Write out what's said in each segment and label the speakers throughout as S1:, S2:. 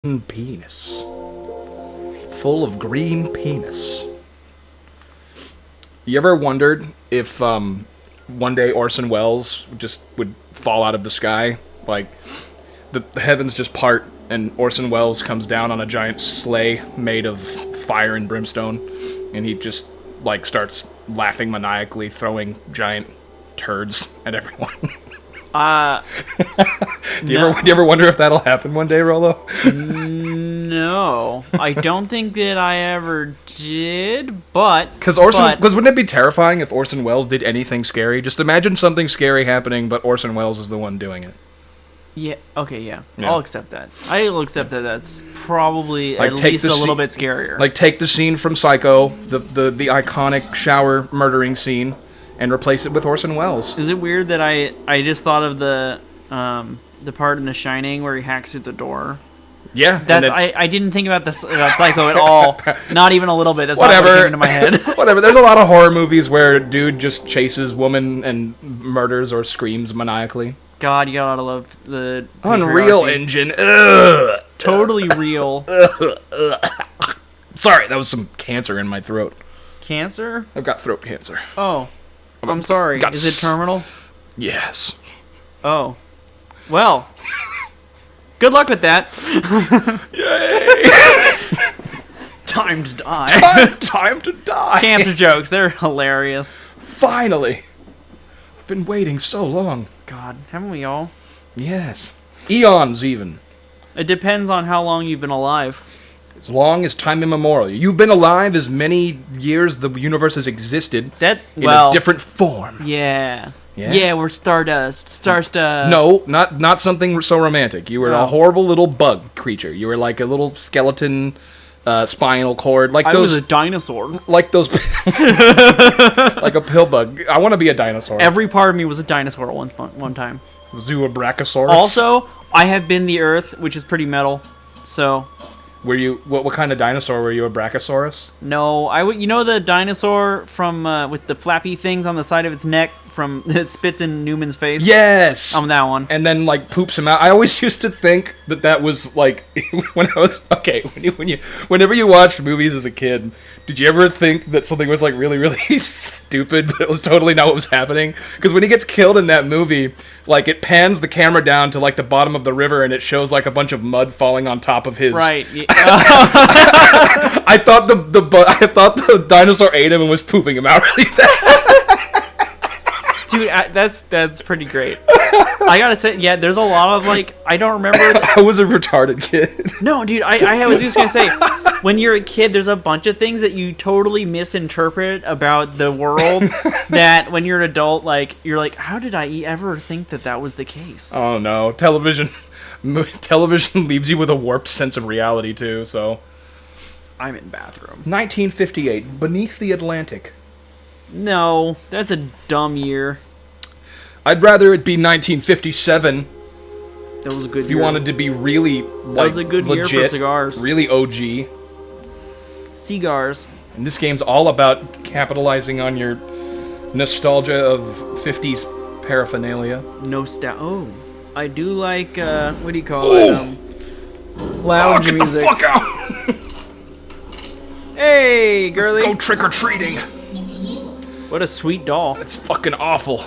S1: penis. Full of green penis. You ever wondered if one day Orson Welles just would fall out of the sky? Like, the heavens just part and Orson Welles comes down on a giant sleigh made of fire and brimstone, and he just, like, starts laughing maniacally, throwing giant turds at everyone. Do you ever wonder if that'll happen one day, Rolo?
S2: No, I don't think that I ever did, but...
S1: Because wouldn't it be terrifying if Orson Welles did anything scary? Just imagine something scary happening, but Orson Welles is the one doing it.
S2: Yeah, okay, yeah. I'll accept that. I'll accept that that's probably
S1: like,
S2: at least a little bit scarier.
S1: Like, take the scene from Psycho, the iconic shower murdering scene, and replace it with Orson Welles.
S2: Is it weird that I just thought of the part in The Shining where he hacks through the door?
S1: Yeah.
S2: I didn't think about Psycho at all. Not even a little bit. That's
S1: whatever.
S2: Not what came into my head.
S1: Whatever. There's a lot of horror movies where a dude just chases woman and murders or screams maniacally.
S2: God, you gotta love the
S1: Unreal Engine. Ugh.
S2: Totally real.
S1: Sorry, that was some cancer in my throat.
S2: Cancer?
S1: I've got throat cancer.
S2: Oh, I'm sorry. Is it terminal?
S1: Yes.
S2: Oh, well. Good luck with that.
S1: Yay!
S2: Time to die.
S1: Time to die.
S2: Cancer jokes, they're hilarious.
S1: Finally. Been waiting so long.
S2: God, haven't we all?
S1: Yes. Eons, even.
S2: It depends on how long you've been alive.
S1: As long as time immemorial. You've been alive as many years the universe has existed in a different form.
S2: Yeah. Yeah, we're stardust. Star stuff.
S1: No, not something so romantic. You were a horrible little bug creature. You were like a little skeleton, spinal cord. Like
S2: I was a dinosaur.
S1: Like those... like a pill bug. I want to be a dinosaur.
S2: Every part of me was a dinosaur at one time.
S1: Zoobrachosaurus.
S2: Also, I have been the Earth, which is pretty metal. So...
S1: Were you... What kind of dinosaur were you? A brachiosaurus?
S2: No, you know the dinosaur from with the flappy things on the side of its neck from that spits in Newman's face?
S1: Yes!
S2: I'm that one.
S1: And then, like, poops him out. I always used to think that was, like... when I was... Okay, whenever you watched movies as a kid, did you ever think that something was, like, really, really stupid, but it was totally not what was happening? Because when he gets killed in that movie, like, it pans the camera down to, like, the bottom of the river, and it shows, like, a bunch of mud falling on top of his...
S2: Right.
S1: I thought the dinosaur ate him and was pooping him out really fast.
S2: Dude, that's pretty great. I gotta say, yeah, there's a lot of, like, I don't remember...
S1: I was a retarded kid.
S2: No, dude, I was just gonna say, when you're a kid, there's a bunch of things that you totally misinterpret about the world that when you're an adult, like, you're like, how did I ever think that was the case?
S1: Oh, no. Television leaves you with a warped sense of reality, too, so...
S2: I'm in bathroom.
S1: 1958, Beneath the Atlantic.
S2: No, that's a dumb year.
S1: I'd rather it be 1957.
S2: That was a good year.
S1: If you wanted to be really, like,
S2: that was a good
S1: legit,
S2: year for cigars.
S1: Really OG.
S2: Cigars.
S1: And this game's all about capitalizing on your nostalgia of 50s paraphernalia.
S2: Oh, I do like, what do you call it? Lounge
S1: get
S2: music.
S1: The fuck out!
S2: Hey, girly.
S1: Let's go trick-or-treating.
S2: What a sweet doll.
S1: It's fucking awful.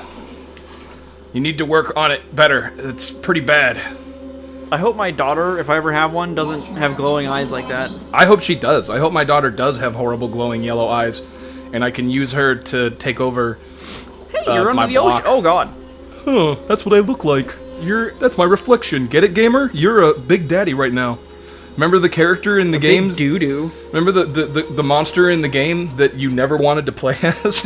S1: You need to work on it better. It's pretty bad.
S2: I hope my daughter, if I ever have one, doesn't have glowing eyes like that.
S1: I hope she does. I hope my daughter does have horrible glowing yellow eyes, and I can use her to take over
S2: you're under the ocean. Oh, God.
S1: Huh, that's what I look like. That's my reflection. Get it, gamer? You're a big daddy right now. Remember the character in the games?
S2: Big doo-doo.
S1: Remember the monster in the game that you never wanted to play as?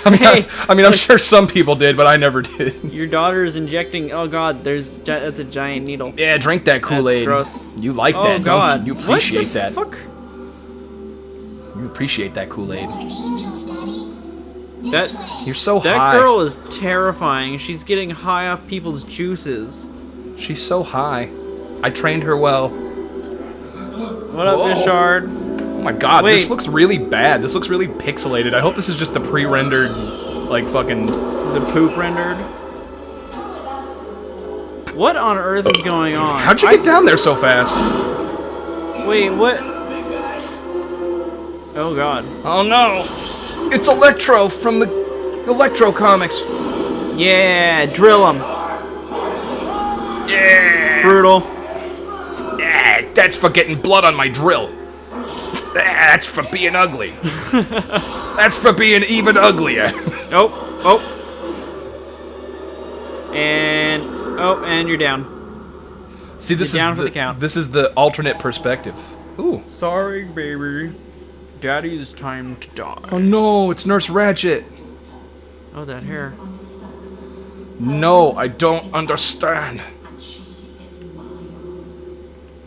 S1: I mean, I'm sure some people did, but I never did.
S2: Your daughter is injecting... Oh, God, that's a giant needle.
S1: Yeah, drink that Kool-Aid.
S2: That's gross.
S1: You like that,
S2: God.
S1: don't you? You appreciate that.
S2: What the fuck?
S1: You appreciate that Kool-Aid. You're so high.
S2: That girl is terrifying. She's getting high off people's juices.
S1: She's so high. I trained her well.
S2: What up, Bishard?
S1: Oh my god, this looks really bad. This looks really pixelated. I hope this is just the pre-rendered, like, fucking...
S2: The poop rendered? What on earth is going on?
S1: How'd you get down there so fast?
S2: Wait, what? Oh god.
S1: Oh no! It's Electro from the Electro comics.
S2: Yeah, drill him.
S1: Yeah!
S2: Brutal.
S1: Yeah, that's for getting blood on my drill. That's for being ugly. That's for being even uglier.
S2: Oh. And you're down.
S1: See, this
S2: Get down
S1: is
S2: for the count.
S1: This is the alternate perspective. Ooh.
S2: Sorry, baby. Daddy's time to die.
S1: Oh no, it's Nurse Ratchet.
S2: Oh, that hair.
S1: No, I don't understand.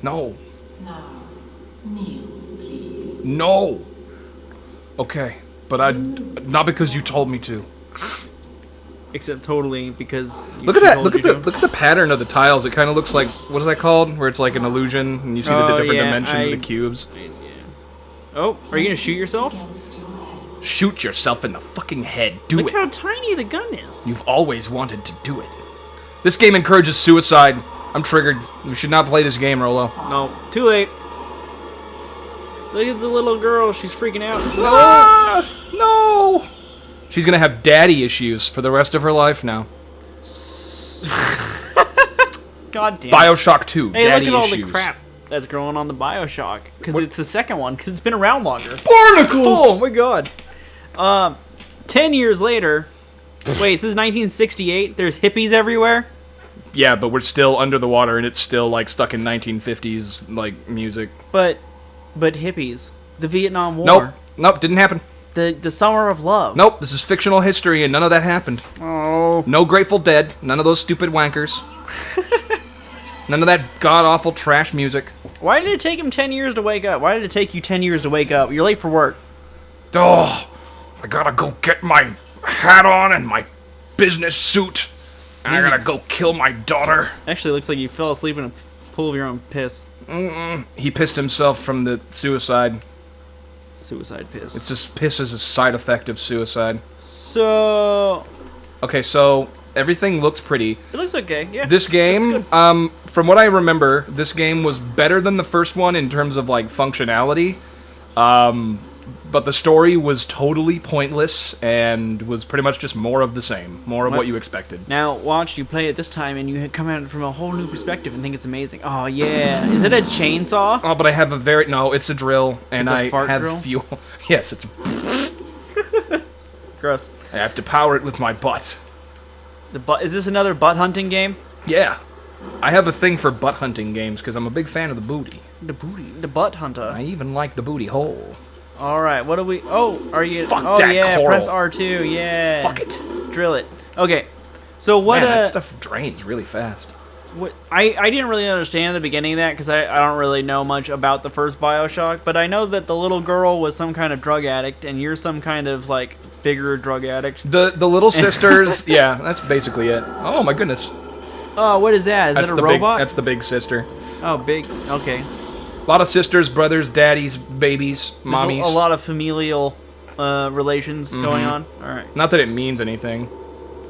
S1: No. No. Okay, but not because you told me to.
S2: Except totally because
S1: Look at that! Look at the pattern of the tiles. It kind of looks like, what is that called? Where it's like an illusion and you see the different dimensions of the cubes.
S2: Oh, are you gonna shoot yourself?
S1: Shoot yourself in the fucking head. Do
S2: Look
S1: it.
S2: how tiny the gun is.
S1: You've always wanted to do it. This game encourages suicide. I'm triggered. We should not play this game, Rolo.
S2: No, too late. Look at the little girl. She's freaking out.
S1: No! She's gonna have daddy issues for the rest of her life now.
S2: God damn.
S1: Bioshock 2,
S2: Hey,
S1: daddy
S2: look at all
S1: issues.
S2: the crap that's growing on the Bioshock. Because it's the second one. Because it's been around longer.
S1: Barnacles!
S2: Oh my god. 10 years later. Wait, this is 1968. There's hippies everywhere.
S1: Yeah, but we're still under the water and it's still like stuck in 1950s like music.
S2: But hippies. The Vietnam War.
S1: Nope, didn't happen.
S2: The Summer of Love.
S1: Nope, this is fictional history and none of that happened.
S2: Oh.
S1: No Grateful Dead, none of those stupid wankers. None of that god-awful trash music.
S2: Why did it take him 10 years to wake up? Why did it take you 10 years to wake up? You're late for work.
S1: Oh, I gotta go get my hat on and my business suit. And I gotta go kill my daughter.
S2: Actually, it looks like you fell asleep in a pool of your own piss.
S1: He pissed himself from the suicide.
S2: Suicide piss.
S1: It's just piss is a side effect of suicide.
S2: So...
S1: Okay, so everything looks pretty.
S2: It looks okay, yeah.
S1: This game, from what I remember, this game was better than the first one in terms of, like, functionality. But the story was totally pointless and was pretty much just more of the same. More of what you expected.
S2: Now, watch you play it this time and you come at it from a whole new perspective and think it's amazing. Oh, yeah. Is it a chainsaw?
S1: Oh, but I have a no, it's a drill, and
S2: It's a
S1: I
S2: fart
S1: have
S2: drill?
S1: fuel. Yes, it's.
S2: Gross.
S1: I have to power it with my butt.
S2: Is this another butt hunting game?
S1: Yeah. I have a thing for butt hunting games because I'm a big fan of the booty.
S2: The booty. The butt hunter.
S1: I even like the booty hole.
S2: Alright, what do we... Oh, are you...
S1: Fuck
S2: oh,
S1: that
S2: yeah,
S1: coral.
S2: press R2, yeah.
S1: Fuck it.
S2: Drill it. Okay, so what...
S1: Man, that stuff drains really fast.
S2: What, I didn't really understand the beginning of that because I don't really know much about the first Bioshock, but I know that the little girl was some kind of drug addict and you're some kind of, like, bigger drug addict.
S1: The little sisters, yeah, that's basically it. Oh my goodness.
S2: Oh, what is that? Is that a robot?
S1: That's the big sister.
S2: Oh, big. Okay.
S1: A lot of sisters, brothers, daddies, babies, mommies.
S2: There's a lot of familial relations going on. All right.
S1: Not that it means anything.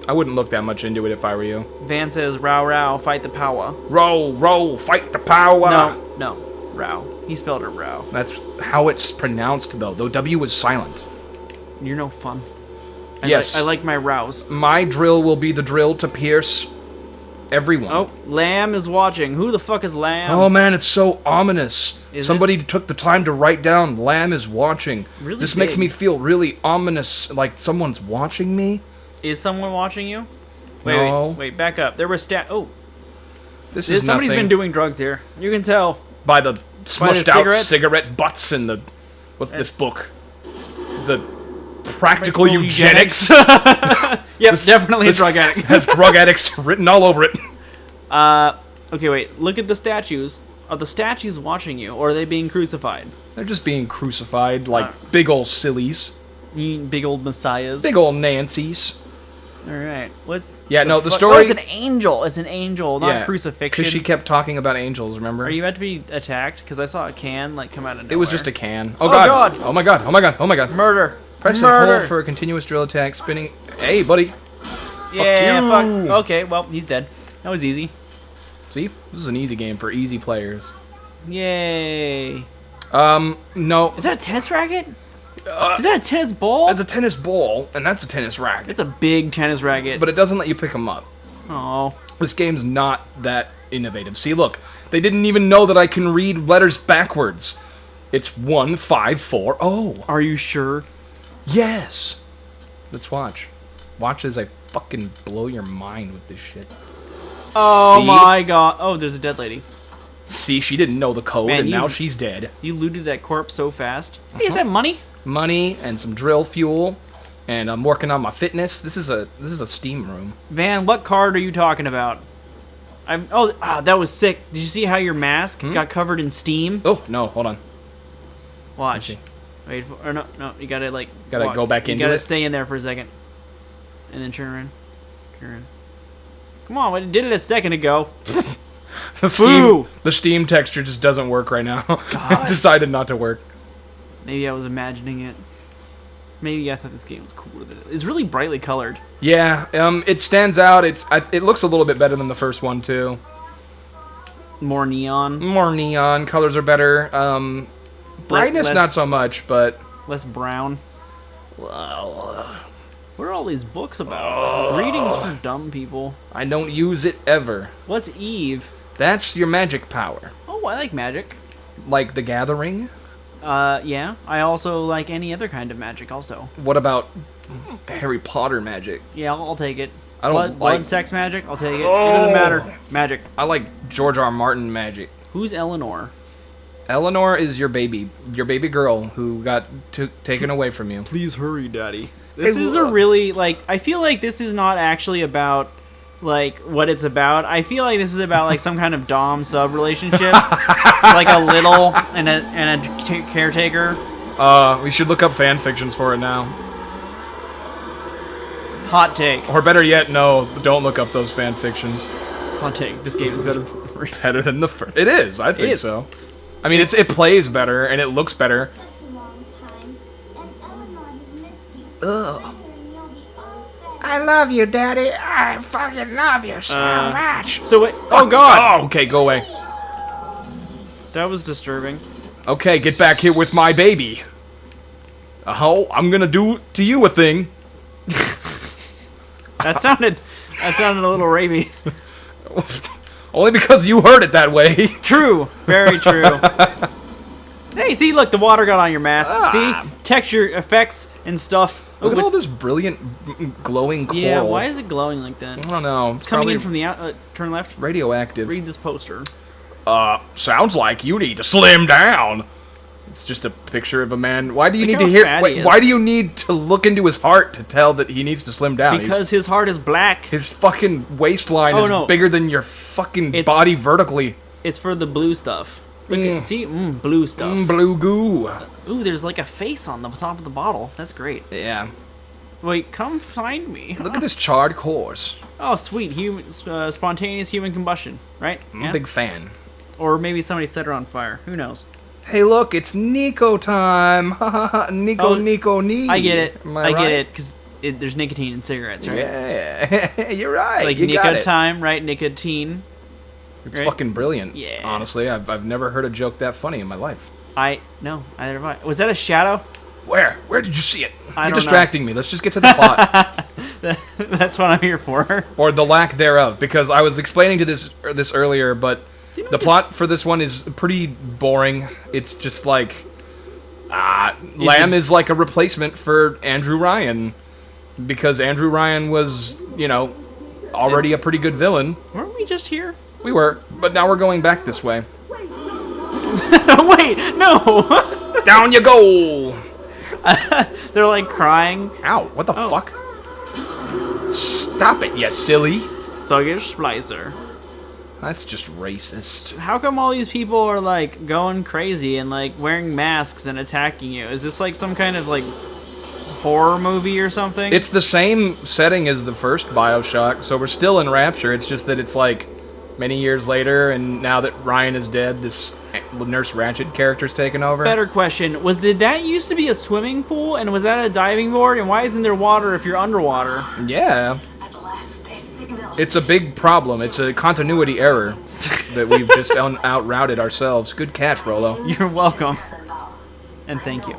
S1: I wouldn't look that much into it if I were you.
S2: Van says, "Row, row, fight the power."
S1: Row, row, fight the power.
S2: No, row. He spelled it row.
S1: That's how it's pronounced, though. The W is silent.
S2: You're no fun.
S1: Yes.
S2: I like my rows.
S1: My drill will be the drill to pierce everyone.
S2: Oh, Lamb is watching. Who the fuck is Lamb?
S1: Oh man, it's so ominous.
S2: Is
S1: Somebody took the time to write down Lamb is watching.
S2: Really
S1: this makes
S2: big.
S1: me feel really ominous, like someone's watching me.
S2: Is someone watching you?
S1: No.
S2: Wait, back up. There was Oh,
S1: This is
S2: somebody's
S1: nothing.
S2: been doing drugs here. You can tell.
S1: By the smushed out
S2: cigarettes?
S1: cigarette butts and the... What's this book? The Practical
S2: Practical
S1: Eugenics.
S2: Yep, definitely a drug addict.
S1: Has drug addicts written all over it.
S2: Okay, wait. Look at the statues. Are the statues watching you, or are they being crucified?
S1: They're just being crucified like big ol' sillies.
S2: You mean big old messiahs?
S1: Big ol' Nancys.
S2: All right. What?
S1: Yeah, no, the
S2: fuck?
S1: story...
S2: Oh, it's an angel. It's an angel, not crucifixion.
S1: Because she kept talking about angels, remember?
S2: Are you about to be attacked? Because I saw a can like come out of nowhere.
S1: It was just a can.
S2: Oh,
S1: God.
S2: God.
S1: Oh my god. Oh my god. Oh my god.
S2: Murder.
S1: Press
S2: Murder.
S1: and hold for a continuous drill attack, spinning... Hey, buddy.
S2: Yeah,
S1: you.
S2: fuck. Okay, well, he's dead. That was easy.
S1: See? This is an easy game for easy players.
S2: Yay.
S1: No.
S2: Is that a tennis racket? Is that a tennis ball?
S1: It's a tennis ball, and that's a tennis racket.
S2: It's a big tennis racket.
S1: But it doesn't let you pick them up.
S2: Oh.
S1: This game's not that innovative. See, look. They didn't even know that I can read letters backwards. It's 1, 5, 4. Oh.
S2: Are you sure?
S1: Yes. Let's watch. Watch as I fucking blow your mind with this shit.
S2: Oh
S1: See?
S2: my god. Oh, there's a dead lady.
S1: See, she didn't know the code,
S2: Man,
S1: and now she's dead.
S2: You looted that corpse so fast. Hey, is that money?
S1: Money and some drill fuel, and I'm working on my fitness. This is a steam room.
S2: Van, what card are you talking about? That was sick. Did you see how your mask got covered in steam?
S1: Oh no, hold on.
S2: Watch.
S1: see.
S2: Wait, or no, you gotta like.
S1: Gotta go back into
S2: You gotta
S1: it?
S2: stay in there for a second, and then turn around. Turn around. Come on, I did it a second ago.
S1: The steam texture just doesn't work right now. It decided not to work.
S2: Maybe I was imagining it. Maybe I thought this game was cooler than it. It's really brightly colored.
S1: Yeah, it stands out. It looks a little bit better than the first one too.
S2: More neon.
S1: More neon, colors are better. Brightness not so much, but
S2: less brown. What are all these books about? Readings for dumb people.
S1: I don't use it ever.
S2: What's Eve?
S1: That's your magic power.
S2: Oh, I like magic.
S1: Like the Gathering?
S2: Yeah. I also like any other kind of magic also.
S1: What about Harry Potter magic?
S2: Yeah, I'll take it.
S1: I don't
S2: blood
S1: like...
S2: sex magic, I'll take it. It doesn't matter. Magic.
S1: I like George R. R. Martin magic.
S2: Who's Eleanor?
S1: Eleanor is your baby girl who got taken away from you.
S2: Please hurry, Daddy. This is a really, like, I feel like this is not actually about, like, what it's about. I feel like this is about, like, some kind of dom-sub relationship. Like a little and a caretaker.
S1: We should look up fan fictions for it now.
S2: Hot take.
S1: Or better yet, no, don't look up those fan fictions.
S2: Hot take. This game is better.
S1: Better than the first. It is, I think
S2: is.
S1: so. I mean, it plays better, and it looks better.
S3: Such a long time, and Eleanor has missed you.
S1: Ugh.
S3: You'll be all better.
S1: I love you, Daddy. I fucking love you so much.
S2: So wait. Oh God.
S1: Oh, okay, go away.
S2: That was disturbing.
S1: Okay, get back here with my baby. Oh, I'm gonna do to you a thing.
S2: That sounded a little rapey.
S1: Only because you heard it that way.
S2: True. Very true. Hey, see, look, the water got on your mask. See? Texture effects and stuff.
S1: Look at all this brilliant glowing coral.
S2: Yeah, why is it glowing like that?
S1: I don't know.
S2: It's coming in from the out. Turn left.
S1: radioactive.
S2: Read this poster.
S1: Sounds like you need to slim down. It's just a picture of a man. Why do you
S2: Look
S1: need to
S2: how
S1: hear?
S2: fat he
S1: Wait,
S2: is.
S1: why do you need to look into his heart to tell that he needs to slim down?
S2: Because his heart is black.
S1: His fucking waistline
S2: Oh,
S1: is
S2: no.
S1: bigger than your fucking
S2: It-
S1: body vertically.
S2: It's for the blue stuff. Look at see, blue stuff.
S1: Blue goo.
S2: Ooh, there's like a face on the top of the bottle. That's great.
S1: Yeah.
S2: Wait, come find me.
S1: Look at this charred cores.
S2: Oh, sweet. Spontaneous human combustion, right?
S1: I'm a big fan.
S2: Or maybe somebody set her on fire. Who knows?
S1: Hey, look, it's Nico time. Nico,
S2: Oh,
S1: Nico,
S2: I get it.
S1: Am
S2: I
S1: right?
S2: get it because there's nicotine in cigarettes, right?
S1: Yeah, you're right.
S2: Like
S1: you got
S2: Nico
S1: it.
S2: time, right? Nicotine.
S1: It's
S2: right?
S1: fucking brilliant.
S2: Yeah.
S1: Honestly, I've never heard a joke that funny in my life.
S2: No, either have I. Was that a shadow?
S1: Where? Where did you see it?
S2: I
S1: You're
S2: don't
S1: distracting me. Let's just get to the plot.
S2: That's what I'm here for.
S1: Or the lack thereof, because I was explaining to this earlier, but the plot for this one is pretty boring. It's just like Lamb is like a replacement for Andrew Ryan, because Andrew Ryan was, already a pretty good villain.
S2: Weren't we just here?
S1: We were, but now we're going back this way.
S2: Wait, no.
S1: Down you go!
S2: They're like crying.
S1: Ow, what the fuck? Stop it, you silly.
S2: Thuggish Splicer.
S1: That's just racist.
S2: How come all these people are like going crazy and like wearing masks and attacking you? Is this like some kind of like horror movie or something?
S1: It's the same setting as the first Bioshock, so we're still in Rapture. It's just that it's like many years later, and now that Ryan is dead, this Nurse Ratched character's taken over.
S2: Better question. Did that used to be a swimming pool, and was that a diving board? And why isn't there water if you're underwater?
S1: Yeah.
S3: At last, a signal.
S1: It's a big problem. It's a continuity error that we've just out-routed ourselves. Good catch, Rolo.
S2: You're welcome. And thank you.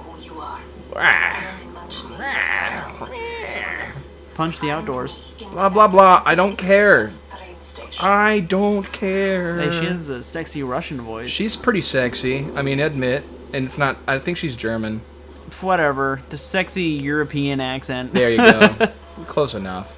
S2: Punch the outdoors.
S1: Blah, blah, blah. I don't care. I don't care.
S2: Hey, she has a sexy Russian voice.
S1: She's pretty sexy. I mean, admit. And it's not... I think she's German.
S2: Whatever. The sexy European accent.
S1: There you go. Close enough.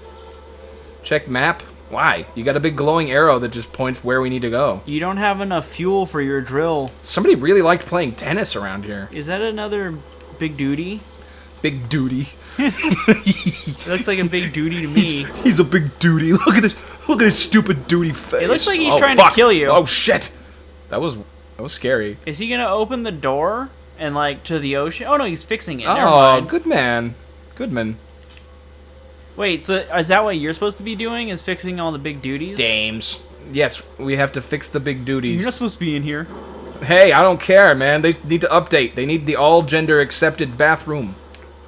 S1: Check map. Why? You got a big glowing arrow that just points where we need to go.
S2: You don't have enough fuel for your drill.
S1: Somebody really liked playing tennis around here.
S2: Is that another big duty?
S1: Big duty.
S2: It looks like a big duty to me.
S1: He's a big duty. Look at this. Look at his stupid duty face.
S2: It looks like he's trying to kill you.
S1: Oh shit. That was scary.
S2: Is he gonna open the door and like to the ocean? Oh no, he's fixing it. Never
S1: Oh,
S2: mind.
S1: good man. Good man.
S2: Wait, so is that what you're supposed to be doing? Is fixing all the big duties?
S1: Dames. Yes, we have to fix the big duties.
S2: You're not supposed to be in here.
S1: Hey, I don't care, man. They need to update. They need the all-gender accepted bathroom.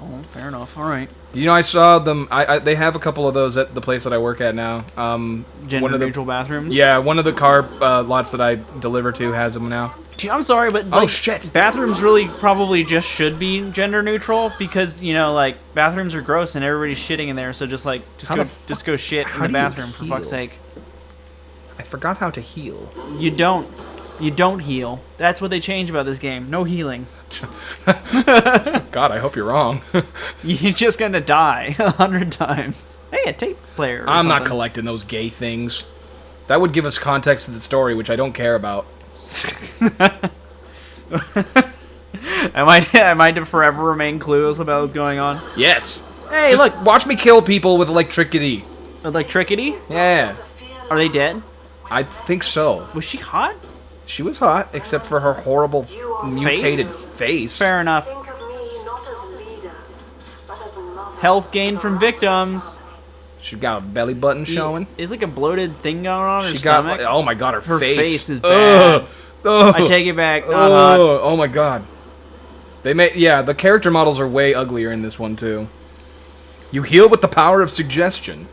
S2: Oh, fair enough. All right.
S1: You know, I saw them. They have a couple of those at the place that I work at now.
S2: Gender neutral bathrooms.
S1: Yeah, one of the car lots that I deliver to has them now.
S2: Dude, I'm sorry, but
S1: Oh
S2: like,
S1: shit!
S2: bathrooms really probably just should be gender neutral because you know, like bathrooms are gross and everybody's shitting in there. So just go shit in the
S1: do you
S2: bathroom for fuck's
S1: heal?
S2: sake.
S1: I forgot how to heal.
S2: You don't heal. That's what they changed about this game. No healing.
S1: God, I hope you're wrong.
S2: You're just gonna die 100 times. Hey, a tape player. Or
S1: I'm not
S2: something.
S1: collecting those gay things. That would give us context to the story, which I don't care about.
S2: Am I to forever remain clueless about what's going on?
S1: Yes.
S2: Hey,
S1: Just
S2: look,
S1: watch me kill people with electricity.
S2: electricity.
S1: Yeah,
S2: Are they dead?
S1: I think so.
S2: Was she hot?
S1: She was hot, except for her horrible mutated face.
S2: Fair enough.
S4: Think of me not as a leader, but as a mother.
S2: Health gain from victims.
S1: She got a belly button showing.
S2: Is like a bloated thing going on in her
S1: She got,
S2: stomach.
S1: oh my god,
S2: Her
S1: face.
S2: face is bad.
S1: Ugh.
S2: I take it back. Not hot.
S1: Oh my god. The character models are way uglier in this one too. You heal with the power of suggestion.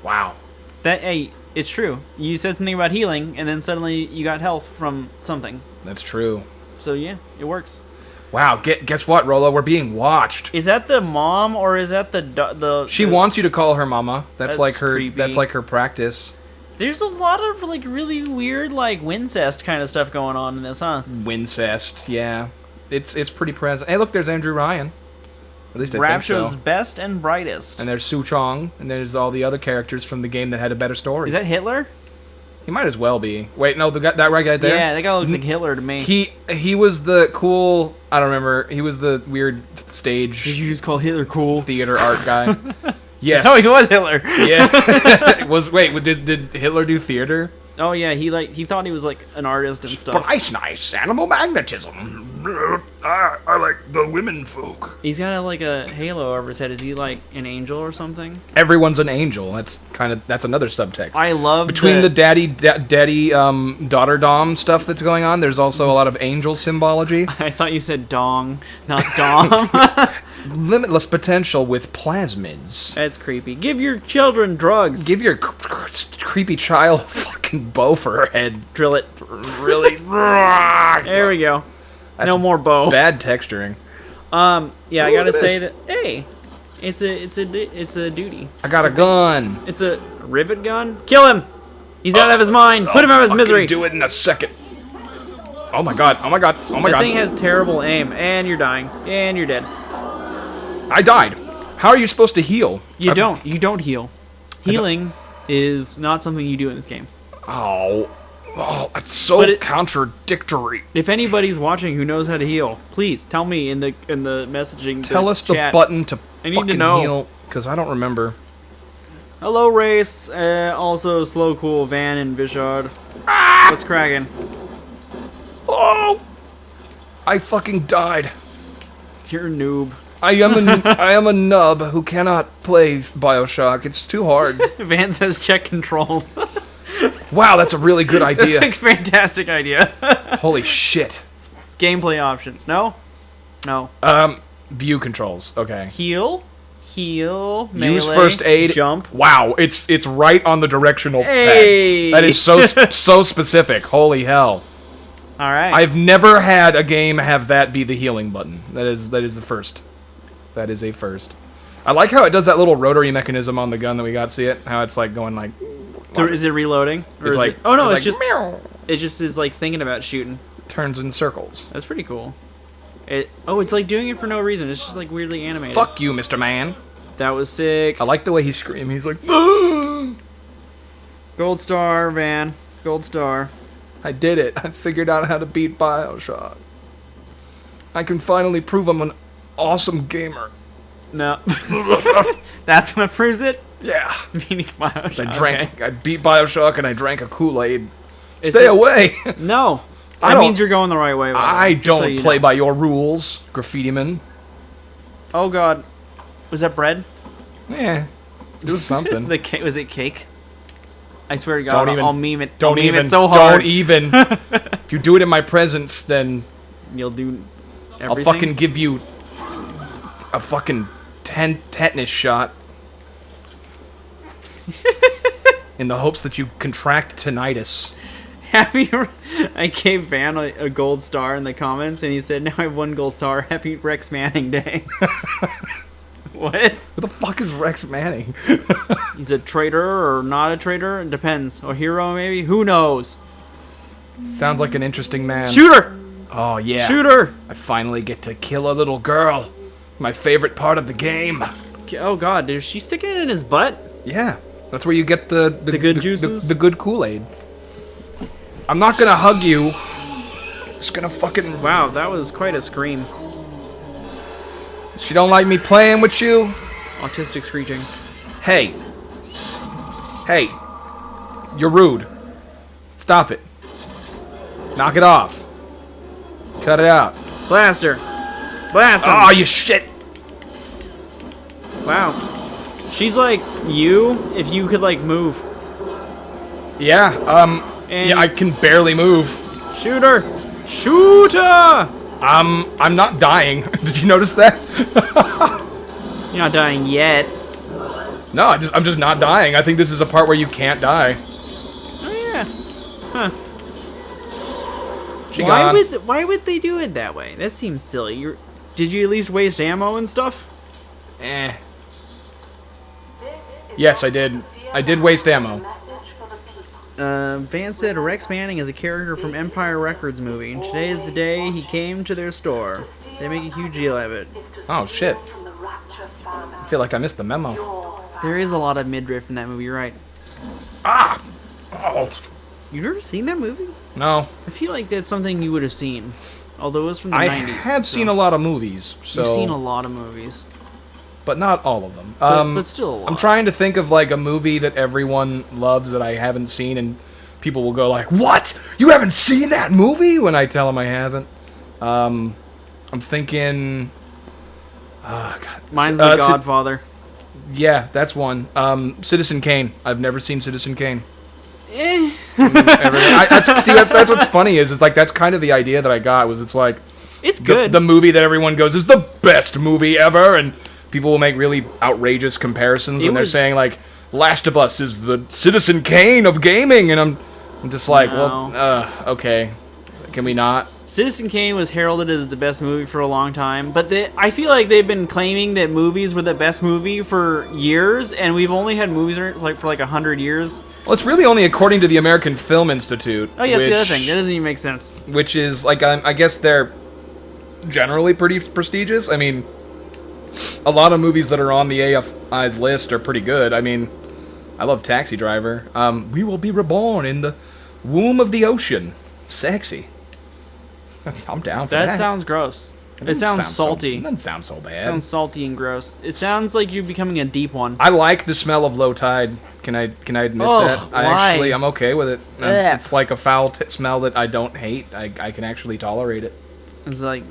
S1: Wow.
S2: Hey, it's true. You said something about healing, and then suddenly you got health from something.
S1: That's true.
S2: So yeah, it works.
S1: Wow, guess what, Rolo? We're being watched.
S2: Is that the mom or is that the?
S1: She wants you to call her mama. That's like her.
S2: creepy.
S1: That's like her practice.
S2: There's a lot of like really weird like Wincest kind of stuff going on in this, huh?
S1: Wincest, yeah. It's pretty present. Hey, look, there's Andrew Ryan. At least I think
S2: Rapture's
S1: so.
S2: best and brightest.
S1: And there's Su Chong, and there's all the other characters from the game that had a better story.
S2: Is that Hitler?
S1: He might as well be. Wait, no, that right guy there.
S2: Yeah, that guy looks like Hitler to me.
S1: He was the cool. I don't remember. He was the weird stage
S2: Did you just call Hitler cool?
S1: theater art guy. Yes.
S2: Oh, he was Hitler.
S1: Yeah. Did Hitler do theater?
S2: Oh yeah, he thought he was like an artist and stuff.
S1: Nice animal magnetism. I like the women folk.
S2: He's got like a halo over his head. Is he like an angel or something?
S1: Everyone's an angel. That's another subtext.
S2: I love
S1: Between the daddy daughter dom stuff that's going on, there's also a lot of angel symbology.
S2: I thought you said dong, not dom.
S1: Limitless potential with plasmids.
S2: That's creepy. Give your children drugs.
S1: Give your creepy child a fucking bow for her head.
S2: Drill it.
S1: Really?
S2: There we go. No more bow.
S1: Bad texturing.
S2: Yeah, I
S1: Ooh,
S2: gotta
S1: look at
S2: say
S1: this.
S2: that. Hey, it's a duty.
S1: I got a gun.
S2: It's a rivet gun. Kill him. He's out of his mind. Put him out of his
S1: Fucking
S2: misery.
S1: Do it in a second. Oh my god. Oh my god. Oh my
S2: That
S1: god.
S2: thing has terrible aim, and you're dying, and you're dead.
S1: I died. How are you supposed to heal?
S2: You don't heal. Healing is not something you do in this game.
S1: Oh, that's so
S2: But it-
S1: contradictory.
S2: If anybody's watching who knows how to heal, please tell me in the messaging.
S1: Tell us the
S2: chat.
S1: button to
S2: I need to
S1: fucking
S2: know.
S1: heal, because I don't remember.
S2: Hello, race. Also, slow, cool, Van and Bishard. What's cracking?
S1: Oh, I fucking died.
S2: You're a noob.
S1: I am a nub who cannot play Bioshock. It's too hard.
S2: Van says check control.
S1: Wow, that's a really good
S2: That's
S1: idea.
S2: a fantastic idea.
S1: Holy shit.
S2: Gameplay options. No? No.
S1: View controls. Okay.
S2: Heal? Heal,
S1: Use
S2: melee,
S1: first aid.
S2: jump.
S1: Wow, it's right on the directional
S2: Hey!
S1: pad. That is so specific. Holy hell.
S2: All right.
S1: I've never had a game have that be the healing button. That is the first. That is a first. I like how it does that little rotary mechanism on the gun that we got. See it? How it's like going like.
S2: So is it reloading? Or
S1: It's
S2: is
S1: like
S2: it, oh no,
S1: it's
S2: it's
S1: like,
S2: just
S1: meow.
S2: it just is like thinking about shooting.
S1: Turns in circles.
S2: That's pretty cool. It's like doing it for no reason. It's just like weirdly animated.
S1: Fuck you, Mr. Man.
S2: That was sick.
S1: I like the way he screams. He's like, "Ah!"
S2: Gold star, man. Gold star.
S1: I did it. I figured out how to beat Bioshock. I can finally prove I'm an awesome gamer.
S2: No. That's what proves it?
S1: Yeah.
S2: Meaning Bioshock.
S1: I beat Bioshock and I drank a Kool-Aid.
S2: Is
S1: Stay
S2: it-
S1: away.
S2: No.
S1: I
S2: That
S1: don't-
S2: means you're going the right way. by the
S1: I
S2: way, just so
S1: don't
S2: you
S1: play
S2: know.
S1: by your rules, graffiti man.
S2: Oh god. Was that bread?
S1: Yeah. Do something.
S2: The cake? Was it cake? I swear to God,
S1: Don't even-
S2: I'll meme it.
S1: Don't
S2: I'll meme
S1: even.
S2: it so hard.
S1: Don't even. If you do it in my presence, then
S2: You'll do everything.
S1: I'll fucking give you a fucking tetanus shot. In the hopes that you contract tinnitus.
S2: Happy. I gave Van a gold star in the comments, and he said, "Now I have 1 gold star. Happy Rex Manning Day." What?
S1: Who the fuck is Rex Manning?
S2: He's a traitor or not a traitor? It depends. A hero, maybe? Who knows?
S1: Sounds like an interesting man.
S2: Shooter!
S1: Oh yeah.
S2: Shooter!
S1: I finally get to kill a little girl. My favorite part of the game.
S2: Oh god, is she sticking it in his butt?
S1: Yeah. That's where you get the
S2: good juices?
S1: The good Kool-Aid. I'm not gonna hug you. It's gonna fucking.
S2: Wow, that was quite a scream.
S1: She don't like me playing with you.
S2: Autistic screeching.
S1: Hey. Hey. You're rude. Stop it. Knock it off. Cut it out.
S2: Blaster! Blast him!
S1: Oh, you shit.
S2: Wow. She's like you if you could like move.
S1: Yeah.
S2: And
S1: Yeah, I can barely move.
S2: Shooter! Shooter!
S1: I'm not dying. Did you notice that?
S2: You're not dying yet.
S1: No, I'm just not dying. I think this is a part where you can't die.
S2: Oh yeah. Huh.
S1: She gone.
S2: Why would they do it that way? That seems silly. Did you at least waste ammo and stuff?
S1: Eh. Yes, I did. I did waste ammo.
S2: Van said Rex Manning is a character from Empire Records movie, and today is the day he came to their store. They make a huge deal of it.
S1: Oh shit. I feel like I missed the memo.
S2: There is a lot of midriff in that movie, you're right.
S1: Ah! Oh.
S2: You've never seen that movie?
S1: No.
S2: I feel like that's something you would have seen. Although it was from the
S1: I
S2: 90s.
S1: have seen a lot of movies, so...
S2: You've seen a lot of movies.
S1: But not all of them.
S2: But still a lot.
S1: I'm trying to think of like a movie that everyone loves that I haven't seen, and people will go like, "What? You haven't seen that movie?" When I tell them I haven't. I'm thinking. Oh God.
S2: Mine's The Godfather.
S1: Yeah, that's one. Citizen Kane. I've never seen Citizen Kane.
S2: Eh.
S1: That's what's funny is like that's kind of the idea that I got was it's like
S2: It's good.
S1: the movie that everyone goes is the best movie ever, and people will make really outrageous comparisons when they're saying like Last of Us is the Citizen Kane of gaming, and I'm just like, well, okay, can we not?
S2: Citizen Kane was heralded as the best movie for a long time, but I feel like they've been claiming that movies were the best movie for years, and we've only had movies like for like 100 years.
S1: Well, it's really only according to the American Film Institute.
S2: Oh yeah, that's the other thing. That doesn't even make sense.
S1: Which is like, I guess they're generally pretty prestigious. I mean, a lot of movies that are on the AFI's list are pretty good. I mean, I love Taxi Driver. We will be reborn in the womb of the ocean. Sexy. I'm down for that.
S2: That sounds gross. It sounds salty.
S1: It doesn't sound so bad.
S2: It sounds salty and gross. It sounds like you're becoming a deep one.
S1: I like the smell of low tide. Can I admit that? I'm okay with it. It's like a foul smell that I don't hate. I can actually tolerate it.
S2: It's like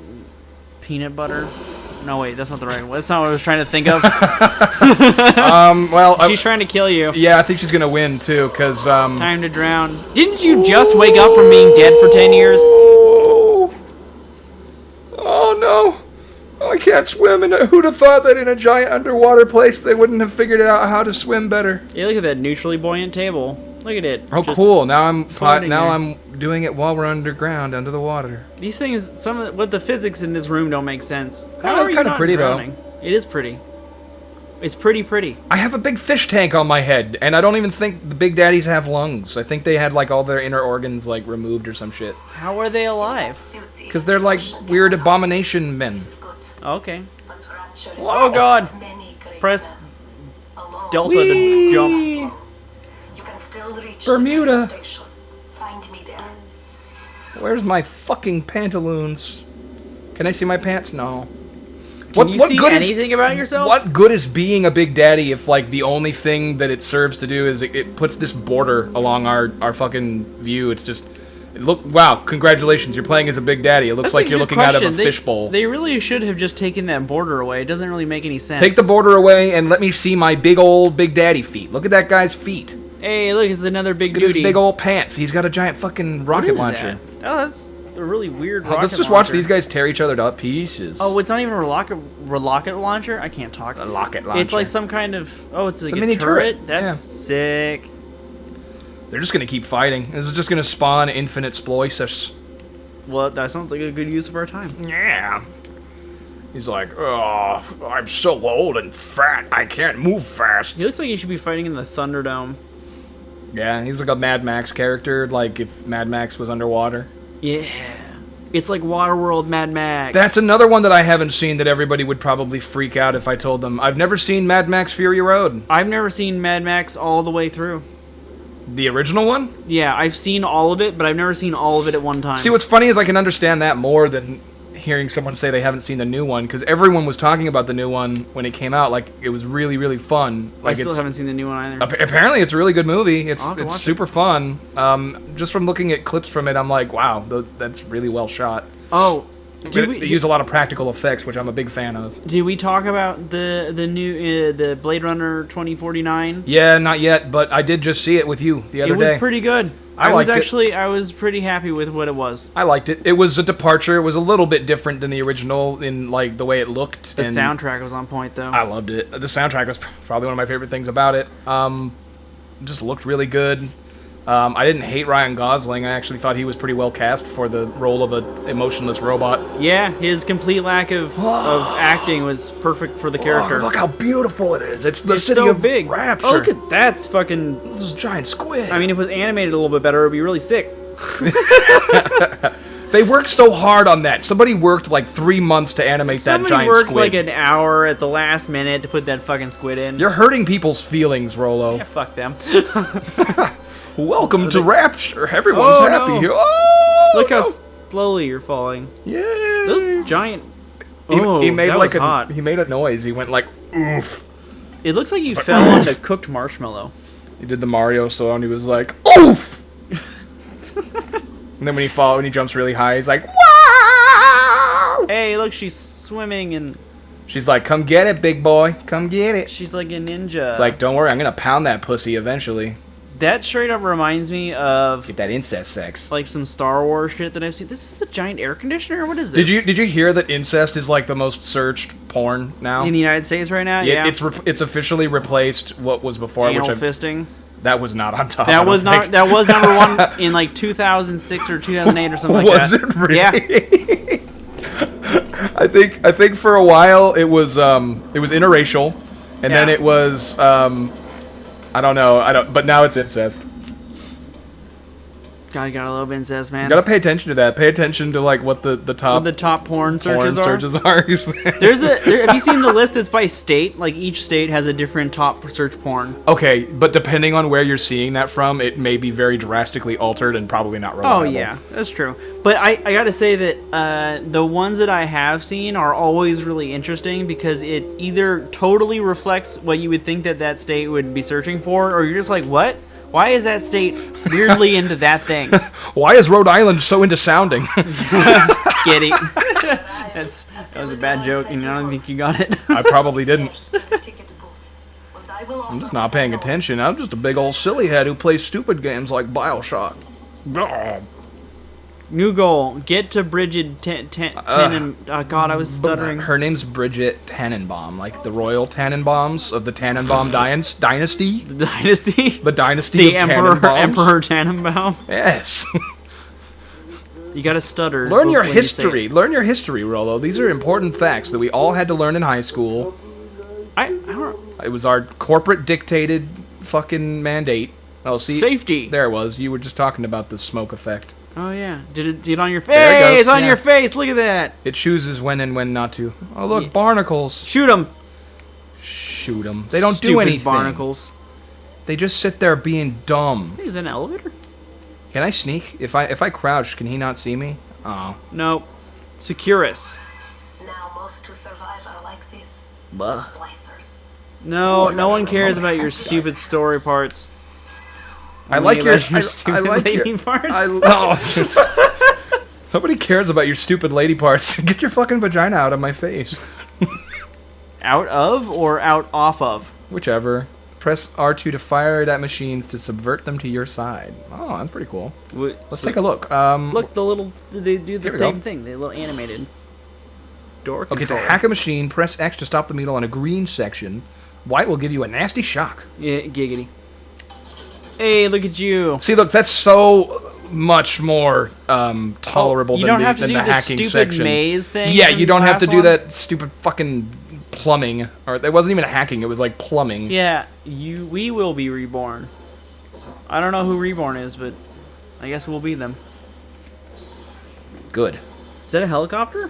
S2: peanut butter. No, wait, that's not the right one. That's not what I was trying to think of.
S1: Well,
S2: She's trying to kill you.
S1: yeah, I think she's gonna win too, cause
S2: Time to drown. Didn't you just wake up from being dead for 10 years?
S1: Oh no! I can't can't swim, and who'd have thought that in a giant underwater place they wouldn't have figured out how to swim better?
S2: Yeah, look at that neutrally buoyant table. Look at it.
S1: Oh,
S2: Just
S1: cool! Now
S2: floating here.
S1: I'm doing it while we're underground, under the water.
S2: These things, what the physics in this room don't make sense. How
S1: it's
S2: are you
S1: kinda
S2: not
S1: pretty, though.
S2: drowning? It is pretty. It's pretty.
S1: I have a big fish tank on my head, and I don't even think the Big Daddies have lungs. I think they had like all their inner organs like removed or some shit.
S2: How are they alive?
S1: Because they're like weird abomination men.
S2: Okay. Oh god! Press Delta to jump.
S1: Whee!
S4: You can still reach
S1: Bermuda.
S4: the station. Find me there.
S1: Where's my fucking pantaloons? Can I see my pants? No.
S2: Can you see anything about yourself?
S1: What good is being a Big Daddy if like the only thing that it serves to do is it puts this border along our fucking view? It's just wow, congratulations, you're playing as a Big Daddy. It looks
S2: That's
S1: like
S2: a
S1: you're
S2: good
S1: looking out of a
S2: question.
S1: fishbowl.
S2: They really should have just taken that border away. It doesn't really make any sense.
S1: Take the border away and let me see my big old Big Daddy feet. Look at that guy's feet.
S2: Hey, look, it's another big
S1: Look at his
S2: duty.
S1: big old pants. He's got a giant fucking
S2: What
S1: rocket
S2: is
S1: launcher.
S2: that? Oh, that's a really weird rocket
S1: Let's just watch
S2: launcher.
S1: these guys tear each other to pieces.
S2: Oh, it's not even a rocket launcher? I can't talk.
S1: A rocket launcher.
S2: It's like some kind of... Oh, it's like
S1: a
S2: a
S1: mini
S2: turret?
S1: turret.
S2: That's
S1: Yeah.
S2: sick.
S1: They're just gonna keep fighting. This is just gonna spawn infinite sploices.
S2: Well, that sounds like a good use of our time.
S1: Yeah. He's like, oh, I'm so old and fat, I can't move fast.
S2: He looks like he should be fighting in the Thunderdome.
S1: Yeah, he's like a Mad Max character, like if Mad Max was underwater.
S2: Yeah. It's like Waterworld Mad Max.
S1: That's another one that I haven't seen that everybody would probably freak out if I told them. I've never seen Mad Max Fury Road.
S2: I've never seen Mad Max all the way through.
S1: The original one?
S2: Yeah, I've seen all of it, but I've never seen all of it at one time.
S1: See, what's funny is I can understand that more than hearing someone say they haven't seen the new one, because everyone was talking about the new one when it came out, like it was really, really fun.
S2: I
S1: Like
S2: still haven't seen the new one either.
S1: Apparently, it's a really good movie.
S2: I'll have to
S1: It's
S2: watch
S1: super fun. Just from looking at clips from it, I'm like, wow, that's really well shot.
S2: Oh,
S1: They use a lot of practical effects, which I'm a big fan of.
S2: did we talk about the new the Blade Runner 2049?
S1: Yeah, not yet, but I did just see it with you the other
S2: It was
S1: day.
S2: pretty good.
S1: I liked it.
S2: I was pretty happy with what it was.
S1: I liked it. It was a departure. It was a little bit different than the original in like the way it looked.
S2: The
S1: and
S2: soundtrack was on point though.
S1: I loved it. The soundtrack was probably one of my favorite things about it. Just looked really good. I didn't hate Ryan Gosling. I actually thought he was pretty well cast for the role of a emotionless robot.
S2: Yeah, his complete lack of acting was perfect for the character.
S1: Look how beautiful it is. It's the
S2: It's
S1: city
S2: so
S1: of
S2: big.
S1: Rapture.
S2: Oh, look at that's fucking.
S1: This is giant squid.
S2: I mean, if it was animated a little bit better, it would be really sick.
S1: They worked so hard on that. Somebody worked like 3 months to animate that
S2: Somebody
S1: giant
S2: worked
S1: squid.
S2: like an hour at the last minute to put that fucking squid in.
S1: You're hurting people's feelings, Rolo.
S2: Yeah, fuck them.
S1: Welcome to Rapture. Everyone's
S2: Oh,
S1: happy
S2: no.
S1: here. Oh,
S2: Look how
S1: no.
S2: slowly you're falling.
S1: Yeah.
S2: Those giant.
S1: He,
S2: Oh,
S1: he made
S2: that
S1: like
S2: was hot.
S1: he made a noise. He went like oof.
S2: It looks like you fell onto cooked marshmallow.
S1: He did the Mario song. He was like oof. And then when he jumps really high, he's like wow.
S2: Hey, look, she's swimming and
S1: She's like, come get it, big boy. Come get it.
S2: she's like a ninja.
S1: It's like, don't worry, I'm gonna pound that pussy eventually.
S2: that straight up reminds me of
S1: Get that incest sex.
S2: like some Star Wars shit that I've seen. This is a giant air conditioner. What is this?
S1: Did you hear that incest is like the most searched porn now?
S2: in the United States right now? Yeah,
S1: It's officially replaced what was before,
S2: anal
S1: which
S2: fisting.
S1: that was not on top. I
S2: That
S1: don't
S2: was not.
S1: think.
S2: That was number one in like 2006 or 2008 or something like
S1: Was
S2: that.
S1: it really?
S2: Yeah.
S1: I think for a while it was interracial, and then
S2: Yeah.
S1: it was I don't know, but now it's incest.
S2: God, you gotta love incest, man.
S1: You gotta pay attention to that. Pay attention to like what the top
S2: What the top porn
S1: porn
S2: searches are.
S1: searches are.
S2: Have you seen the list that's by state? Like each state has a different top search porn.
S1: Okay, but depending on where you're seeing that from, it may be very drastically altered and probably not reliable.
S2: Oh yeah, that's true. But I gotta say that the ones that I have seen are always really interesting because it either totally reflects what you would think that state would be searching for, or you're just like, what? Why is that state weirdly into that thing?
S1: Why is Rhode Island so into sounding?
S2: Get it? That was a bad joke, and I don't think you got it.
S1: I probably didn't.
S4: Ticket booth. But I will
S1: I'm just not paying attention. I'm just a big old silly head who plays stupid games like Bioshock.
S2: New goal: get to Bridget Tannenbaum. Oh God, I was stuttering.
S1: Her name's Bridget Tannenbaum, like the royal Tannenbaums of the Tannenbaum dynasty.
S2: The dynasty.
S1: The dynasty of
S2: Emperor Tannenbaum.
S1: Yes.
S2: You gotta stutter.
S1: Learn your
S2: when you say
S1: history. Learn your history, Rollo. These are important facts that we all had to learn in high school.
S2: I don't.
S1: It was our corporate dictated fucking mandate. Oh, see,
S2: Safety.
S1: There it was. You were just talking about the smoke effect.
S2: Oh yeah. Did it get on your face?
S1: There it goes,
S2: It's on
S1: yeah.
S2: your face. Look at that.
S1: It chooses when and when not to. Oh look,
S2: Yeah.
S1: barnacles.
S2: Shoot them.
S1: Shoot them. They don't do anything.
S2: Barnacles.
S1: They just sit there being dumb.
S2: Hey, is that an elevator?
S1: Can I sneak? If I crouch, can he not see me? Oh.
S2: Nope. Securus.
S4: Now most who survive are like this.
S1: Buh.
S4: Splicers.
S2: No, no one cares about your stupid story parts.
S1: I like
S2: Only
S1: your
S2: about your stupid lady parts.
S1: Nobody cares about your stupid lady parts. Get your fucking vagina out of my face.
S2: Out of or out off of?
S1: Whichever. Press R2 to fire it at machines to subvert them to your side. Oh, that's pretty cool. Let's take a look.
S2: Look, the little they do the
S1: Here we go.
S2: same thing. They little animated door
S1: Okay, to
S2: controller.
S1: hack a machine, press X to stop the needle on a green section. White will give you a nasty shock.
S2: Yeah, giggity. Hey, look at you.
S1: See, look, that's so much more tolerable
S2: You
S1: than
S2: don't
S1: the,
S2: have to
S1: than
S2: do
S1: the
S2: the
S1: hacking
S2: stupid
S1: section.
S2: maze thing.
S1: Yeah,
S2: from
S1: you don't
S2: the
S1: have to
S2: last
S1: do
S2: one?
S1: that stupid fucking plumbing. Or it wasn't even hacking, it was like plumbing.
S2: Yeah, we will be reborn. I don't know who reborn is, but I guess we'll be them.
S1: Good.
S2: Is that a helicopter?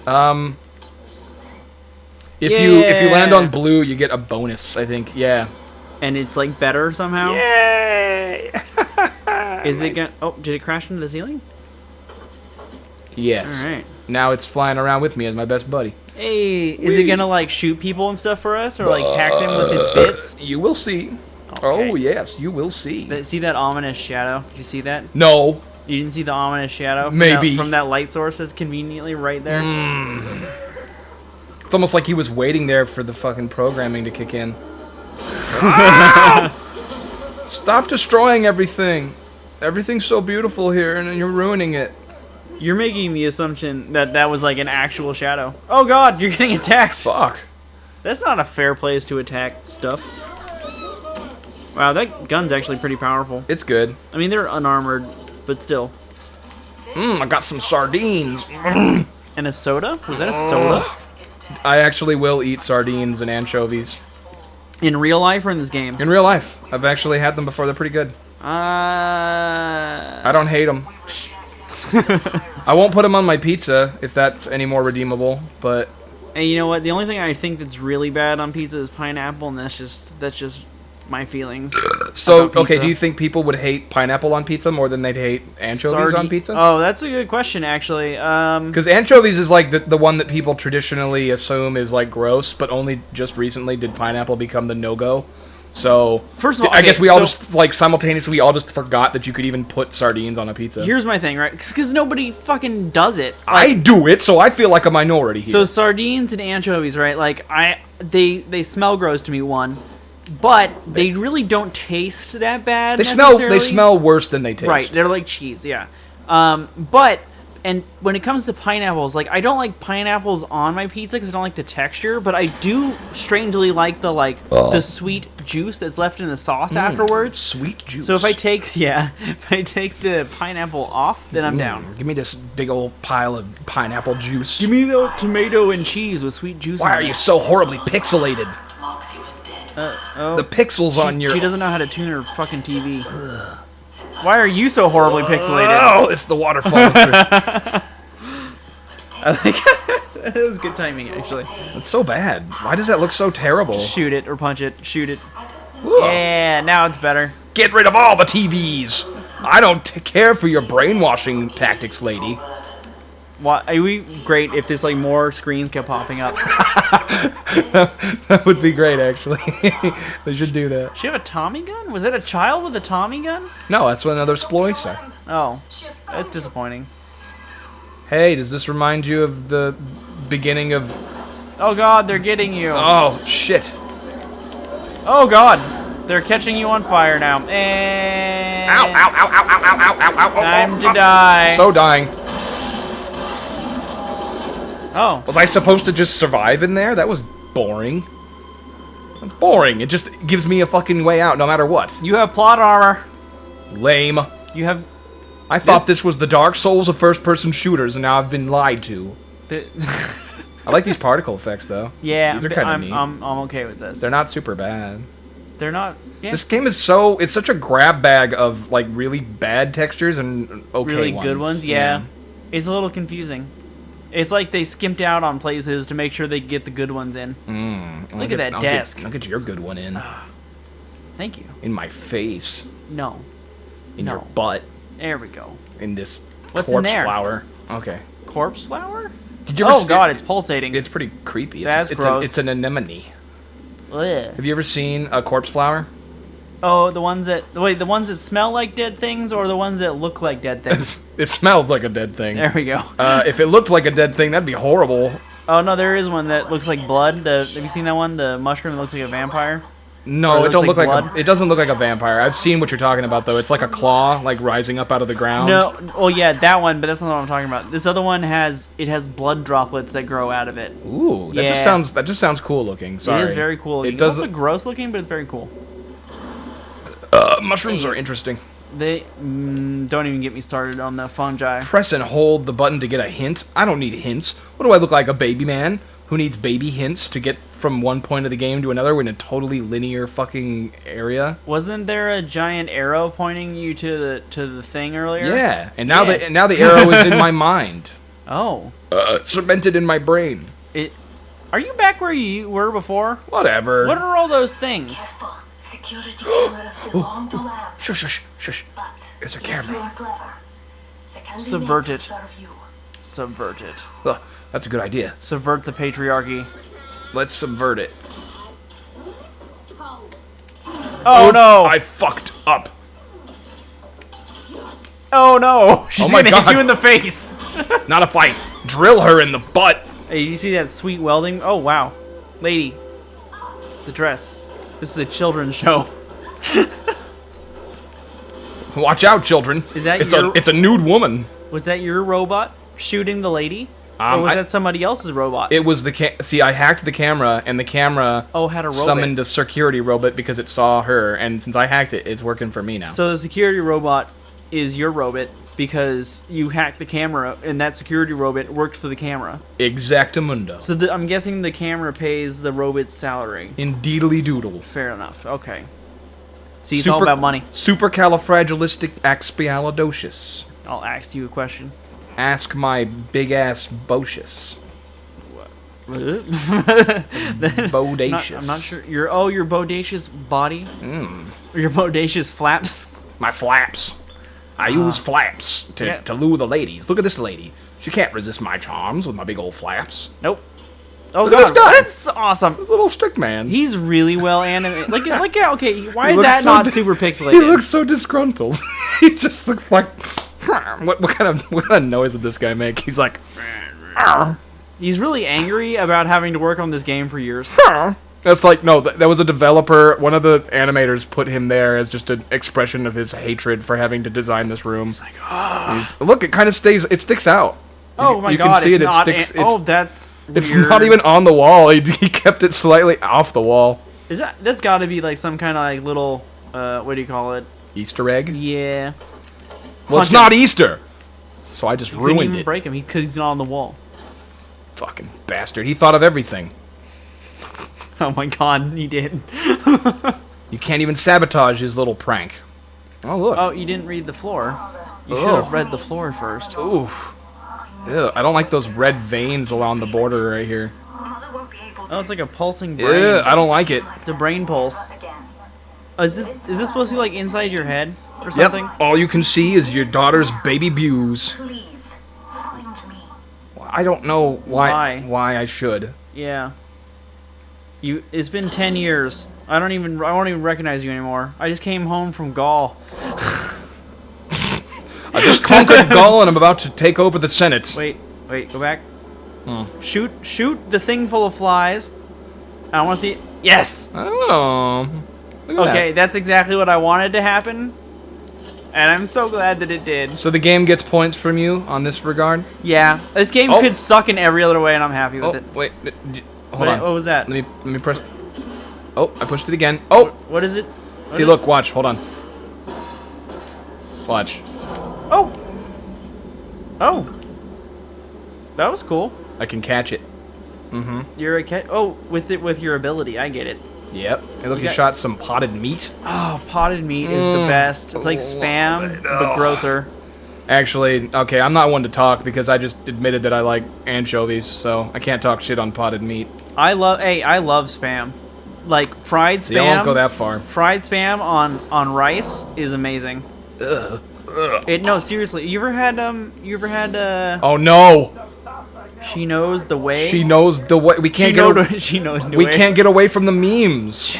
S1: If you land
S2: Yeah.
S1: on blue, you get a bonus, I think. Yeah.
S2: And it's like better somehow.
S1: Yay!
S2: Is it gonna? Oh, did it crash into the ceiling?
S1: Yes.
S2: All right.
S1: Now it's flying around with me as my best buddy.
S2: Hey, is it gonna like shoot people and stuff for us, or like hack them with its bits?
S1: You will see.
S2: Okay.
S1: Oh yes, you will see.
S2: See that ominous shadow? Did you see that?
S1: No.
S2: You didn't see the ominous shadow? From
S1: Maybe.
S2: from that light source that's conveniently right there.
S1: It's almost like he was waiting there for the fucking programming to kick in. Stop destroying everything. Everything's so beautiful here, and you're ruining it.
S2: You're making the assumption that that was like an actual shadow. Oh God, you're getting attacked.
S1: Fuck.
S2: That's not a fair place to attack stuff. Wow, that gun's actually pretty powerful.
S1: It's good.
S2: I mean, they're unarmored, but still.
S1: I got some sardines.
S2: And a soda? Was that a soda?
S1: I actually will eat sardines and anchovies.
S2: In real life or in this game?
S1: In real life. I've actually had them before. They're pretty good.
S2: I
S1: I don't hate them. I won't put them on my pizza if that's any more redeemable, but
S2: And you know what? The only thing I think that's really bad on pizza is pineapple, and that's just my feelings.
S1: so
S2: about
S1: okay,
S2: pizza.
S1: do you think people would hate pineapple on pizza more than they'd hate anchovies on pizza?
S2: Oh, that's a good question, actually.
S1: Because anchovies is like the one that people traditionally assume is like gross, but only just recently did pineapple become the no-go. So
S2: First of all,
S1: I guess
S2: okay,
S1: we all
S2: so-
S1: just like simultaneously all just forgot that you could even put sardines on a pizza.
S2: Here's my thing, right? Because nobody fucking does it.
S1: I do it, so I feel like a minority here.
S2: So sardines and anchovies, right? Like they smell gross to me. One, but they really don't taste that bad.
S1: they
S2: necessarily.
S1: smell worse than they taste.
S2: Right, they're like cheese, yeah. But and when it comes to pineapples, like I don't like pineapples on my pizza because I don't like the texture, but I do strangely like the sweet juice that's left in the sauce afterwards.
S1: Sweet juice.
S2: So if I take the pineapple off, then I'm down.
S1: Give me this big old pile of pineapple juice.
S2: Give me the tomato and cheese with sweet juice.
S1: Why
S2: on
S1: are
S2: it.
S1: you so horribly pixelated?
S4: Marks you in dead.
S1: The pixels on your.
S2: She doesn't know how to tune her fucking TV. Why are you so horribly pixelated?
S1: Oh, it's the water falling through.
S2: I think that was good timing, actually.
S1: It's so bad. Why does that look so terrible?
S2: Shoot it or punch it. Shoot it.
S1: Ugh.
S2: Yeah, now it's better.
S1: Get rid of all the TVs. I don't care for your brainwashing tactics, lady.
S2: Why are we great if this like more screens kept popping up?
S1: That would be great, actually. They should do that.
S2: She have a Tommy gun? Was that a child with a Tommy gun?
S1: No, that's another Sploicer.
S2: Oh, that's disappointing.
S1: Hey, does this remind you of the beginning of...
S2: Oh God, they're getting you.
S1: Oh, shit.
S2: Oh God, they're catching you on fire now. And
S1: Ow, ow, ow, ow, ow, ow, ow, ow, ow, ow,
S2: time
S1: ow,
S2: to
S1: ow.
S2: die.
S1: So dying.
S2: Oh.
S1: Was I supposed to just survive in there? That was boring. That's boring. It just gives me a fucking way out no matter what.
S2: You have plot armor.
S1: Lame.
S2: You have...
S1: I thought this was the Dark Souls of first-person shooters, and now I've been lied to. I like these particle effects, though.
S2: Yeah,
S1: these are kind of neat.
S2: I'm okay with this.
S1: They're not super bad.
S2: They're not... Yeah.
S1: This game is it's such a grab bag of, like, really bad textures and okay
S2: really
S1: ones.
S2: good ones, yeah. It's a little confusing. It's like they skimped out on places to make sure they get the good ones in. Look at that desk.
S1: I'll get your good one in.
S2: Thank you.
S1: In my face.
S2: No.
S1: In your butt.
S2: There we go.
S1: In this
S2: What's
S1: corpse
S2: in there?
S1: flower. Okay.
S2: Corpse flower?
S1: Did you ever see
S2: God, it's pulsating.
S1: It's pretty creepy.
S2: That's gross.
S1: It's an anemone.
S2: Ugh.
S1: Have you ever seen a corpse flower?
S2: Oh, the ones that... Wait, the ones that smell like dead things or the ones that look like dead things?
S1: It smells like a dead thing.
S2: There we go.
S1: If it looked like a dead thing, that'd be horrible.
S2: Oh, no, there is one that looks like blood. Have you seen that one? The mushroom that looks like a vampire?
S1: No,
S2: Or
S1: it don't look
S2: like
S1: like it doesn't look like a vampire. I've seen what you're talking about though. It's like a claw, like rising up out of the ground.
S2: No, well, yeah, that one, but that's not what I'm talking about. This other one has blood droplets that grow out of it.
S1: Ooh, that just sounds cool looking. Sorry.
S2: It is very cool.
S1: It
S2: It's
S1: does.
S2: also gross looking, but it's very cool.
S1: Mushrooms are interesting.
S2: They don't even get me started on the fungi.
S1: Press and hold the button to get a hint. I don't need hints. What do I look like, a baby man who needs baby hints to get from one point of the game to another in a totally linear fucking area?
S2: Wasn't there a giant arrow pointing you to the thing earlier?
S1: Yeah, and now the arrow is in my mind.
S2: Oh.
S1: Cemented in my brain.
S2: Are you back where you were before?
S1: Whatever.
S2: What are all those things?
S4: Security cameras belong to Lab.
S1: Shush.
S4: But
S1: There's a
S4: if
S1: camera.
S4: you are clever, they can be
S2: Subvert
S4: made
S2: it.
S4: to serve you.
S2: Subvert it.
S1: Ugh, that's a good idea.
S2: Subvert the patriarchy.
S1: Let's subvert it.
S2: Oh
S1: Oops,
S2: no!
S1: I fucked up.
S2: Oh no! She's
S1: my
S2: gonna hit
S1: God.
S2: you in the face!
S1: Not if I drill her in the butt.
S2: Hey, you see that sweet welding? Oh wow. Lady. The dress. This is a children's show.
S1: Watch out, children.
S2: Is that
S1: it's a nude woman.
S2: Was that your robot shooting the lady? Or was that somebody else's robot?
S1: It was see, I hacked the camera, and the camera
S2: had a robot.
S1: summoned a security robot because it saw her, and since I hacked it, it's working for me now.
S2: So the security robot is your robot because you hacked the camera, and that security robot worked for the camera.
S1: Exactamundo.
S2: So I'm guessing the camera pays the robot's salary.
S1: Indeedly doodle.
S2: Fair enough. Okay. See, it's all about money.
S1: Supercalifragilisticexpialidocious.
S2: I'll ask you a question.
S1: Ask my big ass Bocious. Bodacious.
S2: I'm not sure. Your bodacious body? Your bodacious flaps?
S1: My flaps. I use flaps to lure the ladies. Look at this lady. She can't resist my charms with my big old flaps.
S2: Nope. Oh,
S1: Look at this
S2: God.
S1: guy.
S2: That's awesome.
S1: This little stick man.
S2: He's really well animated. Look at, okay, why
S1: He
S2: is
S1: looks
S2: that
S1: so
S2: not
S1: dis-
S2: super pixelated?
S1: He looks so disgruntled. He just looks like... What kind of noise did this guy make? He's like...
S2: He's really angry about having to work on this game for years.
S1: That's like, no, that was a developer. One of the animators put him there as just an expression of his hatred for having to design this room. It's like, look, it kind of sticks out.
S2: Oh my
S1: you
S2: God!
S1: can see it.
S2: Not
S1: It sticks.
S2: that's weird.
S1: It's not even on the wall. He kept it slightly off the wall.
S2: That's got to be like some kind of like little what do you call it?
S1: Easter egg?
S2: Yeah.
S1: Well, it's not Easter. So I just
S2: Couldn't
S1: ruined
S2: even
S1: it.
S2: break him because he's not on the wall.
S1: Fucking bastard. He thought of everything.
S2: Oh my God, he did.
S1: You can't even sabotage his little prank. Oh, look.
S2: Oh, you didn't read the floor. You should have read the floor first.
S1: Oof. Ew, I don't like those red veins along the border right here.
S2: Oh, it's like a pulsing brain.
S1: Yeah, I don't like it.
S2: It's a brain pulse. Oh, is this supposed to be like inside your head or something?
S1: Yep. All you can see is your daughter's baby views.
S4: Please, find me.
S1: I don't know
S2: Why?
S1: why I should.
S2: Yeah. It's been 10 years. I won't even recognize you anymore. I just came home from Gaul.
S1: I just conquered Gaul and I'm about to take over the Senate.
S2: Wait, go back. Shoot the thing full of flies. I want to see it. Yes!
S1: Oh. Look at
S2: Okay, that's exactly what I wanted to happen. And I'm so glad that it did.
S1: So the game gets points from you on this regard?
S2: Yeah, this game could suck in every other way, and I'm happy with it.
S1: Wait. Hold on.
S2: What was that?
S1: Let me press... Oh, I pushed it again. Oh!
S2: What is it?
S1: See, look, watch. Hold on. Watch.
S2: Oh! Oh! That was cool.
S1: I can catch it.
S2: You're a cat. Oh, with your ability, I get it.
S1: Yep. Hey, look,
S2: You
S1: you
S2: got-
S1: shot some potted meat.
S2: Oh, potted meat is the best. It's like spam, but grosser.
S1: Actually, okay, I'm not one to talk because I just admitted that I like anchovies, so I can't talk shit on potted meat.
S2: I love spam. Like fried spam.
S1: See, I won't go that far.
S2: Fried spam on rice is amazing.
S1: Ugh.
S2: No, seriously. You ever had
S1: Oh no!
S2: She knows the way.
S1: She knows the way. We can't
S2: She knows the
S1: We
S2: way.
S1: can't get away from the memes.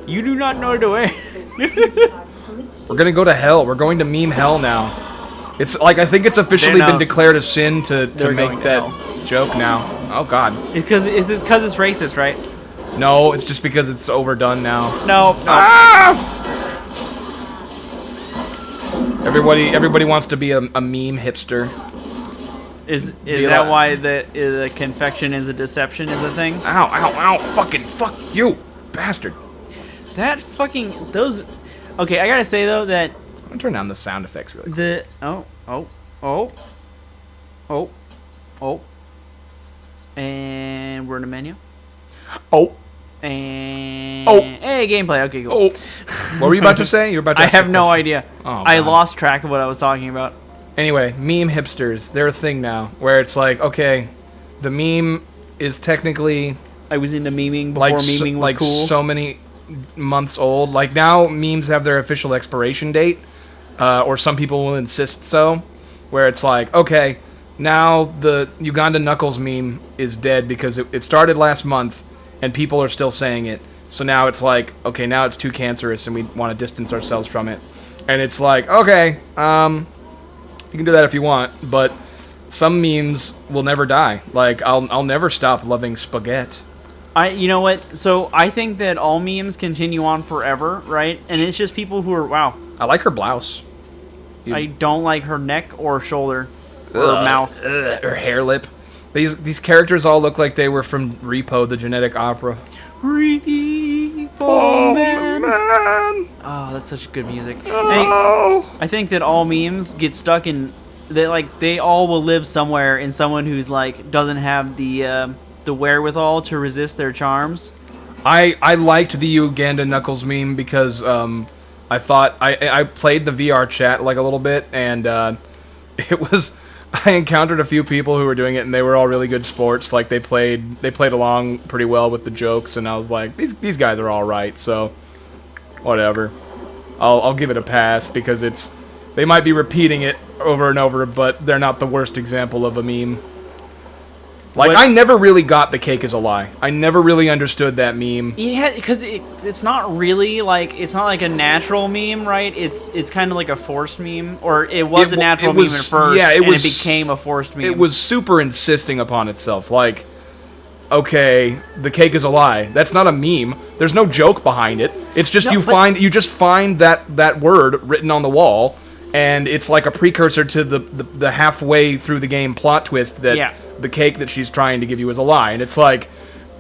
S2: You do not know the way.
S1: We're gonna go to hell. We're going to meme hell now. It's like I think it's officially
S2: They're
S1: been
S2: now-
S1: declared a sin to
S2: They're
S1: make
S2: going to
S1: that
S2: hell.
S1: joke now. Oh god.
S2: It's because it's racist, right?
S1: No, it's just because it's overdone now.
S2: No.
S1: Everybody wants to be a meme hipster.
S2: Is
S1: Be
S2: that
S1: alive.
S2: why the confection is a deception is a thing?
S1: Ow, fuck you, bastard.
S2: That fucking those. Okay, I gotta say though that
S1: I'm gonna turn down the sound effects really quick.
S2: And we're in the menu.
S1: Oh,
S2: And hey, gameplay. Okay, cool.
S1: oh. What were you about to say? You were about to
S2: I
S1: ask a
S2: have no
S1: question.
S2: idea.
S1: Oh,
S2: I
S1: God.
S2: lost track of what I was talking about.
S1: Anyway, meme hipsters, they're a thing now, where it's like, okay, the meme is technically
S2: I was into memeing before memeing was cool.
S1: so many months old. Like now, memes have their official expiration date, or some people will insist so, where it's like, okay, now the Uganda Knuckles meme is dead because it started last month and people are still saying it. So now it's like, okay, now it's too cancerous and we want to distance ourselves from it. And it's like, okay, you can do that if you want, but some memes will never die. Like I'll never stop loving spaghetti.
S2: You know what? So I think that all memes continue on forever, right? And it's just people who are wow.
S1: I like her blouse.
S2: I don't like her neck or shoulder or mouth.
S1: Her hair lip. These characters all look like they were from Repo, the genetic opera.
S2: Repo man. Oh, that's such good music. Hey, I think that all memes get stuck in. They all will live somewhere in someone who's like doesn't have the wherewithal to resist their charms.
S1: I liked the Uganda Knuckles meme because I thought I played the VR chat like a little bit and it was I encountered a few people who were doing it and they were all really good sports. Like they played along pretty well with the jokes and I was like these guys are all right. So whatever, I'll give it a pass because they might be repeating it over and over, but they're not the worst example of a meme. Like,
S2: What-
S1: I never really got the cake is a lie. I never really understood that meme.
S2: Yeah, because it's not really like it's not like a natural meme, right? It's kind of like a forced meme, or it was a natural meme at first,
S1: yeah,
S2: and it became a forced meme.
S1: It was super insisting upon itself. Like, okay, the cake is a lie. That's not a meme. There's no joke behind it. It's just
S2: No,
S1: you just find that word written on the wall, and it's like a precursor to the halfway through the game plot twist that.
S2: Yeah.
S1: The cake that she's trying to give you is a lie, and it's like,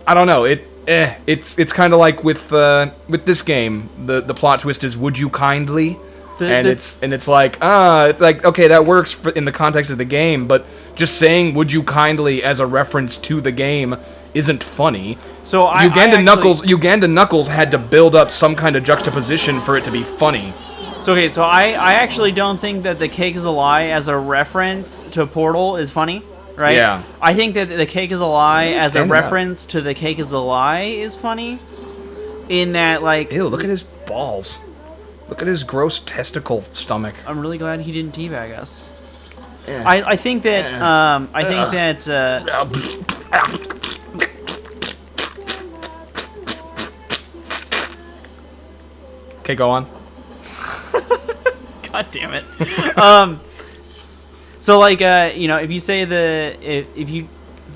S1: I don't know, it's kind of like with this game, the plot twist is would you kindly, it's like okay that works in the context of the game, but just saying would you kindly as a reference to the game isn't funny.
S2: So
S1: Uganda Knuckles had to build up some kind of juxtaposition for it to be funny.
S2: So okay, so I actually don't think that the cake is a lie as a reference to Portal is funny. Right?
S1: Yeah.
S2: I think that the cake is a lie as a
S1: Stand up.
S2: reference to the cake is a lie is funny. In that, like,
S1: Ew, look at his balls. Look at his gross testicle stomach.
S2: I'm really glad he didn't teabag us. I think that
S1: Okay, go on.
S2: God damn it. So like if you say if you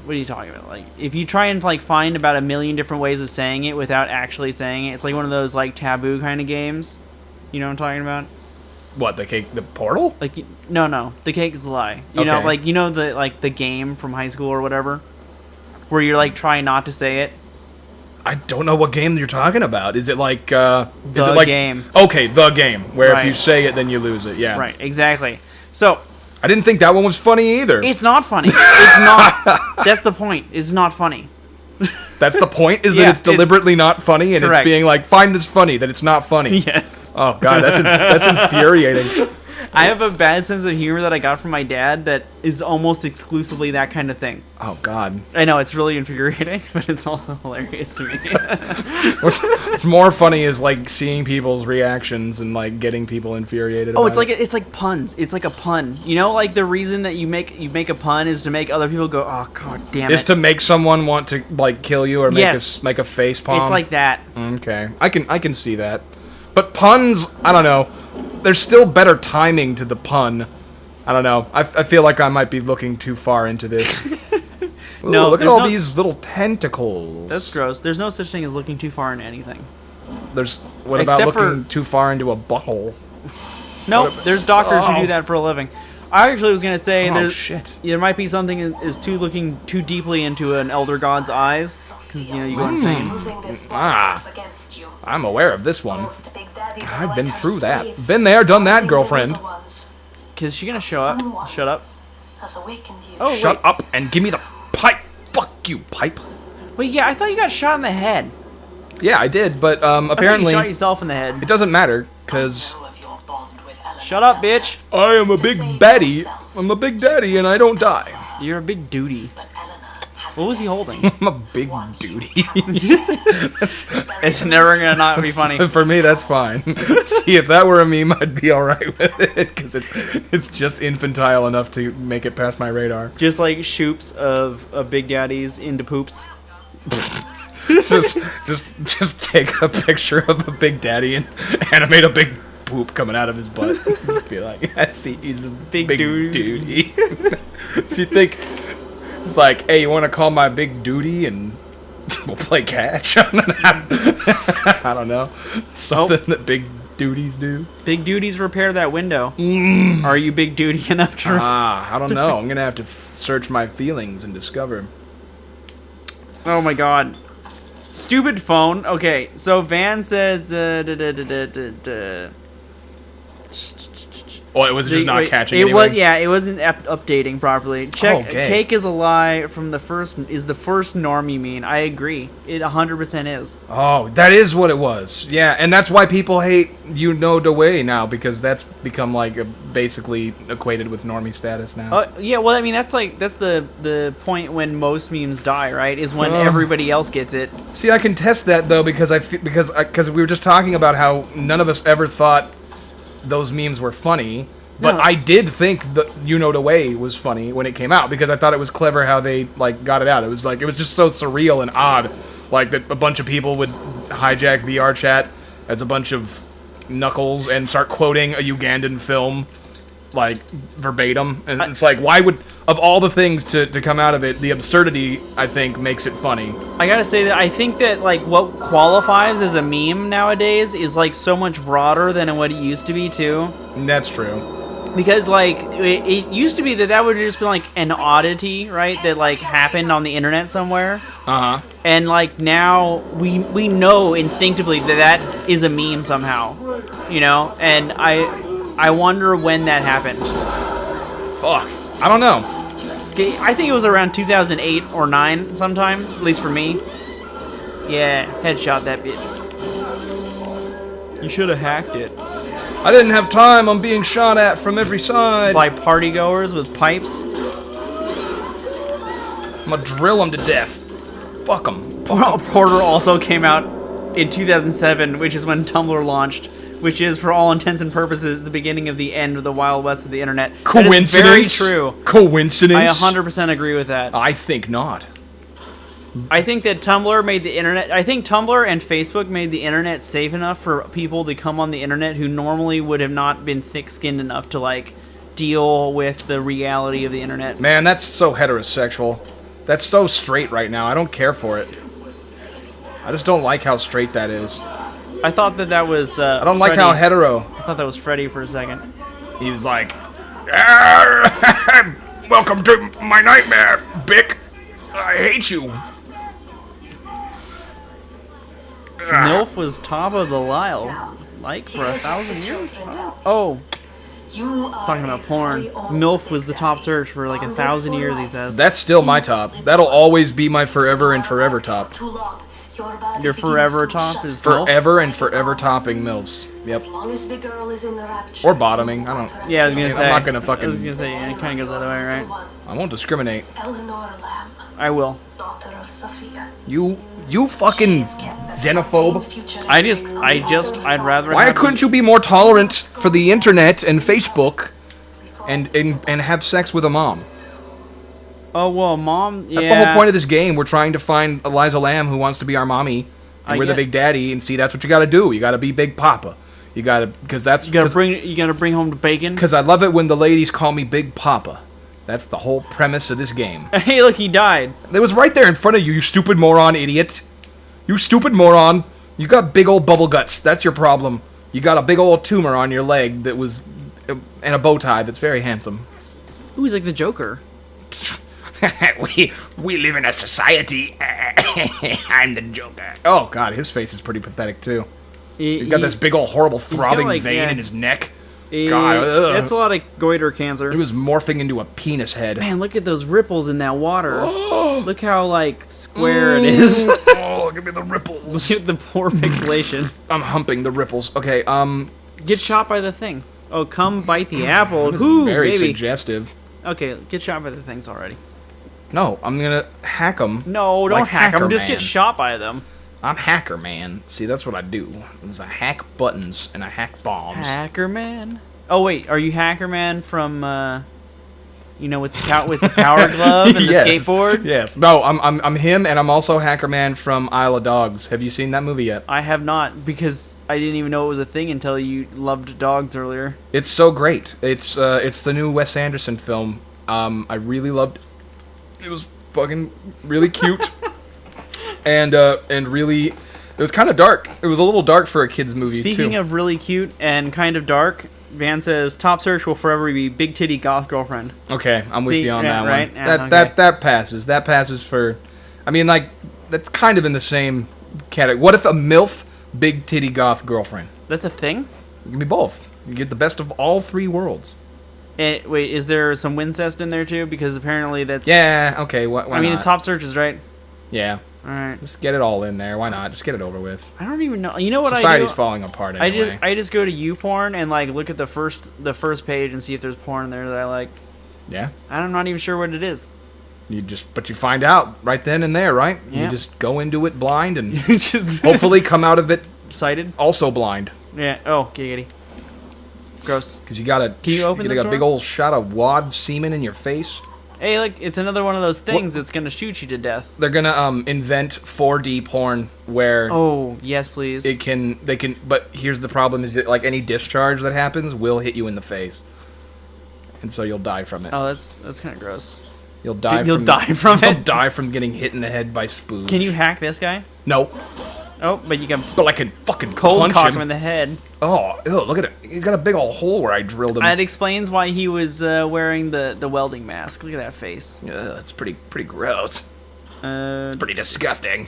S2: what are you talking about? Like if you try and like find about a million different ways of saying it without actually saying it, it's like one of those like taboo kind of games. You know what I'm talking about?
S1: What, the cake, the portal?
S2: Like, no, the cake is a lie. You know,
S1: Okay.
S2: like, you know the game from high school or whatever, where you're like trying not to say it.
S1: I don't know what game you're talking about. Is it like
S2: The game.
S1: Okay, the game where if you
S2: Right.
S1: say it, then you lose it. Yeah.
S2: Right, exactly. So
S1: I didn't think that one was funny either.
S2: it's not funny. It's not. That's the point. It's not funny.
S1: That's the point. Is
S2: Yeah,
S1: that it's deliberately not funny, and
S2: Correct.
S1: it's being like, find this funny that it's not funny.
S2: Yes.
S1: Oh god, that's infuriating.
S2: I have a bad sense of humor that I got from my dad that is almost exclusively that kind of thing.
S1: Oh god.
S2: I know, it's really infuriating, but it's also hilarious to me.
S1: What's more funny is like seeing people's reactions and like getting people infuriated.
S2: Oh,
S1: about
S2: it's like puns. It's like a pun. You know, like the reason that you make a pun is to make other people go, "Oh god damn
S1: Is
S2: it."
S1: to make someone want to like kill you or make
S2: Yes.
S1: make a face palm.
S2: It's like that.
S1: Okay, I can see that, but puns, I don't know. There's still better timing to the pun. I don't know. I feel like I might be looking too far into this. Ooh,
S2: No,
S1: look at
S2: there's
S1: all
S2: no-
S1: these little tentacles.
S2: That's gross. There's no such thing as looking too far into anything.
S1: There's what about
S2: Except
S1: looking
S2: for-
S1: too far into a butthole?
S2: Nope, there's doctors who
S1: Oh.
S2: do that for a living. I actually was gonna say
S1: Oh
S2: there's
S1: shit!
S2: there might be something is looking too deeply into an elder god's eyes because you go insane.
S4: Using this
S1: Ah.
S4: monsters against you.
S1: I'm aware of this one.
S4: Most big daddies are
S1: I've
S4: like
S1: been
S4: our
S1: through that.
S4: slaves.
S1: Been there, done that,
S4: Raising the
S1: girlfriend.
S4: little ones.
S2: Is she gonna show up? Shut up.
S4: Has awakened you.
S2: Oh,
S1: Shut
S2: wait.
S1: up and give me the pipe. Fuck you, pipe.
S2: Wait, yeah, I thought you got shot in the head.
S1: Yeah, I did, but
S2: I thought you
S1: apparently
S2: shot yourself in the
S1: it
S2: head.
S1: doesn't matter because
S4: Know of your bond with Eleanor
S2: Shut up,
S4: Delta,
S2: bitch.
S1: I am a big baddie. I'm a big daddy, and I don't die.
S2: You're a big duty.
S4: but Eleanor has
S2: What was he holding?
S1: I'm a big duty.
S2: It's never gonna not be funny.
S1: For me, that's fine. See, if that were a meme, I'd be all right with it because it's just infantile enough to make it past my radar.
S2: Just like shoops of big daddies into poops.
S1: Just take a picture of a big daddy and animate a big poop coming out of his butt. Be like, I see, he's a
S2: Big
S1: big
S2: dude.
S1: duty. If you think it's like, hey, you want to call my big duty and we'll play catch? I don't know. Something that big duties do.
S2: Big duties repair that window. Are you big duty enough to?
S1: I don't know. I'm gonna have to search my feelings and discover.
S2: Oh my god. Stupid phone. Okay, so Van says.
S1: Oh, it was just not
S2: Wait,
S1: catching
S2: it
S1: anything?
S2: was, yeah, it wasn't updating properly. Check.
S1: Okay.
S2: Cake is a lie from the first normie meme. I agree. It 100% is.
S1: Oh, that is what it was. Yeah, and that's why people hate You Know the Way now, because that's become like basically equated with normie status now.
S2: Yeah, well, I mean that's the point when most memes die, right? Is when everybody else gets it.
S1: See, I can test that though because because we were just talking about how none of us ever thought those memes were funny. But
S2: No.
S1: I did think that You Know the Way was funny when it came out because I thought it was clever how they like got it out. It was just so surreal and odd, like that a bunch of people would hijack VR chat as a bunch of knuckles and start quoting a Ugandan film like verbatim, and it's like, why would, of all the things to come out of it, the absurdity I think makes it funny.
S2: I gotta say that I think that like what qualifies as a meme nowadays is like so much broader than what it used to be too.
S1: And that's true.
S2: Because like it used to be that would just be like an oddity, right? That like happened on the internet somewhere.
S1: Uh huh.
S2: And like now we know instinctively that is a meme somehow, you know. And I wonder when that happened.
S1: Fuck. I don't know.
S2: I think it was around 2008 or 9 sometime, at least for me. Yeah, headshot that bitch. You should have hacked it.
S1: I didn't have time. I'm being shot at from every side.
S2: By partygoers with pipes.
S1: I'm gonna drill them to death. Fuck them.
S2: Porter also came out in 2007, which is when Tumblr launched, which is, for all intents and purposes, the beginning of the end of the Wild West of the internet.
S1: Coincidence?
S2: That is very true.
S1: Coincidence?
S2: I 100% agree with that.
S1: I think not.
S2: I think that Tumblr made the internet... I think Tumblr and Facebook made the internet safe enough for people to come on the internet who normally would have not been thick-skinned enough to, like, deal with the reality of the internet.
S1: Man, that's so heterosexual. That's so straight right now. I don't care for it. I just don't like how straight that is.
S2: I thought that was...
S1: I don't like how hetero.
S2: I thought that was Freddy for a second.
S1: He was like, "Welcome to my nightmare, Bick. I hate you."
S2: MILF was top of the Lyle, like for 1,000 years. Oh, talking about porn. MILF was the top search for like 1,000 years. He says.
S1: That's still my top. That'll always be my forever and forever top.
S2: Your forever top is MILF?
S1: Forever and forever topping MILFs. Yep.
S4: As long as the girl is in the rapture.
S1: Or bottoming. I don't.
S2: Yeah, I was gonna say.
S1: I'm not gonna
S2: I was
S1: fucking.
S2: gonna say yeah, it kind of goes the other way, right?
S1: I won't discriminate.
S4: Eleanor Lamb,
S2: I will.
S4: daughter of Sophia.
S1: You fucking xenophobe.
S2: I'd rather.
S1: Why
S2: have
S1: couldn't you be more tolerant for the internet and Facebook, and have sex with a mom?
S2: Oh well, mom.
S1: That's the whole point of this game. We're trying to find Eliza Lamb who wants to be our mommy, and we're the big daddy. And see, that's what you got to do. You got to be Big Papa. You got to because that's
S2: You gotta bring home the bacon.
S1: because I love it when the ladies call me Big Papa. That's the whole premise of this game.
S2: Hey, look, he died.
S1: It was right there in front of you, you stupid moron idiot. You stupid moron. You got big old bubble guts. That's your problem. You got a big old tumor on your leg that was... and a bow tie that's very handsome.
S2: Ooh, he's like the Joker.
S1: we live in a society. I'm the Joker. Oh, God, his face is pretty pathetic, too. He's got this big old horrible throbbing
S2: like,
S1: vein
S2: yeah.
S1: in his neck. God,
S2: that's a lot of goiter cancer.
S1: He was morphing into a penis head.
S2: Man, look at those ripples in that water. Look how, like, square it is.
S1: Oh, give me the ripples.
S2: Look at the poor pixelation.
S1: I'm humping the ripples. Okay,
S2: Get shot by the thing. Oh, come bite the apple.
S1: That
S2: Ooh,
S1: was very
S2: baby.
S1: suggestive.
S2: Okay, get shot by the things already.
S1: No, I'm gonna hack them.
S2: No, don't
S1: like
S2: hack them.
S1: Hacker
S2: Just
S1: Man.
S2: get shot by them.
S1: I'm Hacker Man. See, that's what I do. Is I hack buttons and I hack bombs.
S2: Hacker Man. Oh wait, are you Hacker Man from with the power glove and the
S1: Yes.
S2: skateboard?
S1: Yes. No, I'm him, and I'm also Hacker Man from Isle of Dogs. Have you seen that movie yet?
S2: I have not, because I didn't even know it was a thing until you loved dogs earlier.
S1: It's so great. It's the new Wes Anderson film. I really loved it. It was fucking really cute. and really, it was kind of dark. It was a little dark for a kid's movie,
S2: Speaking
S1: too.
S2: of really cute and kind of dark, Van says top search will forever be big titty goth girlfriend.
S1: Okay, I'm with
S2: See,
S1: you on
S2: yeah,
S1: that
S2: right?
S1: one.
S2: Yeah,
S1: That passes. That passes for... I mean, like, that's kind of in the same category. What if a MILF big titty goth girlfriend?
S2: That's a thing?
S1: It can be both. You get the best of all three worlds.
S2: Wait, is there some Wincest in there too? Because apparently that's...
S1: Yeah, okay, why
S2: I mean,
S1: not?
S2: the top search is right.
S1: Yeah,
S2: Alright.
S1: just get it all in there. Why not? Just get it over with.
S2: I don't even know. You know what
S1: Society's
S2: I do?
S1: falling apart anyway.
S2: I just go to YouPorn and like look at the first page and see if there's porn in there that I like.
S1: Yeah?
S2: I'm not even sure what it is.
S1: But you find out right then and there, right?
S2: Yeah.
S1: You just go into it blind and
S2: Just
S1: hopefully come out of it
S2: excited.
S1: also blind.
S2: Yeah. Oh, giggity. Gross.
S1: Because you got
S2: Can you open
S1: a
S2: this
S1: big
S2: door?
S1: old shot of wad semen in your face.
S2: Hey, like it's another one of those things that's gonna shoot you to death.
S1: They're gonna invent 4D porn where
S2: Oh yes, please.
S1: but here's the problem: is that like any discharge that happens will hit you in the face, and so you'll die from it.
S2: Oh, that's kind of gross.
S1: You'll die.
S2: You'll die from
S1: You'll
S2: it?
S1: die from getting hit in the head by spooge.
S2: Can you hack this guy?
S1: No,
S2: Oh, but you can
S1: but I can fucking
S2: cold
S1: punch
S2: cock
S1: him.
S2: him in the head.
S1: Oh, ew, look at it! He's got a big old hole where I drilled him.
S2: It explains why he was wearing the welding mask. Look at that face.
S1: Ugh, that's pretty gross. It's pretty disgusting.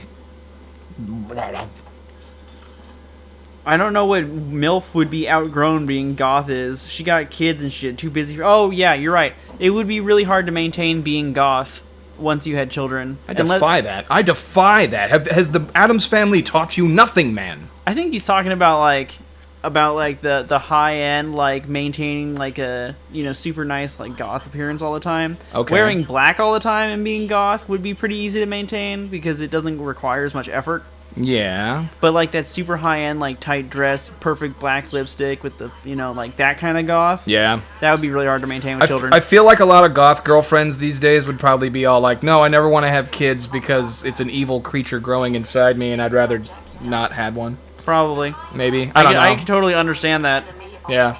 S2: I don't know what MILF would be outgrown being goth is. She got kids and shit, too busy. Oh, yeah, you're right. It would be really hard to maintain being goth once you had children.
S1: I defy that. I defy that. Has the Addams Family taught you nothing, man?
S2: I think he's talking about the high end, like maintaining like a super nice like goth appearance all the time.
S1: Okay.
S2: Wearing black all the time and being goth would be pretty easy to maintain because it doesn't require as much effort.
S1: Yeah.
S2: But like that super high end, like tight dress, perfect black lipstick with the like that kind of goth.
S1: Yeah.
S2: That would be really hard to maintain with children.
S1: I feel like a lot of goth girlfriends these days would probably be all like, no, I never want to have kids because it's an evil creature growing inside me and I'd rather not have one.
S2: Probably.
S1: Maybe. I don't know.
S2: I can totally understand that.
S1: Yeah.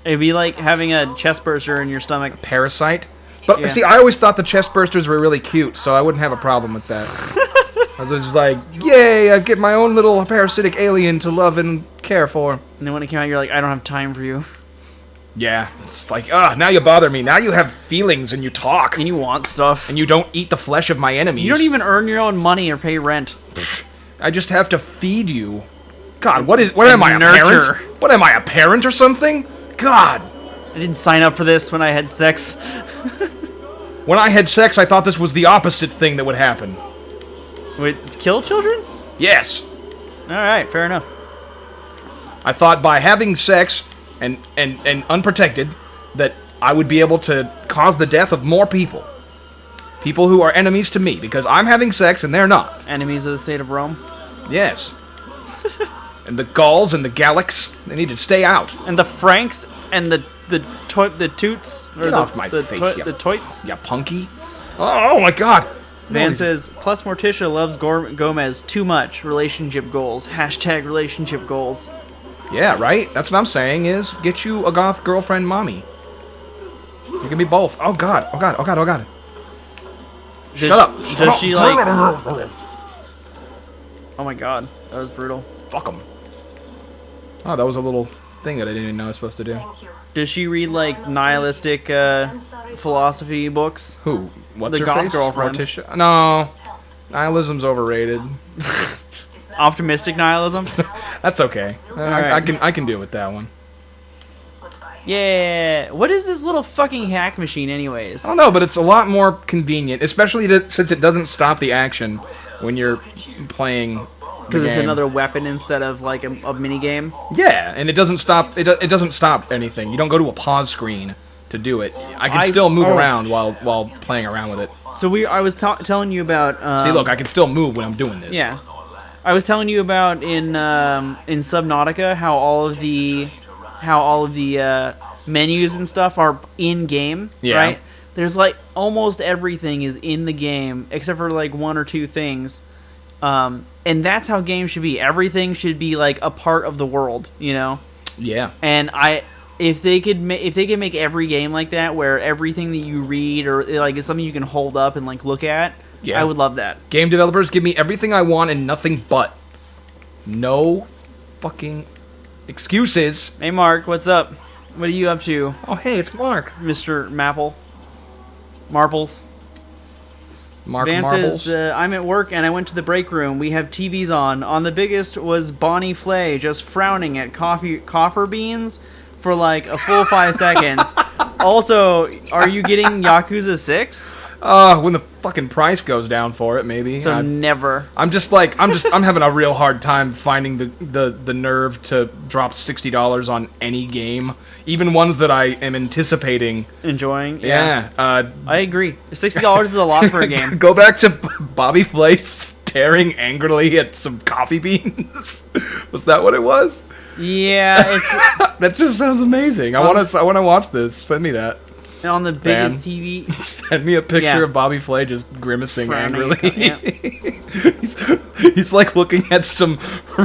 S2: It'd be like having a chest burster in your stomach.
S1: Parasite. But
S2: Yeah.
S1: see, I always thought the chest bursters were really cute, so I wouldn't have a problem with that. I was just like, yay, I get my own little parasitic alien to love and care for.
S2: And then when it came out, you're like, I don't have time for you.
S1: Yeah, it's like, now you bother me. Now you have feelings and you talk.
S2: And you want stuff.
S1: And you don't eat the flesh of my enemies.
S2: You don't even earn your own money or pay rent.
S1: I just have to feed you. God, what am I, a
S2: nurture.
S1: parent? What am I, a parent or something? God.
S2: I didn't sign up for this when I had sex.
S1: When I had sex, I thought this was the opposite thing that would happen.
S2: Wait, kill children?
S1: Yes.
S2: Alright, fair enough.
S1: I thought by having sex and unprotected that I would be able to cause the death of more people. People who are enemies to me, because I'm having sex and they're not.
S2: Enemies of the state of Rome.
S1: Yes. And the Gauls and the Gallics, they need to stay out.
S2: And the Franks and the Toots. Or
S1: Get off my face,
S2: the Toits.
S1: Ya punky. Oh my god.
S2: Van says, plus Morticia loves Gomez too much. Relationship goals. Hashtag relationship goals.
S1: Yeah, right? That's what I'm saying is, get you a goth girlfriend mommy. You can be both. Oh god, oh god, oh god, oh god. Shut up.
S2: Does she like... Oh my god, that was brutal.
S1: Fuck them. Oh, that was a little thing that I didn't even know I was supposed to do.
S2: Does she read like nihilistic philosophy books?
S1: Who? What's
S2: The
S1: her
S2: goth
S1: face?
S2: girlfriend.
S1: Morticia? No. Nihilism's overrated.
S2: Optimistic nihilism?
S1: That's okay. I
S2: Alright.
S1: can deal with that one.
S2: Yeah. What is this little fucking hack machine anyways?
S1: I don't know, but it's a lot more convenient, especially since it doesn't stop the action when you're playing.
S2: Because it's another weapon instead of like a mini game.
S1: Yeah, and it doesn't stop. It doesn't stop anything. You don't go to a pause screen to do it. I can still move around while playing around with it.
S2: So I was telling you about.
S1: See, look, I can still move when I'm doing this.
S2: Yeah, I was telling you about in Subnautica how all of the menus and stuff are in game.
S1: Yeah.
S2: Right. There's like almost everything is in the game except for like one or two things. And that's how games should be. Everything should be like a part of the world, you know.
S1: Yeah.
S2: And if they could make every game like that, where everything that you read or like is something you can hold up and like look at,
S1: Yeah.
S2: I would love that.
S1: Game developers, give me everything I want and nothing but. No fucking excuses.
S2: Hey, Mark, what's up? What are you up to,
S1: Oh, hey, it's Mark.
S2: Mr. Maple? Marples.
S1: Mark
S2: Van
S1: Marbles.
S2: says, I'm at work and I went to the break room. We have TVs on. On the biggest was Bonnie Flay just frowning at coffer beans for like a full 5 seconds. Also, are you getting Yakuza 6?
S1: When the fucking price goes down for it, maybe.
S2: So never.
S1: I'm having a real hard time finding the nerve to drop $60 on any game, even ones that I am anticipating.
S2: Enjoying?
S1: Yeah.
S2: I agree. $60 is a lot for a game.
S1: Go back to Bobby Flay staring angrily at some coffee beans. Was that what it was?
S2: Yeah, it's
S1: That just sounds amazing. I want to watch this. Send me that.
S2: on the biggest TV.
S1: Send me a picture
S2: Yeah.
S1: of Bobby Flay just grimacing
S2: Frowning,
S1: angrily.
S2: yeah.
S1: he's like looking at some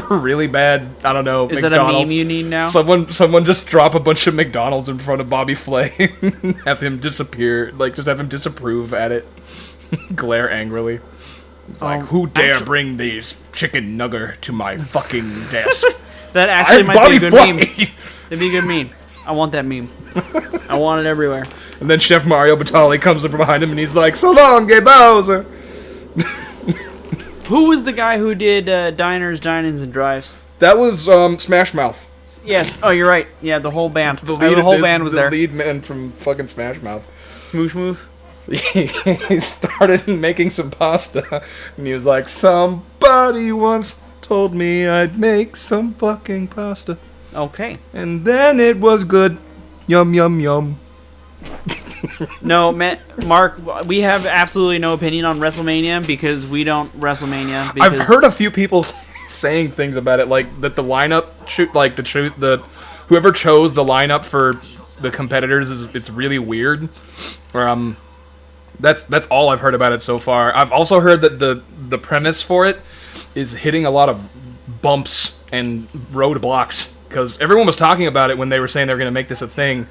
S1: really bad, I don't know,
S2: Is
S1: McDonald's.
S2: that a meme you need now?
S1: Someone just drop a bunch of McDonald's in front of Bobby Flay and have him disappear, like just have him disapprove at it. Glare angrily. It's like, who dare bring these chicken nugger to my fucking desk?
S2: That actually
S1: I'm
S2: might
S1: Bobby
S2: be a good
S1: Flay.
S2: meme. It'd be a good meme. I want that meme. I want it everywhere.
S1: And then Chef Mario Batali comes up behind him and he's like, "So long, gay Bowser."
S2: Who was the guy who did Diners, Dine-Ins, and Drives?
S1: That was Smash Mouth.
S2: Yes. Oh, you're right. Yeah, the whole band. The
S1: lead-
S2: whole band was there.
S1: The lead man from fucking Smash Mouth.
S2: Smoosh move.
S1: He started making some pasta, and he was like, "Somebody once told me I'd make some fucking pasta,
S2: Okay.
S1: and then it was good. Yum yum yum."
S2: No, Mark, we have absolutely no opinion on WrestleMania because we don't WrestleMania. Because
S1: I've heard a few people saying things about it, like that the lineup, whoever chose the lineup for the competitors it's really weird. That's all I've heard about it so far. I've also heard that the premise for it is hitting a lot of bumps and roadblocks because everyone was talking about it when they were saying they were going to make this a thing,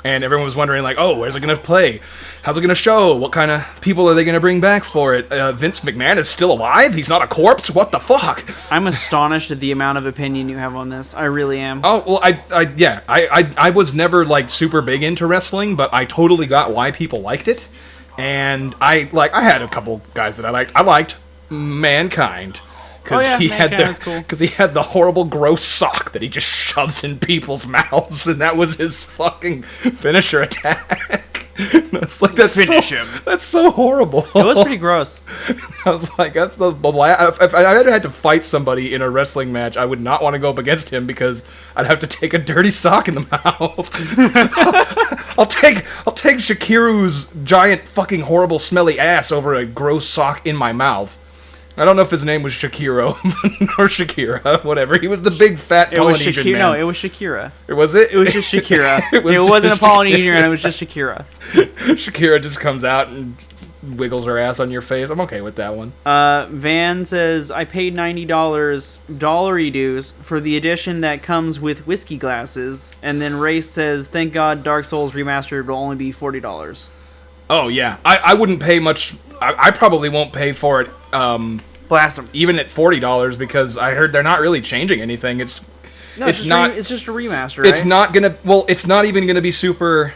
S1: and everyone was wondering like, oh, where's it going to play? How's it going to show? What kind of people are they going to bring back for it? Vince McMahon is still alive? He's not a corpse? What the fuck?
S2: I'm astonished at the amount of opinion you have on this. I really am.
S1: Oh, well, I was never, like, super big into wrestling, but I totally got why people liked it, and I had a couple guys that I liked. I liked Mankind. Because he had the horrible, gross sock that he just shoves in people's mouths, and that was his fucking finisher attack. It's like
S2: Finish him.
S1: That's so horrible.
S2: It was pretty gross.
S1: I was like, that's the if I had to fight somebody in a wrestling match, I would not want to go up against him because I'd have to take a dirty sock in the mouth. I'll take Shakiru's giant, fucking horrible, smelly ass over a gross sock in my mouth. I don't know if his name was Shakiro or Shakira, whatever. He was the big fat Polynesian man.
S2: No, it was Shakira.
S1: Was it?
S2: It was just Shakira. it wasn't a Polynesian, and it was just Shakira.
S1: Shakira just comes out and wiggles her ass on your face. I'm okay with that one.
S2: Van says, I paid $90 dollary dues for the edition that comes with whiskey glasses. And then Race says, thank God Dark Souls Remastered will only be $40.
S1: Oh, yeah. I wouldn't pay much. I probably won't pay for it.
S2: Blast them.
S1: Even at $40, because I heard they're not really changing anything. It's just a remaster, right? It's not gonna. Well, it's not even gonna be super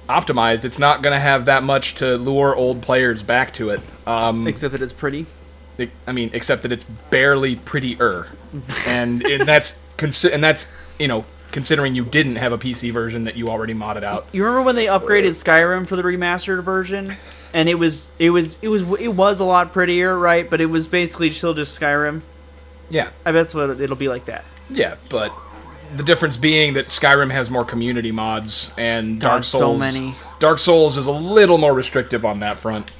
S1: optimized. It's not gonna have that much to lure old players back to it.
S2: Except that it's pretty.
S1: Except that it's barely prettier, and that's considering you didn't have a PC version that you already modded out.
S2: You remember when they upgraded Skyrim for the remastered version? And it was a lot prettier, right? But it was basically still just Skyrim.
S1: Yeah.
S2: I bet it'll be like that.
S1: Yeah, but the difference being that Skyrim has more community mods and Dark Souls.
S2: So many.
S1: Dark Souls is a little more restrictive on that front,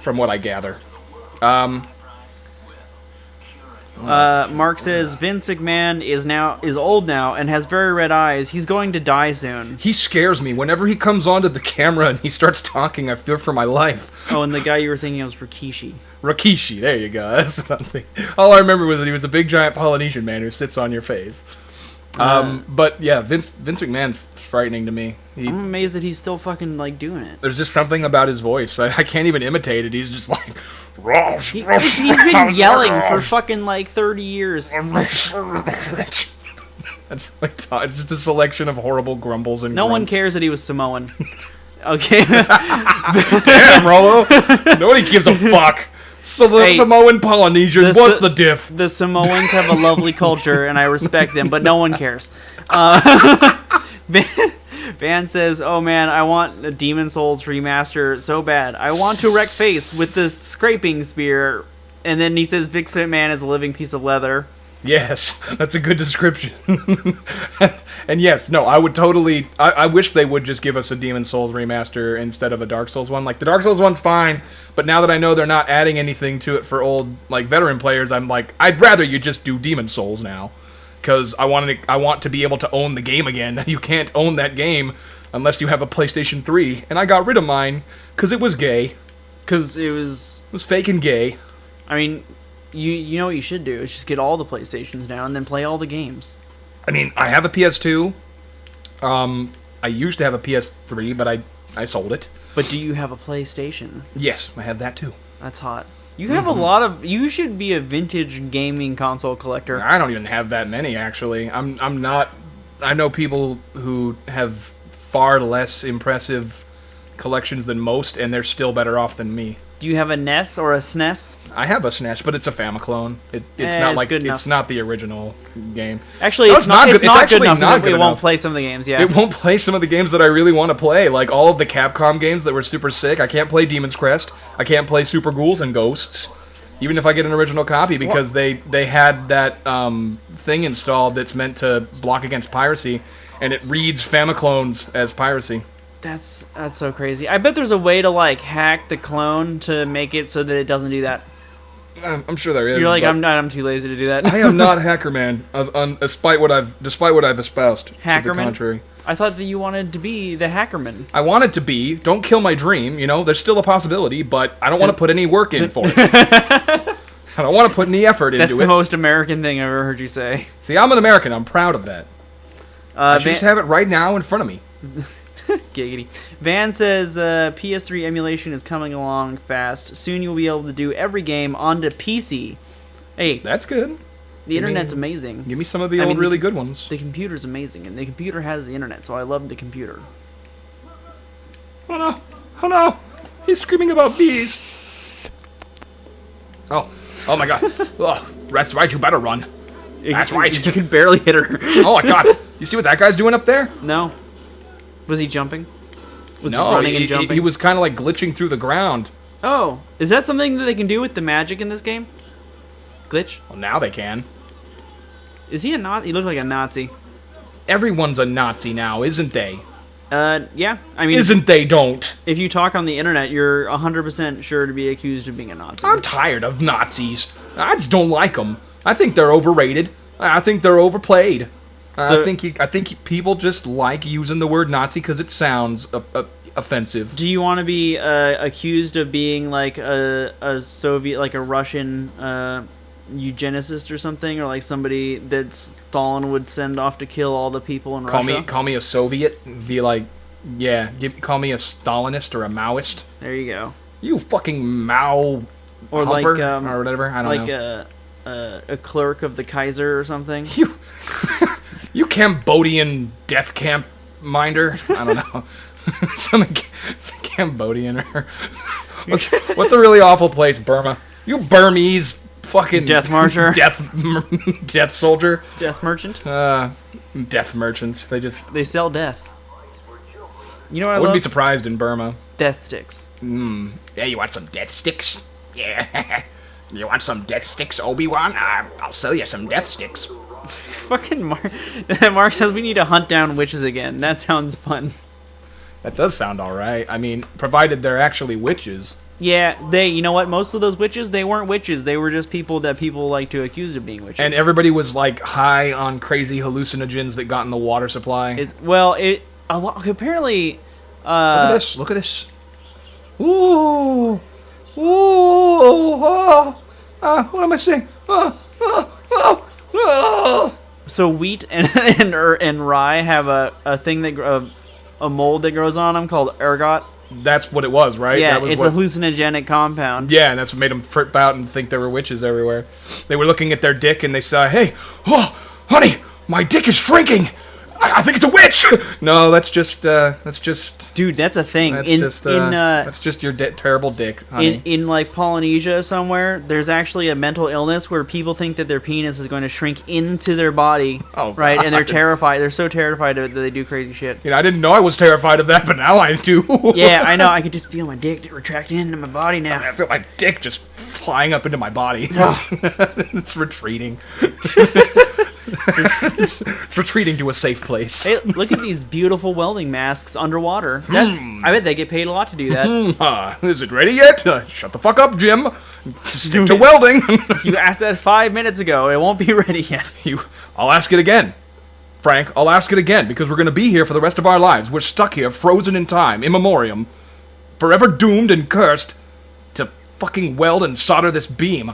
S1: from what I gather.
S2: Mark says Vince McMahon is old now and has very red eyes. He's going to die soon.
S1: He scares me. Whenever he comes onto the camera and he starts talking, I fear for my life.
S2: Oh, and the guy you were thinking of was Rikishi.
S1: Rikishi, there you go. That's what I'm thinking. All I remember was that he was a big giant Polynesian man who sits on your face. But yeah, Vince McMahon's frightening to me.
S2: I'm amazed that he's still fucking doing it.
S1: There's just something about his voice. I can't even imitate it. He's just like...
S2: He's been yelling for fucking 30 years.
S1: It's just a selection of horrible grumbles and
S2: No
S1: grunts.
S2: one cares that he was Samoan. Okay.
S1: Damn, Rolo. Nobody gives a fuck. So the Samoan Polynesian, what's the diff?
S2: The Samoans have a lovely culture, and I respect them, but no one cares. Van says, oh man, I want a Demon Souls remaster so bad. I want to wreck face with the scraping spear. And then he says Vince McMahon is a living piece of leather.
S1: Yes, that's a good description. And yes, no, I would totally... I wish they would just give us a Demon Souls remaster instead of a Dark Souls one. The Dark Souls one's fine, but now that I know they're not adding anything to it for old, veteran players, I'm like, I'd rather you just do Demon Souls now. Because I want to be able to own the game again. You can't own that game unless you have a PlayStation 3. And I got rid of mine because it was gay.
S2: Because it was
S1: fake and gay.
S2: I mean, you know what you should do is just get all the PlayStations now and then play all the games.
S1: I mean, I have a PS2. I used to have a PS3, but I sold it.
S2: But do you have a PlayStation?
S1: Yes, I have that too.
S2: That's hot. You have a lot of... You should be a vintage gaming console collector.
S1: I don't even have that many, actually. I'm not... I know people who have far less impressive collections than most, and they're still better off than me.
S2: Do you have a NES or a SNES?
S1: I have a SNES, but it's a Famiclone. It's not the original game.
S2: Actually, it's not good enough. It won't play some of the games. Yeah,
S1: it won't play some of the games that I really want to play. Like all of the Capcom games that were super sick. I can't play Demon's Crest. I can't play Super Ghouls and Ghosts, even if I get an original copy, because they had that thing installed that's meant to block against piracy, and it reads Famiclones as piracy.
S2: That's so crazy. I bet there's a way to hack the clone to make it so that it doesn't do that.
S1: I'm sure there is.
S2: You're like, I'm too lazy to do that.
S1: I am not Hacker Man, despite what I've espoused.
S2: Hackerman?
S1: To the contrary.
S2: I thought that you wanted to be the Hackerman.
S1: I wanted to be. Don't kill my dream. There's still a possibility, but I don't want to put any work in for it. I don't want to put any effort
S2: That's
S1: into
S2: the
S1: it.
S2: most American thing I've ever heard you say.
S1: See, I'm an American. I'm proud of that. I should just have it right now in front of me.
S2: Giggity. Van says PS3 emulation is coming along fast. Soon you'll be able to do every game onto PC. Hey,
S1: That's good.
S2: the internet's amazing.
S1: Give me some of the old really good ones.
S2: The computer's amazing, and the computer has the internet, so I love the computer.
S1: Oh no! Oh no! He's screaming about bees. Oh! Oh my God! Oh, that's right. You better run. That's right.
S2: You can barely hit her.
S1: Oh my God! You see what that guy's doing up there?
S2: No. Was he jumping? Was he
S1: No,
S2: running and jumping?
S1: he was kind of like glitching through the ground.
S2: Oh, is that something that they can do with the magic in this game? Glitch?
S1: Well, now they can.
S2: Is he a Nazi? He looks like a Nazi.
S1: Everyone's a Nazi now, isn't they?
S2: Yeah. I mean,
S1: Isn't they? Don't.
S2: if you talk on the internet, you're 100% sure to be accused of being a Nazi.
S1: I'm tired of Nazis. I just don't like them. I think they're overrated. I think they're overplayed.
S2: So-
S1: I think people just like using the word Nazi because it sounds offensive.
S2: Do you want to be accused of being like a Soviet, like a Russian eugenicist or something, or like somebody that Stalin would send off to kill all the people in Russia?
S1: Call me a Soviet. Be like, yeah. Call me a Stalinist or a Maoist.
S2: There you go.
S1: You fucking Mao
S2: Or
S1: humper,
S2: like
S1: or whatever. I don't know.
S2: a clerk of the Kaiser or something.
S1: You Cambodian death camp minder. I don't know. Some Cambodian or what's a really awful place? Burma. You Burmese fucking
S2: Death marcher.
S1: death soldier.
S2: Death merchant.
S1: Death merchants.
S2: They sell death. You know what
S1: I
S2: I
S1: wouldn't
S2: love?
S1: be surprised in Burma.
S2: Death sticks.
S1: Yeah, you want some death sticks? Yeah. You want some death sticks, Obi-Wan? I'll sell you some death sticks.
S2: Fucking Mark says we need to hunt down witches again. That sounds fun.
S1: That does sound alright. I mean, provided they're actually witches.
S2: Yeah, you know what? Most of those witches, they weren't witches. They were just people that people like to accuse of being witches.
S1: And everybody was like high on crazy hallucinogens that got in the water supply.
S2: Apparently.
S1: Look at this. Look at this. Ooh. Ooh. Oh. What am I saying?
S2: So wheat and rye have a thing that a mold that grows on them called ergot.
S1: That's what it was, right?
S2: Yeah,
S1: that was
S2: it's a hallucinogenic compound.
S1: Yeah, and that's what made them flip out and think there were witches everywhere. They were looking at their dick and they saw, hey, oh, honey, my dick is shrinking. I think it's a witch. No, that's just.
S2: Dude, that's a thing.
S1: That's just your terrible dick, honey.
S2: In like Polynesia somewhere, there's actually a mental illness where people think that their penis is going to shrink into their body.
S1: Oh,
S2: right, and they're
S1: God.
S2: terrified. They're so terrified that they do crazy shit.
S1: I didn't know I was terrified of that, but now I do.
S2: Yeah, I know. I can just feel my dick retracting into my body now.
S1: I feel my dick just flying up into my body. It's retreating. It's retreating to a safe place.
S2: Hey, look at these beautiful welding masks underwater. I bet they get paid a lot to do that.
S1: Is it ready yet? Shut the fuck up, Jim. Stick to welding.
S2: You asked that 5 minutes ago. It won't be ready yet.
S1: I'll ask it again. Frank, I'll ask it again, because we're going to be here for the rest of our lives. We're stuck here, frozen in time, in memoriam, forever doomed and cursed to fucking weld and solder this beam.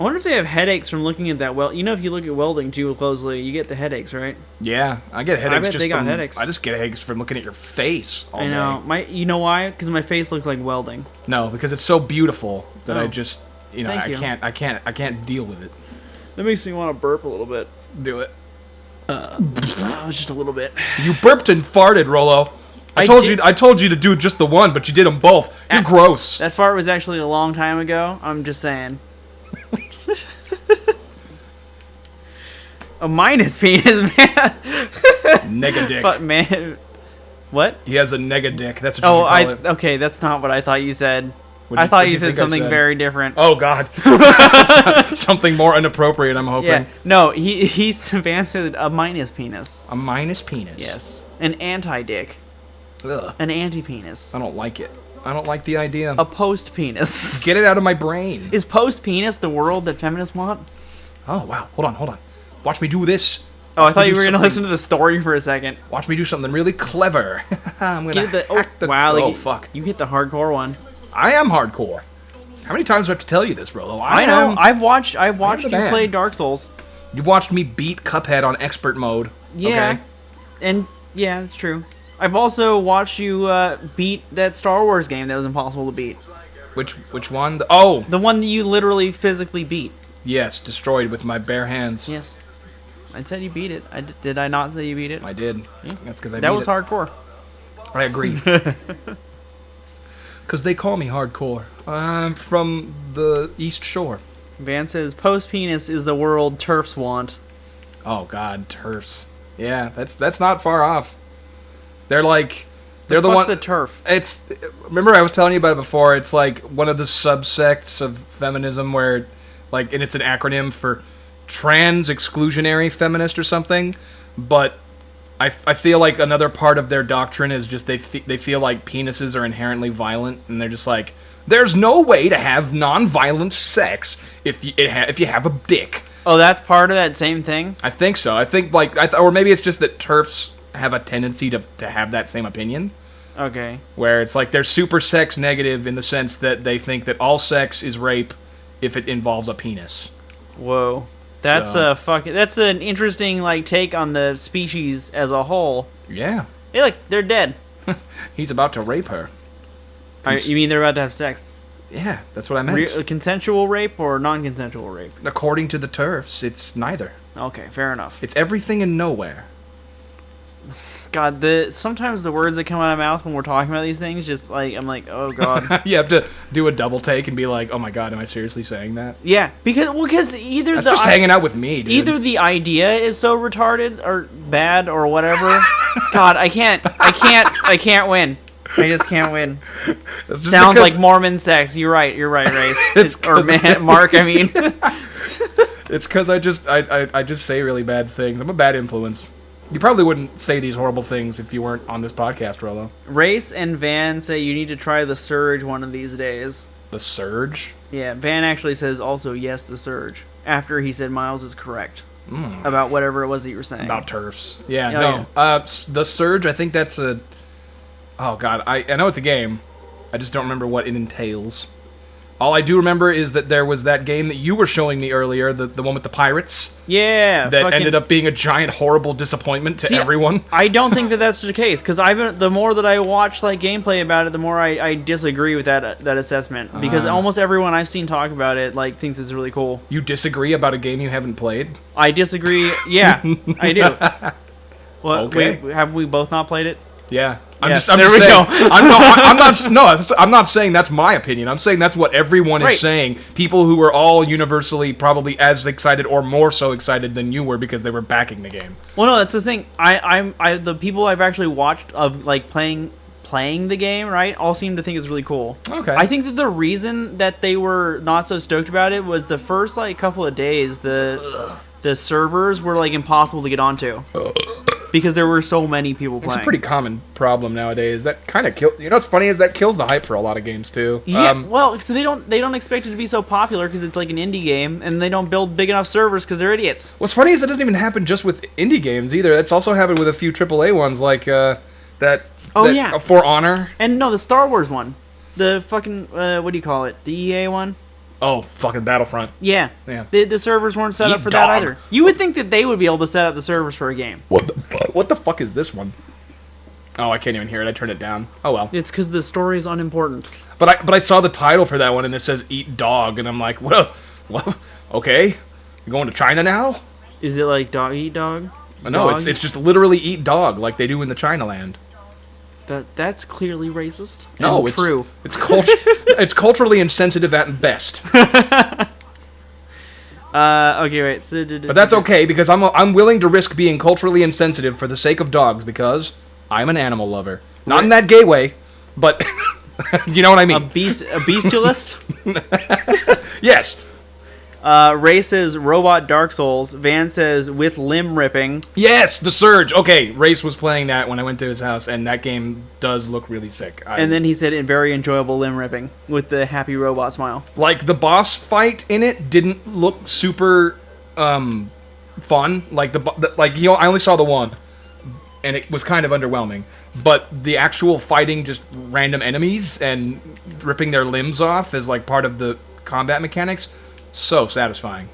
S2: I wonder if they have headaches from looking at that weld. You know, if you look at welding too closely, you get the headaches, right?
S1: Yeah, I get headaches.
S2: I bet they got headaches.
S1: I just get headaches from looking at your face all
S2: I know.
S1: day.
S2: You know why? Because my face looks like welding.
S1: No, because it's so beautiful that
S2: Oh.
S1: I just,
S2: Thank you.
S1: I can't deal with it.
S2: That makes me want to burp a little bit.
S1: Do it.
S2: Just a little bit.
S1: You burped and farted, Rolo. I told you to do just the one, but you did them both. You're gross.
S2: That fart was actually a long time ago. I'm just saying. A minus penis, man.
S1: Nega dick.
S2: But man, what?
S1: He has a nega dick. That's what you should call it.
S2: Okay, that's not what I thought you said.
S1: What'd
S2: I
S1: you-
S2: thought
S1: what'd
S2: you
S1: you
S2: said
S1: think I
S2: something
S1: said?
S2: very different.
S1: Oh God. Something more inappropriate. I'm hoping.
S2: Yeah, no, he's advanced a minus penis.
S1: A minus penis.
S2: Yes, an anti-dick,
S1: Ugh.
S2: an anti-penis,
S1: I don't like it. I don't like the idea.
S2: a post-penis.
S1: Get it out of my brain.
S2: Is post-penis the world that feminists want?
S1: Oh wow. Hold on. Watch me do this.
S2: Oh, I
S1: Watch me
S2: thought you
S1: do
S2: were gonna
S1: something-
S2: listen to the story for a second.
S1: Watch me do something really clever. I'm gonna
S2: Get the
S1: hack the.
S2: wow!
S1: Oh
S2: Like,
S1: fuck.
S2: You hit the hardcore one.
S1: I am hardcore. How many times do I have to tell you this, Rolo?
S2: I know. I've watched you
S1: man.
S2: play Dark Souls.
S1: You've watched me beat Cuphead on expert mode.
S2: Yeah.
S1: Okay?
S2: And yeah, it's true. I've also watched you beat that Star Wars game that was impossible to beat.
S1: Which one? Oh!
S2: The one that you literally physically beat.
S1: Yes, destroyed with my bare hands.
S2: Yes. I said you beat it. Did I not say you beat it?
S1: I did.
S2: Yeah.
S1: That's because I beat
S2: That was
S1: it.
S2: hardcore.
S1: I agree. Because they call me hardcore. I'm from the East Shore.
S2: Van says, post-penis is the world TERFs want.
S1: Oh, God, TERFs. Yeah, that's not far off. They're like... They're the one...
S2: What's a TERF?
S1: It's... Remember I was telling you about it before? It's like one of the subsects of feminism where... Like, and it's an acronym for trans exclusionary feminist or something. But I feel like another part of their doctrine is just they feel like penises are inherently violent. And they're just like, there's no way to have non-violent sex if you have a dick.
S2: Oh, that's part of that same thing?
S1: I think so. I think, like... or maybe it's just that TERFs have a tendency to have that same opinion.
S2: Okay.
S1: Where it's like they're super sex negative in the sense that they think that all sex is rape if it involves a penis.
S2: Whoa. That's that's an interesting like take on the species as a whole.
S1: Yeah.
S2: Hey, look, they're dead.
S1: He's about to rape her.
S2: You mean they're about to have sex?
S1: Yeah, that's what I meant.
S2: Consensual rape or non-consensual rape?
S1: According to the TERFs, it's neither.
S2: Okay, fair enough.
S1: It's everything and nowhere.
S2: God, sometimes the words that come out of my mouth when we're talking about these things, just like I'm like, oh god.
S1: You have to do a double take and be like, oh my god, am I seriously saying that?
S2: Yeah, because either
S1: that's just hanging out with me, dude.
S2: Either the idea is so retarded or bad or whatever. God, I can't win. I just can't win. Sounds like Mormon sex. You're right, Race. Or Mark, I mean.
S1: It's because I just say really bad things. I'm a bad influence. You probably wouldn't say these horrible things if you weren't on this podcast, Rolo.
S2: Race and Van say you need to try the Surge one of these days.
S1: The Surge?
S2: Yeah, Van actually says also yes, the Surge. After he said Miles is correct. About whatever it was that you were saying.
S1: About TERFs. Yeah,
S2: oh,
S1: no.
S2: Yeah.
S1: The Surge, I think that's a... Oh, God. I know it's a game. I just don't remember what it entails. All I do remember is that there was that game that you were showing me earlier, the one with the pirates.
S2: Yeah.
S1: That ended up being a giant, horrible disappointment to everyone.
S2: I don't think that that's the case, because the more that I watch like gameplay about it, the more I disagree with that assessment. Because almost everyone I've seen talk about it like thinks it's really cool.
S1: You disagree about a game you haven't played?
S2: I disagree. Yeah, I do. Well,
S1: okay.
S2: Have we both not played it?
S1: Yeah.
S2: I'm
S1: just saying. I'm not saying that's my opinion. I'm saying that's what everyone is saying. People who were all universally probably as excited or more so excited than you were because they were backing the game.
S2: Well, no, that's the thing. The people I've actually watched of like playing the game, right, all seem to think it's really cool.
S1: Okay.
S2: I think that the reason that they were not so stoked about it was the first like couple of days the servers were like impossible to get onto. Because there were so many people playing.
S1: It's a pretty common problem nowadays. That kind of you know what's funny is that kills the hype for a lot of games too.
S2: Yeah, well, so they don't expect it to be so popular because it's like an indie game, and they don't build big enough servers because they're idiots.
S1: What's funny is that doesn't even happen just with indie games either. That's also happened with a few AAA ones like For Honor.
S2: And no, the Star Wars one, the fucking what do you call it? The EA one.
S1: Oh, fucking Battlefront.
S2: Yeah.
S1: Yeah.
S2: The servers weren't set up for that either. You would think that they would be able to set up the servers for a game.
S1: What the fuck? What the fuck is this one? Oh, I can't even hear it. I turned it down. Oh well.
S2: It's because the story is unimportant.
S1: But I saw the title for that one and it says "Eat Dog" and I'm like, well, okay, you're going to China now?
S2: Is it like dog eat dog?
S1: No, it's just literally eat dog like they do in the China land.
S2: That's clearly racist.
S1: No,
S2: and
S1: it's
S2: true.
S1: It's culturally insensitive at best.
S2: Okay, wait.
S1: But that's okay because I'm willing to risk being culturally insensitive for the sake of dogs because I'm an animal lover. Not in that gay way, but you know what I mean.
S2: A bestialist?
S1: Yes.
S2: Ray says robot Dark Souls. Van says with limb ripping.
S1: Yes, the Surge. Okay, Race was playing that when I went to his house, and that game does look really sick.
S2: And then he said very enjoyable limb ripping with the happy robot smile.
S1: Like the boss fight in it didn't look super fun. Like I only saw the one, and it was kind of underwhelming. But the actual fighting just random enemies and ripping their limbs off as like part of the combat mechanics, so satisfying.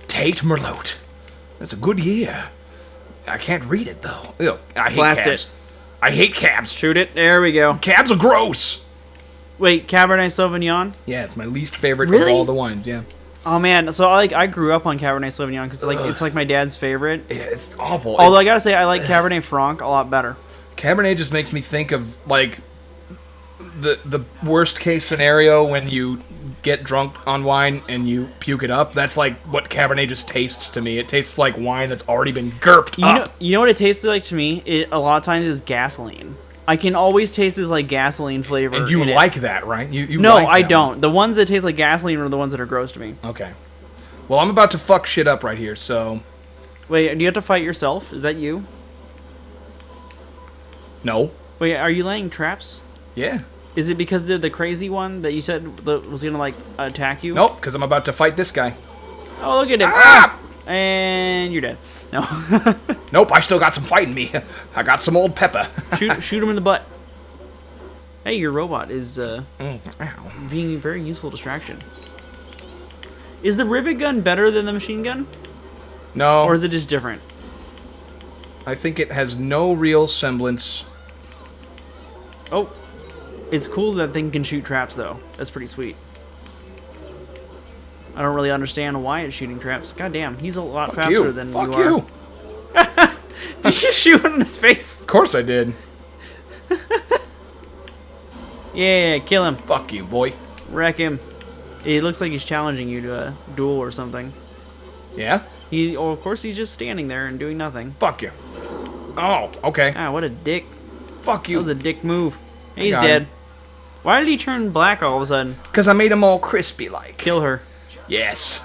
S1: Tate Merlot. That's a good year. I can't read it though. Ew, I hate
S2: Blast
S1: cabs.
S2: it.
S1: I hate cabs.
S2: Shoot it. There we go.
S1: Cabs are gross.
S2: Wait, Cabernet Sauvignon?
S1: Yeah, it's my least favorite
S2: Really?
S1: of all the wines. Yeah.
S2: Oh man, so I grew up on Cabernet Sauvignon because it's like my dad's favorite.
S1: Yeah, it's awful.
S2: Although I gotta say, I like Cabernet Franc a lot better.
S1: Cabernet just makes me think of like the worst case scenario when you get drunk on wine and you puke it up. That's like what Cabernet just tastes to me. It tastes like wine that's already been gurped up.
S2: You know what it tastes like to me? It a lot of times is gasoline. I can always taste this like gasoline flavor.
S1: And you
S2: in
S1: like
S2: it.
S1: that, right? You
S2: No,
S1: like
S2: I
S1: that
S2: don't.
S1: one.
S2: The ones that taste like gasoline are the ones that are gross to me.
S1: Okay. Well, I'm about to fuck shit up right here, so
S2: Wait, do you have to fight yourself? Is that you?
S1: no.
S2: Wait, are you laying traps?
S1: Yeah.
S2: Is it because the crazy one that you said that was gonna like attack you?
S1: Nope, because I'm about to fight this guy.
S2: Oh, look at him.
S1: Ah!
S2: And you're dead. No.
S1: Nope, I still got some fight in me. I got some old pepper.
S2: shoot him in the butt. Hey, your robot is
S1: Ow.
S2: being a very useful distraction. Is the rivet gun better than the machine gun?
S1: No,
S2: Or is it just different?
S1: I think it has no real semblance.
S2: Oh. It's cool that thing can shoot traps, though. That's pretty sweet. I don't really understand why it's shooting traps. God damn, he's a lot
S1: Fuck
S2: faster
S1: you.
S2: than
S1: Fuck
S2: you are.
S1: you.
S2: Did you shoot him in his face?
S1: Of course I did.
S2: Yeah, kill him.
S1: Fuck you, boy.
S2: Wreck him. It looks like he's challenging you to a duel or something.
S1: Yeah?
S2: Of course, he's just standing there and doing nothing.
S1: Fuck you. Oh, okay.
S2: Ah, what a dick.
S1: Fuck
S2: That
S1: you.
S2: was a dick move. He's
S1: got
S2: dead.
S1: him.
S2: Why did he turn black all of a sudden?
S1: Because I made them all crispy like.
S2: Kill her.
S1: Yes.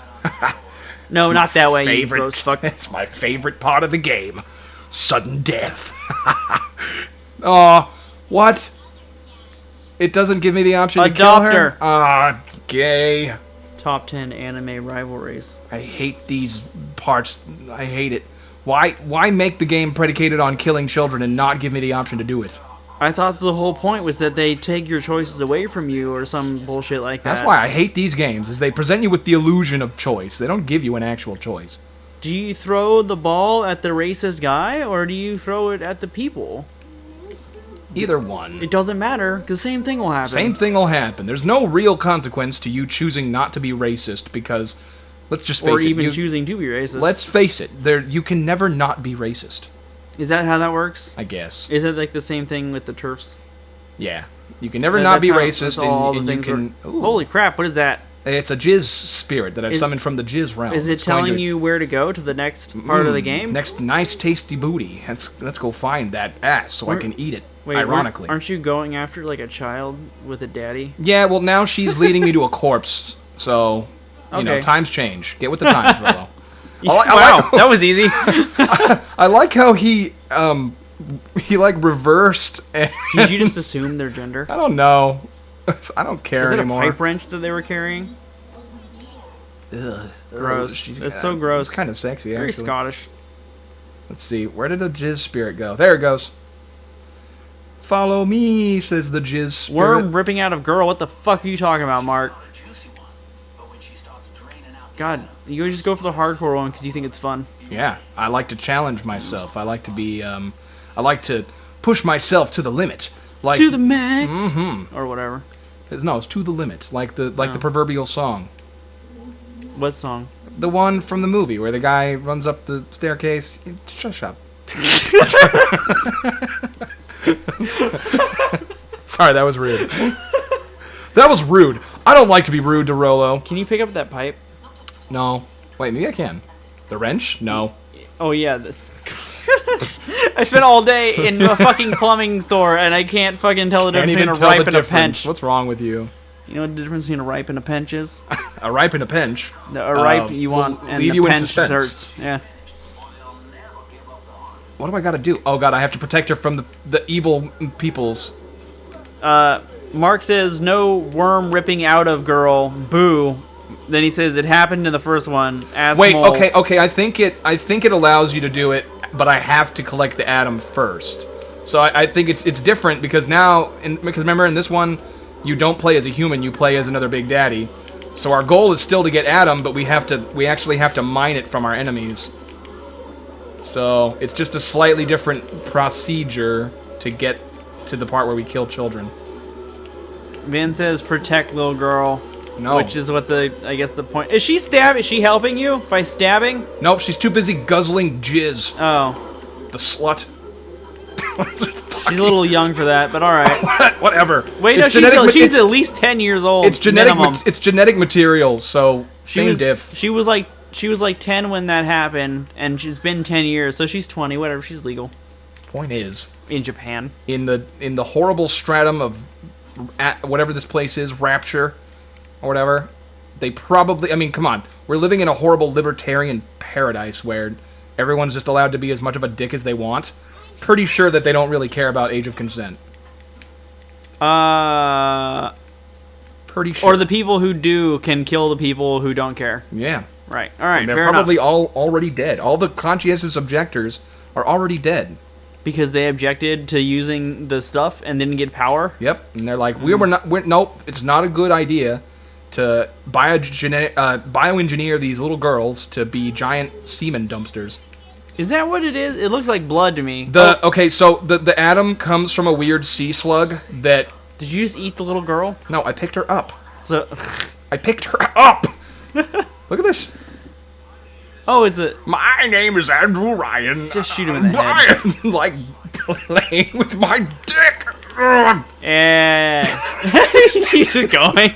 S2: No,
S1: It's
S2: not
S1: my
S2: that way, you
S1: favorite,
S2: gross fuck.
S1: It's my favorite part of the game. Sudden death. Aw, what? It doesn't give me the option to kill
S2: Adopt
S1: her?
S2: her.
S1: Ah, gay.
S2: Top 10 anime rivalries.
S1: I hate these parts. I hate it. Why make the game predicated on killing children and not give me the option to do it?
S2: I thought the whole point was that they take your choices away from you or some bullshit like that.
S1: That's why I hate these games, is they present you with the illusion of choice. They don't give you an actual choice.
S2: Do you throw the ball at the racist guy or do you throw it at the people?
S1: Either one.
S2: It doesn't matter, because the same thing will happen.
S1: Same thing will happen. There's no real consequence to you choosing not to be racist because, let's just face
S2: Or
S1: it.
S2: even choosing to be racist.
S1: Let's face it. You can never not be racist.
S2: Is that how that works?
S1: I guess.
S2: Is it like the same thing with the turfs?
S1: Yeah. You can never not
S2: That's
S1: be
S2: how-
S1: racist,
S2: that's all
S1: and
S2: the
S1: you
S2: things
S1: can.
S2: work.
S1: Ooh.
S2: Holy crap! What is that?
S1: It's a jizz spirit that I've
S2: Is-
S1: summoned from the jizz realm.
S2: Is it
S1: It's going
S2: telling
S1: to-
S2: you where to go to the next part of the game?
S1: Next nice tasty booty. Let's go find that ass so I
S2: Where-
S1: can eat it.
S2: Wait,
S1: ironically.
S2: aren't you going after like a child with a daddy?
S1: Yeah, well now she's leading me to a corpse, so you know,
S2: Okay.
S1: times change. Get with the times, Rolo.
S2: Wow, that was easy.
S1: I like how he like reversed and
S2: Did you just assume their gender?
S1: I don't know. I don't care
S2: Is it
S1: anymore.
S2: a pipe wrench that they were carrying?
S1: Ugh.
S2: Gross. It's so gross.
S1: It's kind of sexy,
S2: Very
S1: actually.
S2: Scottish.
S1: Let's see. Where did the jizz spirit go? There it goes. Follow me, says the jizz spirit.
S2: Worm ripping out of girl. What the fuck are you talking about, Mark? God, you just go for the hardcore one because you think it's fun.
S1: Yeah, I like to challenge myself. I like to be, I like to push myself to the limit. Like
S2: To the max, or whatever.
S1: No, it's to the limit. Like the proverbial song.
S2: What song?
S1: The one from the movie where the guy runs up the staircase. Shut up. Sorry, that was rude. That was rude. I don't like to be rude to Rolo.
S2: Can you pick up that pipe?
S1: No. Wait, maybe I can. The wrench? No.
S2: Oh yeah, this. I spent all day in a fucking plumbing store and I can't fucking tell the
S1: Can't
S2: difference
S1: even
S2: between a
S1: tell
S2: ripe
S1: the
S2: and a
S1: difference.
S2: pench.
S1: What's wrong with you?
S2: You know what the difference between a ripe and a pench is?
S1: A ripe and a pinch.
S2: A ripe you want,
S1: will
S2: and
S1: leave
S2: the
S1: you in
S2: pench
S1: suspense.
S2: hurts. Yeah.
S1: What do I gotta do? Oh god, I have to protect her from the evil peoples.
S2: Mark says no worm ripping out of girl. Boo. Then he says it happened in the first one.
S1: Wait,
S2: Assholes.
S1: okay. I think it allows you to do it but I have to collect the atom first. So I think it's different because now, because remember in this one, you don't play as a human, you play as another Big Daddy. So our goal is still to get Adam, but we actually have to mine it from our enemies. So it's just a slightly different procedure to get to the part where we kill children.
S2: Vin says protect little girl.
S1: No.
S2: Which is what I guess the point. Is she helping you by stabbing?
S1: Nope, she's too busy guzzling jizz.
S2: Oh.
S1: The slut.
S2: She's a little young for that, but all right.
S1: Whatever.
S2: Wait, no, she's at least 10 years old.
S1: It's genetic. It's genetic materials, so same diff.
S2: She was like 10 when that happened, and she's been 10 years, so she's 20. Whatever, she's legal
S1: Point is,
S2: in Japan.
S1: in the horrible stratum of whatever this place is, Rapture, or whatever, they probably. I mean, come on, we're living in a horrible libertarian paradise where everyone's just allowed to be as much of a dick as they want. Pretty sure that they don't really care about age of consent. Pretty sure.
S2: Or the people who do can kill the people who don't care.
S1: Yeah.
S2: Right. All right.
S1: And they're
S2: fair
S1: probably
S2: enough.
S1: all already dead. All the conscientious objectors are already dead.
S2: Because they objected to using the stuff and didn't get power.
S1: Yep. And they're like, nope, it's not a good idea to bioengineer these little girls to be giant semen dumpsters.
S2: Is that what it is? It looks like blood to me.
S1: Okay, so the atom comes from a weird sea slug that.
S2: Did you just eat the little girl?
S1: No, I picked her up.
S2: So.
S1: I picked her up. Look at this.
S2: Oh, is it?
S1: My name is Andrew Ryan.
S2: Just shoot him in the head.
S1: Ryan, like playing with my dick.
S2: And he's just going.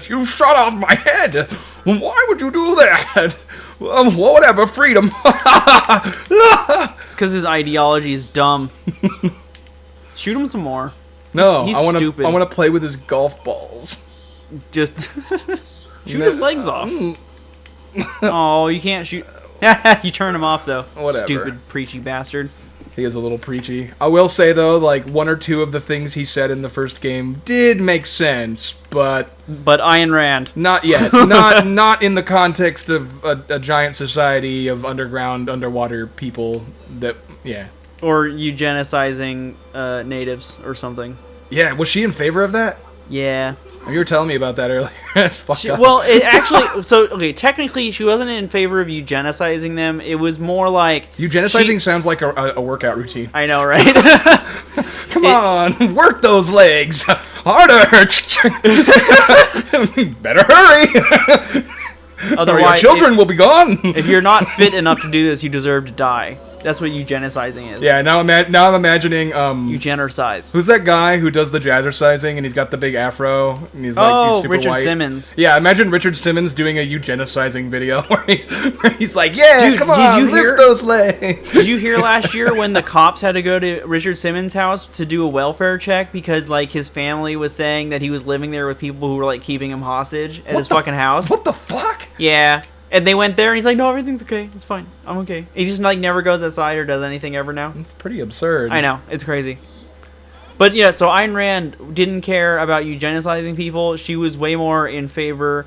S1: You shot off my head. Why would you do that? Whatever, freedom.
S2: It's because his ideology is dumb. Shoot him some more.
S1: No,
S2: he's
S1: I want
S2: stupid.
S1: to play with his golf balls.
S2: Just shoot his legs off. Oh, you can't shoot. You turn him off though.
S1: Whatever.
S2: Stupid preachy bastard.
S1: He is a little preachy. I will say though, like one or two of the things he said in the first game did make sense, but
S2: Ayn Rand.
S1: not yet. not in the context of a giant society of underwater people. That
S2: Or eugenicizing natives or something.
S1: Yeah. Was she in favor of that?
S2: Yeah.
S1: You were telling me about that earlier. That's fucked up.
S2: Well, it actually. So okay, technically, she wasn't in favor of eugenicizing them. It was more like
S1: Eugenicizing sounds like a workout routine.
S2: I know, right?
S1: Come on, work those legs harder. Better hurry. Or your children will be gone.
S2: If you're not fit enough to do this, you deserve to die. That's what eugenicizing is.
S1: Yeah, now I'm imagining
S2: Eugenicize.
S1: who's that guy who does the jazzercising and he's got the big afro and he's like he's super
S2: Richard
S1: white.
S2: Simmons.
S1: Yeah, imagine Richard Simmons doing a eugenicizing video where he's like, yeah,
S2: Dude,
S1: come on, lift those legs.
S2: Did you hear last year when the cops had to go to Richard Simmons' house to do a welfare check because like his family was saying that he was living there with people who were like keeping him hostage at his fucking house?
S1: What the fuck?
S2: Yeah. And they went there, and he's like, no, everything's okay. It's fine. I'm okay. He just, like, never goes outside or does anything ever now.
S1: It's pretty absurd.
S2: I know. It's crazy. But, yeah, so Ayn Rand didn't care about eugenicizing people. She was way more in favor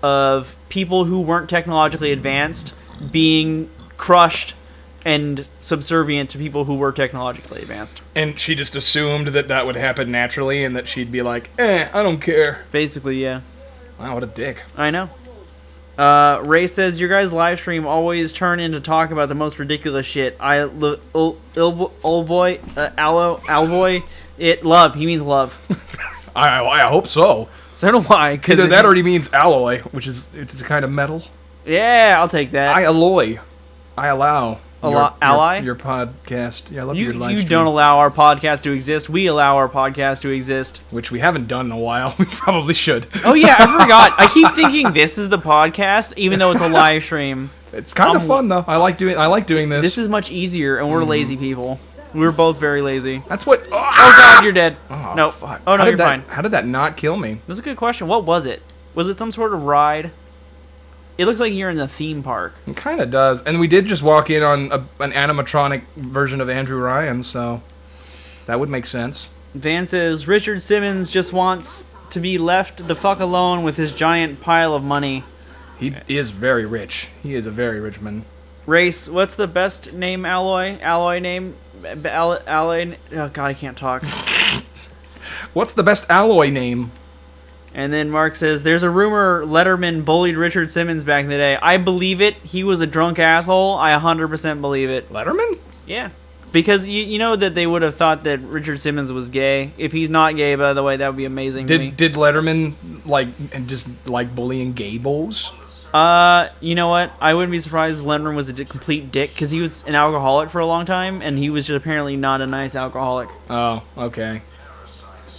S2: of people who weren't technologically advanced being crushed and subservient to people who were technologically advanced.
S1: And she just assumed that would happen naturally and that she'd be like, I don't care.
S2: Basically, yeah.
S1: Wow, what a dick.
S2: I know. Ray says, your guys' live stream always turn into talk about the most ridiculous shit. Alvoy, love. He means love.
S1: I hope so.
S2: So do I.
S1: Either that or he means alloy, which is it's a kind of metal.
S2: Yeah, I'll take that.
S1: I alloy. I allow.
S2: Ally?
S1: Your podcast. Yeah, I love your live
S2: You
S1: stream.
S2: don't allow our podcast to exist. We allow our podcast to exist.
S1: Which we haven't done in a while. We probably should.
S2: Oh, yeah, I forgot. I keep thinking this is the podcast, even though it's a live stream.
S1: It's kind of fun, though. I like doing this.
S2: This is much easier, and we're lazy people. We're both very lazy.
S1: That's what...
S2: Oh, God, you're dead.
S1: Oh,
S2: no.
S1: fuck.
S2: Oh, no, you're fine.
S1: How did that not kill me?
S2: That's a good question. What was it? Was it some sort of ride? It looks like you're in the theme park.
S1: It kind of does. And we did just walk in on an animatronic version of Andrew Ryan, so that would make sense.
S2: Van says, Richard Simmons just wants to be left the fuck alone with his giant pile of money.
S1: He is very rich. He is a very rich man.
S2: Race, what's the best name alloy? Alloy name? Alloy. Oh god, I can't talk.
S1: What's the best alloy name?
S2: And then Mark says, there's a rumor Letterman bullied Richard Simmons back in the day. I believe it. He was a drunk asshole. I 100% believe it.
S1: Letterman?
S2: Yeah. Because you know that they would have thought that Richard Simmons was gay. If he's not gay, by the way, that would be amazing to me.
S1: Did Letterman like bullying gay boys?
S2: You know what? I wouldn't be surprised if Letterman was a complete dick because he was an alcoholic for a long time and he was just apparently not a nice alcoholic.
S1: Oh, okay.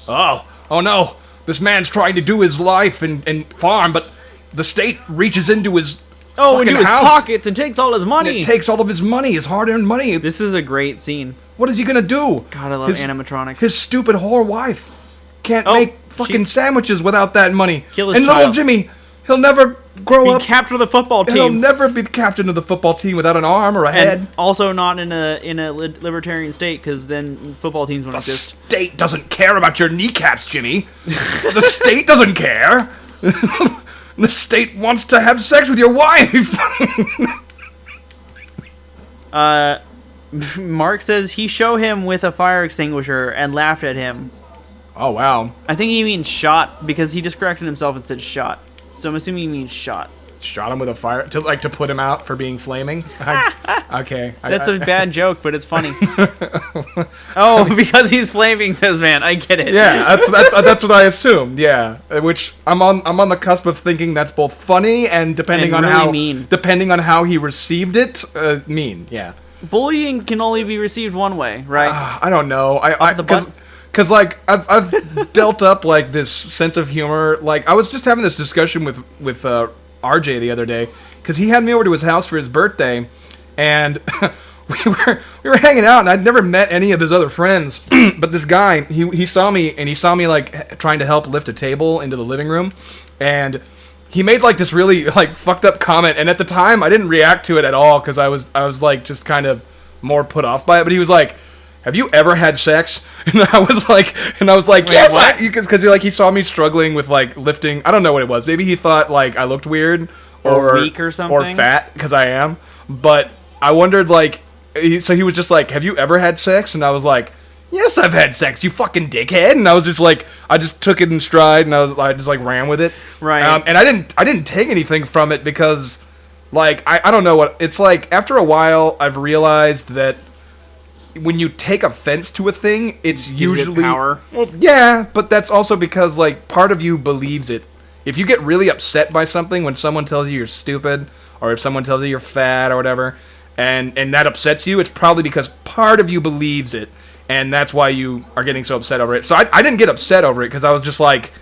S1: Oh no. This man's trying to do his life and farm, but the state reaches into his
S2: into his
S1: house
S2: pockets and takes all his money.
S1: and it takes all of his money, his hard-earned money.
S2: This is a great scene.
S1: What is he gonna do?
S2: God, I love animatronics.
S1: His stupid whore wife can't
S2: Oh,
S1: make fucking sandwiches without that money.
S2: Kill his
S1: and little
S2: child.
S1: Jimmy, he'll never grow
S2: Be
S1: up.
S2: captain of the football
S1: He'll
S2: team.
S1: never be the captain of the football team without an arm or a head.
S2: And also not in a libertarian state because then football teams won't
S1: The
S2: exist.
S1: state doesn't care about your kneecaps, Jimmy. The state doesn't care. The state wants to have sex with your wife.
S2: Mark says he showed him with a fire extinguisher and laughed at him.
S1: Oh, wow.
S2: I think he means shot because he just corrected himself and said shot. So I'm assuming he means shot.
S1: Shot him with a fire to put him out for being flaming. Okay,
S2: That's a bad joke, but it's funny. Oh, because he's flaming, says man. I get it.
S1: Yeah, that's what I assumed. Yeah, which I'm on the cusp of thinking that's both funny and depending
S2: And
S1: on
S2: really
S1: how
S2: mean.
S1: depending on how he received it, mean. Yeah.
S2: Bullying can only be received one way, right?
S1: I don't know. I
S2: the butt?
S1: because like I've dealt up like this sense of humor. Like I was just having this discussion with RJ the other day because he had me over to his house for his birthday, and we were hanging out, and I'd never met any of his other friends, but this guy he saw me like trying to help lift a table into the living room, and he made like this really like fucked up comment, and at the time I didn't react to it at all because I was like just kind of more put off by it, but he was like, have you ever had sex? And I was like,
S2: Wait,
S1: yes,
S2: what?
S1: because he saw me struggling with like lifting. I don't know what it was. Maybe he thought like I looked weird
S2: Or weak or something?
S1: or fat because I am. But I wondered like, so he was just like, have you ever had sex? And I was like, yes, I've had sex, you fucking dickhead. And I was just like, I just took it in stride and I just like ran with it.
S2: Right.
S1: And I didn't take anything from it because like I don't know what it's like. After a while, I've realized that when you take offense to a thing, it's
S2: Gives it
S1: usually
S2: power.
S1: Well, yeah, but that's also because like part of you believes it. If you get really upset by something when someone tells you you're stupid, or if someone tells you you're fat or whatever, and that upsets you, it's probably because part of you believes it, and that's why you are getting so upset over it. So I didn't get upset over it because I was just like,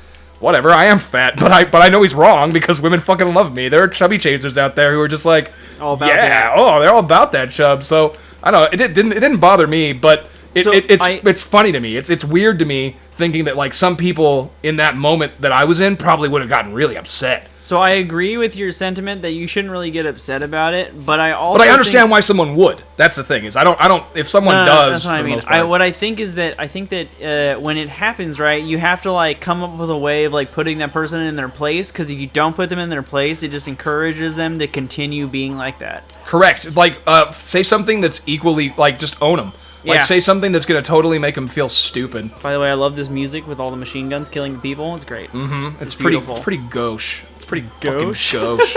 S1: whatever, I am fat, but I know he's wrong because women fucking love me. There are chubby chasers out there who are just like,
S2: All about
S1: yeah,
S2: that.
S1: oh, they're all about that chub. So I don't know, it didn't bother me, but it's funny to me. It's weird to me thinking that like some people in that moment that I was in probably would have gotten really upset.
S2: So I agree with your sentiment that you shouldn't really get upset about it, but I also
S1: But I understand why someone would. That's the thing is I don't if someone
S2: No,
S1: does.
S2: that's what I
S1: for the
S2: mean.
S1: most part.
S2: What I think is that when it happens, right, you have to like come up with a way of like putting that person in their place. Because if you don't put them in their place, it just encourages them to continue being like that.
S1: Correct. Like say something that's equally like just own them. Like
S2: Yeah.
S1: say something that's gonna totally make them feel stupid.
S2: By the way, I love this music with all the machine guns killing the people. It's great.
S1: It's
S2: beautiful.
S1: pretty gauche. It's pretty
S2: Gauche?
S1: fucking gauche.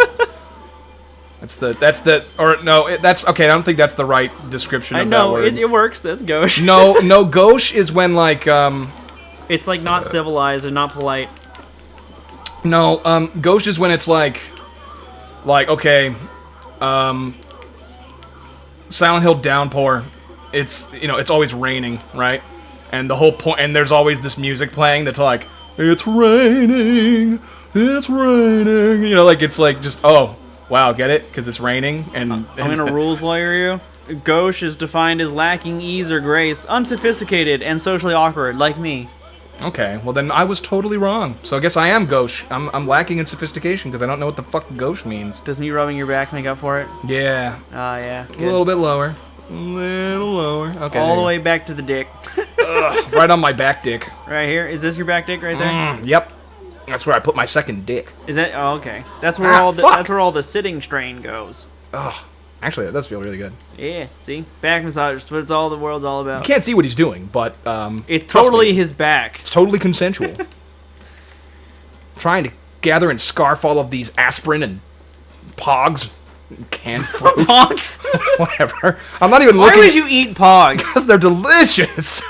S1: That's okay. I don't think that's the right description
S2: I
S1: of
S2: know
S1: that word.
S2: it works. That's gauche.
S1: No, gauche is when like
S2: It's like not civilized or not polite.
S1: no, gauche is when it's like okay, Silent Hill Downpour. It's it's always raining, right? And the whole point, and there's always this music playing that's like, it's raining, it's raining. Like it's like just oh wow, get it? Because it's raining and
S2: I'm gonna rules lawyer you. Gauche is defined as lacking ease or grace, unsophisticated, and socially awkward, like me.
S1: Okay, well then I was totally wrong. So I guess I am gauche. I'm lacking in sophistication because I don't know what the fuck gauche means.
S2: Does me rubbing your back make up for it?
S1: Yeah,
S2: Yeah.
S1: a
S2: Good.
S1: little bit lower. A little lower. Okay.
S2: All
S1: there
S2: the
S1: you
S2: way back to the dick.
S1: go. Right on my back dick.
S2: Right here. Is this your back dick right there?
S1: Yep. That's where I put my second dick.
S2: Is that? Oh, okay. That's where
S1: Fuck.
S2: that's where all the sitting strain goes.
S1: Ugh. Actually, that does feel really good.
S2: Yeah, see? Back massage. That's what the world's all about.
S1: You can't see what he's doing, but
S2: It's
S1: trust
S2: totally
S1: me,
S2: his back.
S1: it's totally consensual. Trying to gather and scarf all of these aspirin and pogs, canned fruit,
S2: Pogs?
S1: whatever. I'm not even
S2: Why
S1: looking
S2: would you eat pogs?
S1: because they're delicious.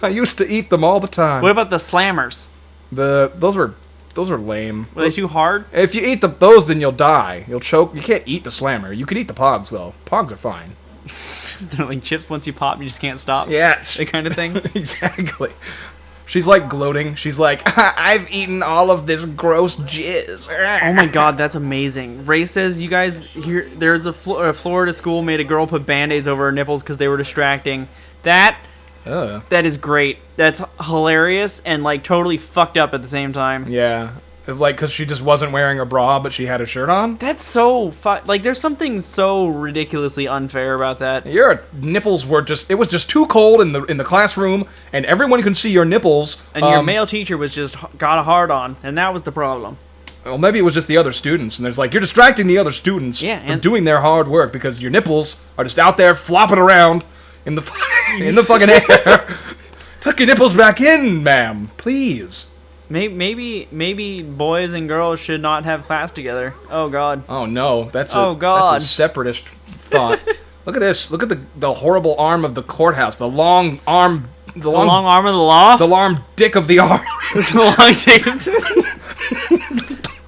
S1: I used to eat them all the time.
S2: What about the slammers?
S1: Those were lame.
S2: Were they too hard?
S1: If you eat those, then you'll die. You'll choke. You can't eat the slammer. You can eat the pogs though. Pogs are fine.
S2: They're like chips. Once you pop, you just can't stop.
S1: Yes.
S2: That kind of thing.
S1: Exactly. She's like gloating. She's like, I've eaten all of this gross jizz.
S2: Oh my god, that's amazing. Ray says, you guys, here, there's a Florida school made a girl put band-aids over her nipples because they were distracting. That is great. That's hilarious and like totally fucked up at the same time.
S1: Yeah. Like, because she just wasn't wearing a bra, but she had a shirt on?
S2: That's so like, there's something so ridiculously unfair about that.
S1: Your nipples were it was just too cold in the classroom, and everyone can see your nipples.
S2: And your male teacher was just got a hard on, and that was the problem.
S1: Well, maybe it was just the other students, and there's like, you're distracting the other students from doing their hard work because your nipples are just out there flopping around in the fucking air. Tuck your nipples back in, ma'am, please.
S2: Maybe boys and girls should not have class together. Oh god.
S1: Oh no, that's a
S2: God.
S1: separatist thought. Look at this. Look at the horrible arm of the courthouse. The long arm. The long
S2: arm of the law.
S1: The long dick of the arm.
S2: The long dick.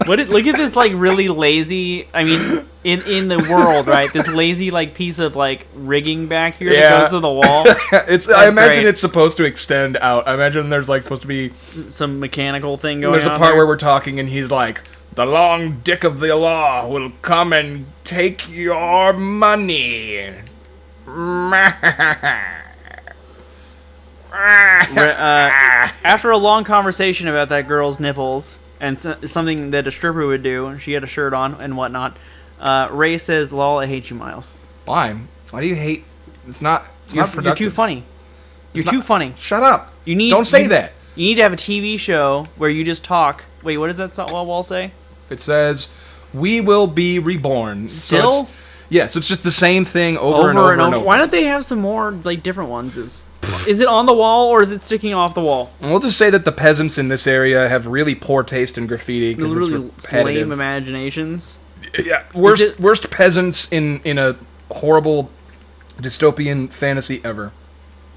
S2: Look at this like really lazy. I mean, in the world, right? This lazy like piece of like rigging back here that goes to the wall.
S1: I imagine
S2: great.
S1: it's supposed to extend out. I imagine there's like supposed to be
S2: some mechanical thing going on.
S1: There's a part
S2: there.
S1: where we're talking and he's like, the long dick of the law will come and take your money.
S2: After a long conversation about that girl's nipples and something that a stripper would do, and she had a shirt on and whatnot, Ray says, "Lol, I hate you, Miles."
S1: Why? Why do you hate? It's not productive.
S2: You're too funny. You're too funny.
S1: Shut up. Don't say that.
S2: You need to have a TV show where you just talk. Wait, what does that wall say?
S1: It says, "We will be reborn."
S2: Still?
S1: So it's just the same thing over and over.
S2: Why don't they have some more like different ones? Is it on the wall or is it sticking off the wall?
S1: And we'll just say that the peasants in this area have really poor taste in graffiti because it's
S2: really
S1: repetitive.
S2: lame imaginations.
S1: Yeah, worst peasants in a horrible dystopian fantasy ever.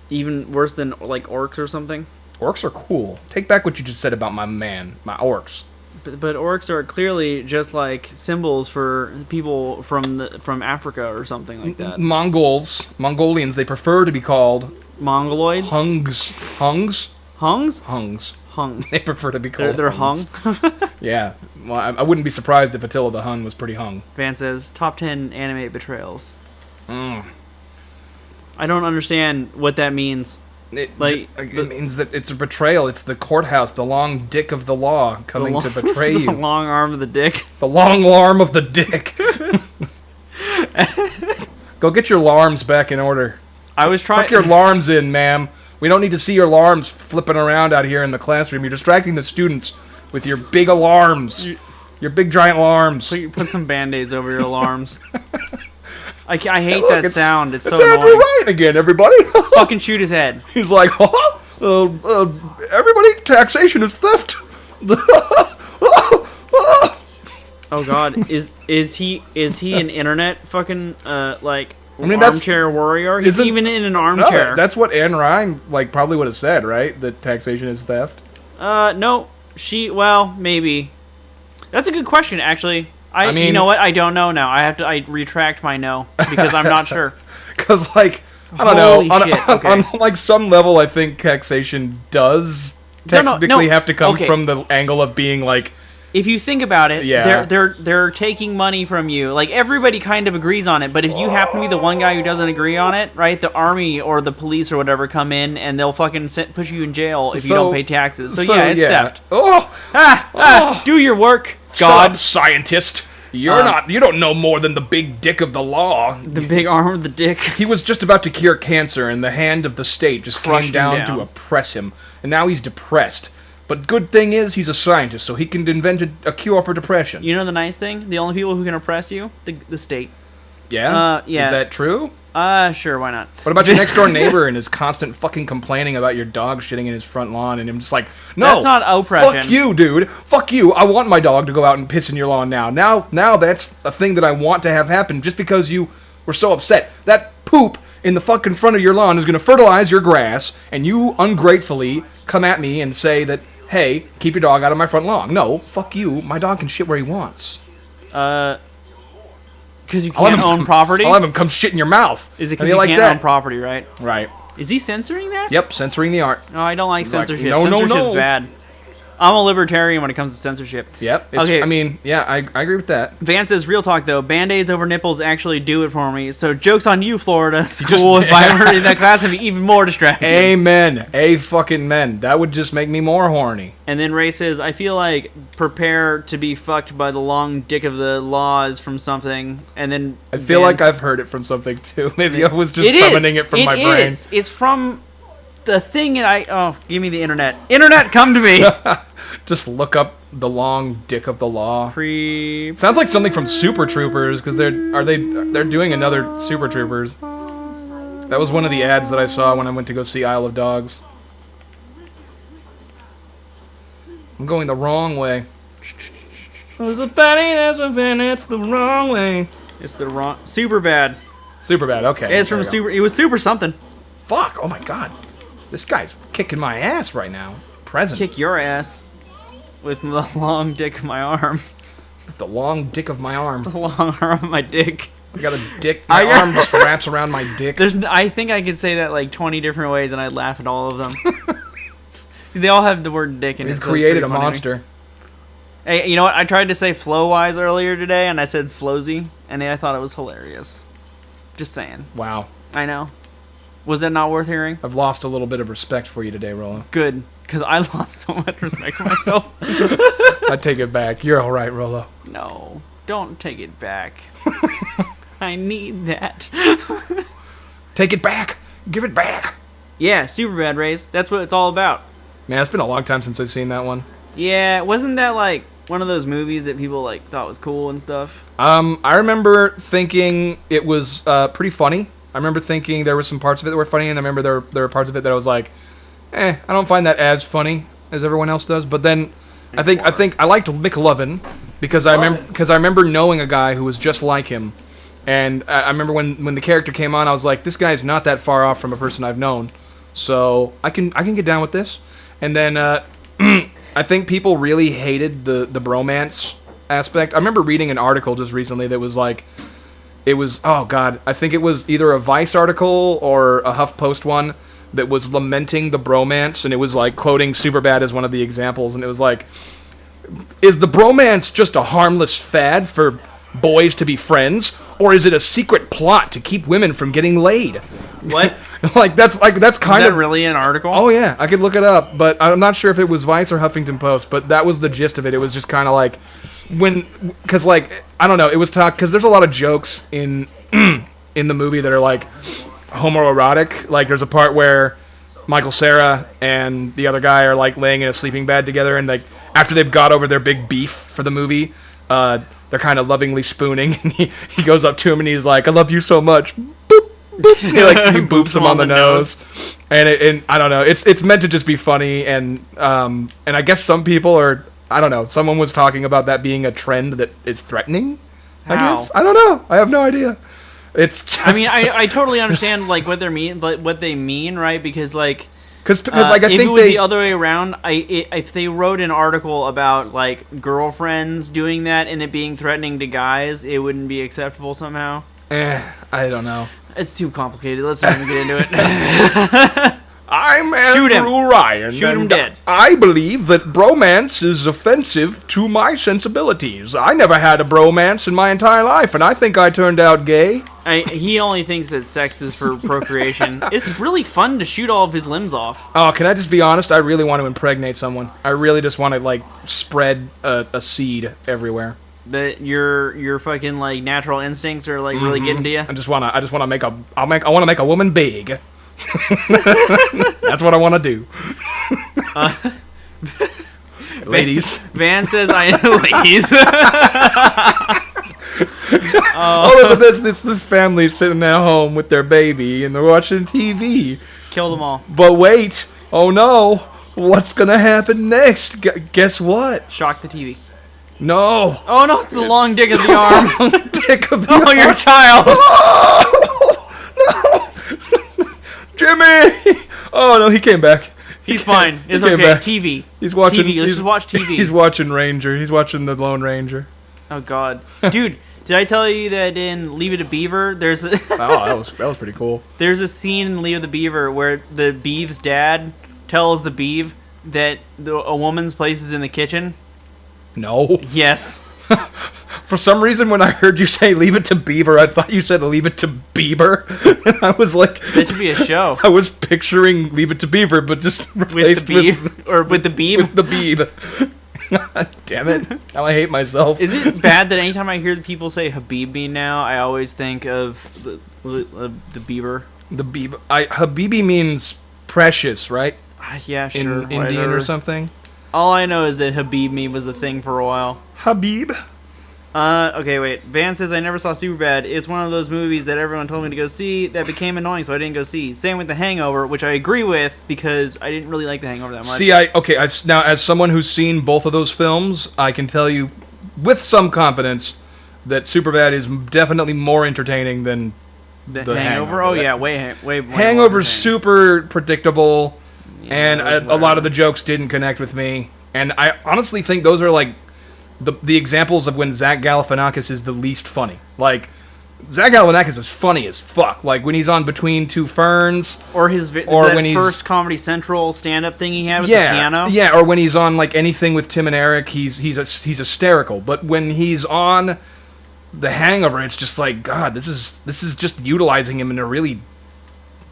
S2: Even worse than like orcs or something.
S1: Orcs are cool. Take back what you just said about my orcs.
S2: But orcs are clearly just like symbols for people from Africa or something like that.
S1: Mongolians, they prefer to be called
S2: Mongoloids?
S1: Hungs. They prefer to be called
S2: They're hung?
S1: Yeah. Well, I wouldn't be surprised if Attila the Hun was pretty hung.
S2: Van says, top 10 anime betrayals.
S1: I
S2: don't understand what that means.
S1: It means that it's a betrayal. It's the courthouse, the long dick of the law coming to betray you.
S2: The long arm of the dick.
S1: The long arm of the dick. Go get your larms back in order.
S2: I was trying.
S1: Tuck your larms in, ma'am. We don't need to see your larms flipping around out here in the classroom. You're distracting the students with your big alarms. Your big giant alarms.
S2: Put some band-aids over your alarms. I hate that sound. It's so
S1: Andrew
S2: annoying.
S1: Ryan again, everybody.
S2: Fucking shoot his head.
S1: He's like, everybody, taxation is theft.
S2: Oh God, is he an internet fucking
S1: that's
S2: armchair warrior? He's even in an armchair.
S1: No, that's what Anne Ryan probably would have said, right? That taxation is theft.
S2: No, maybe. That's a good question, actually. I mean, you know what? I don't know now. I retract my no because I'm not sure.
S1: Because I don't know.
S2: Okay.
S1: On like some level, I think taxation does technically have to come from the angle of being like.
S2: If you think about it,
S1: yeah.
S2: they're taking money from you. Like everybody kind of agrees on it, but if you happen to be the one guy who doesn't agree on it, right? The army or the police or whatever come in and they'll fucking push you in jail if you don't pay taxes. So yeah, it's theft. Do your work, God.
S1: Shut up, scientist. You don't know more than the big dick of the law.
S2: The big arm of the dick.
S1: He was just about to cure cancer, and the hand of the state just came down to oppress him, and now he's depressed. But good thing is, he's a scientist, so he can invent a cure for depression.
S2: You know the nice thing? The only people who can oppress you? The state.
S1: Yeah?
S2: Yeah.
S1: Is that true?
S2: Sure, why not?
S1: What about your next door neighbor and his constant fucking complaining about your dog shitting in his front lawn, and him just like, no,
S2: That's not oppression.
S1: fuck you, dude. Fuck you. I want my dog to go out and piss in your lawn now. Now that's a thing that I want to have happen just because you were so upset. That poop in the fucking front of your lawn is going to fertilize your grass, and you ungratefully come at me and say that, hey, keep your dog out of my front lawn. No, fuck you. My dog can shit where he wants.
S2: Because you can't own property?
S1: I'll have him come shit in your mouth.
S2: Is it because
S1: How
S2: you
S1: do like
S2: can't
S1: that?
S2: own property, right?
S1: Right.
S2: Is he censoring that?
S1: Yep, censoring the art.
S2: No, I don't like
S1: He's like,
S2: censorship.
S1: no, no,
S2: Censorship's
S1: no.
S2: bad. I'm a libertarian when it comes to censorship.
S1: Yep. It's,
S2: Okay.
S1: I mean, yeah, I agree with that.
S2: Van says, real talk though, Band-Aids over nipples actually do it for me. So joke's on you, Florida. School, if I were in that class, it'd be even more distracting.
S1: Amen. Fucking men. That would just make me more horny.
S2: And then Ray says, I feel like prepare to be fucked by the long dick of the law is from something. And then
S1: I feel
S2: Van
S1: like
S2: says-
S1: I've heard it from something too. Maybe I was just
S2: It is.
S1: summoning it from my brain.
S2: Is. It's from the thing that oh, give me the internet. Internet, come to me.
S1: Just look up the long dick of the law.
S2: Pre.
S1: Sounds like something from Super Troopers, because they're doing another Super Troopers. That was one of the ads that I saw when I went to go see Isle of Dogs. I'm going the wrong way. There's a penny, there's a penny, it's the wrong way.
S2: It's the wrong. Super bad.
S1: Super bad, okay.
S2: It's from Super. It was Super something.
S1: Fuck, oh my god. This guy's kicking my ass right now. Present.
S2: Kick your ass with the long dick of my arm.
S1: With the long dick of my arm.
S2: The long arm of my dick.
S1: I got a dick. My arm just wraps around my dick.
S2: I think I could say that like 20 different ways, and I'd laugh at all of them. They all have the word dick in it.
S1: We've
S2: so it's
S1: created a
S2: pretty funny.
S1: monster.
S2: Hey, you know what? I tried to say flow-wise earlier today, and I said flowsy, and I thought it was hilarious. Just saying.
S1: Wow.
S2: I know. Was that not worth hearing?
S1: I've lost a little bit of respect for you today, Rolo.
S2: Good, because I lost so much respect for myself.
S1: I take it back. You're all right, Rolo.
S2: No, don't take it back. I need that.
S1: Take it back. Give it back.
S2: Yeah, Superbad Rays. That's what it's all about.
S1: Man, it's been a long time since I've seen that one.
S2: Yeah, wasn't that like one of those movies that people like thought was cool and stuff?
S1: I remember thinking it was pretty funny. I remember thinking there were some parts of it that were funny, and I remember there were parts of it that I was like, I don't find that as funny as everyone else does. But then I think I liked McLovin because I remember knowing a guy who was just like him, and I remember when the character came on, I was like, this guy's not that far off from a person I've known, so I can get down with this. And then I think people really hated the bromance aspect. I remember reading an article just recently that was like, it was, oh god, I think it was either a Vice article or a HuffPost one that was lamenting the bromance, and it was like quoting Superbad as one of the examples, and it was like, is the bromance just a harmless fad for boys to be friends, or is it a secret plot to keep women from getting laid?
S2: What?
S1: that's kind
S2: Is that
S1: of
S2: really an article?
S1: Oh yeah, I could look it up, but I'm not sure if it was Vice or Huffington Post, but that was the gist of it. It was just kind of like because like I don't know, it was talk because there's a lot of jokes in in the movie that are like homoerotic. Like there's a part where Michael Cera and the other guy are like laying in a sleeping bag together, and like after they've got over their big beef for the movie, they're kind of lovingly spooning, and he goes up to him and he's like, "I love you so much." Boop, boop. He boops him on the nose. And I don't know, it's meant to just be funny, and I guess some people are, I don't know, someone was talking about that being a trend that is threatening. I
S2: How?
S1: guess I don't know. I have no idea. It's just,
S2: I mean, I totally understand like what they mean, right? Because like,
S1: because like I
S2: if
S1: think
S2: it was
S1: they
S2: the other way around, if they wrote an article about like girlfriends doing that and it being threatening to guys, it wouldn't be acceptable somehow.
S1: I don't know.
S2: It's too complicated. Let's not even get into it.
S1: I'm
S2: Shoot him.
S1: Andrew Ryan.
S2: Shoot him
S1: and
S2: dead.
S1: I believe that bromance is offensive to my sensibilities. I never had a bromance in my entire life, and I think I turned out gay.
S2: He only thinks that sex is for procreation. It's really fun to shoot all of his limbs off.
S1: Oh, can I just be honest? I really want to impregnate someone. I really just want to like spread a seed everywhere.
S2: That your fucking like natural instincts are like really getting to you.
S1: I just want to make I want to make a woman big. That's what I want to do. Ladies.
S2: Van says, ladies.
S1: Oh, look at this. It's this family sitting at home with their baby, and they're watching TV.
S2: Kill them all.
S1: But wait. Oh, no. What's going to happen next? Guess what?
S2: Shock the TV.
S1: No.
S2: Oh no, it's the long dick of the arm.
S1: Dick of the
S2: Oh, your child.
S1: No. Jimmy. Oh, no, he came back.
S2: He's fine. It's
S1: came
S2: okay.
S1: back.
S2: TV.
S1: He's watching.
S2: TV. Let's just watch TV.
S1: He's watching Ranger. He's watching the Lone Ranger.
S2: Oh God, dude, did I tell you that in Leave It a Beaver, there's a
S1: Oh, that was pretty cool.
S2: there's a scene in Leave It a Beaver where the Beav's dad tells the Beav that a woman's place is in the kitchen.
S1: No.
S2: Yes.
S1: For some reason, when I heard you say "Leave It to Beaver," I thought you said "Leave It to Bieber," and I was like,
S2: That should be a show.
S1: I was picturing "Leave It to Beaver," but just
S2: With
S1: replaced
S2: the Beav or with the Beav.
S1: with the Beeb. God damn it! Now I hate myself.
S2: Is it bad that anytime I hear people say Habibi now, I always think of the Bieber?
S1: The Beeb? Habibi means precious, right?
S2: Yeah,
S1: In
S2: sure.
S1: Indian
S2: whatever.
S1: or something.
S2: All I know is that Habib was a thing for a while.
S1: Habib.
S2: Okay, wait. Van says, I never saw Superbad. It's one of those movies that everyone told me to go see that became annoying, so I didn't go see. Same with The Hangover, which I agree with because I didn't really like The Hangover that much.
S1: See, now as someone who's seen both of those films, I can tell you with some confidence that Superbad is definitely more entertaining than
S2: The
S1: The
S2: Hangover?
S1: Hangover.
S2: Oh, yeah, way more
S1: Hangover's
S2: entertaining.
S1: super predictable,
S2: Yeah,
S1: and
S2: that was
S1: a lot
S2: whatever.
S1: of the jokes didn't connect with me. And I honestly think those are like the examples of when Zach Galifianakis is the least funny. Like, Zach Galifianakis is funny as fuck. Like when he's on Between Two Ferns,
S2: Or his
S1: or
S2: that
S1: when he's-
S2: first Comedy Central stand-up thing he had with the piano.
S1: yeah, or when he's on like anything with Tim and Eric, he's hysterical. But when he's on The Hangover, it's just like, God, this is just utilizing him in a really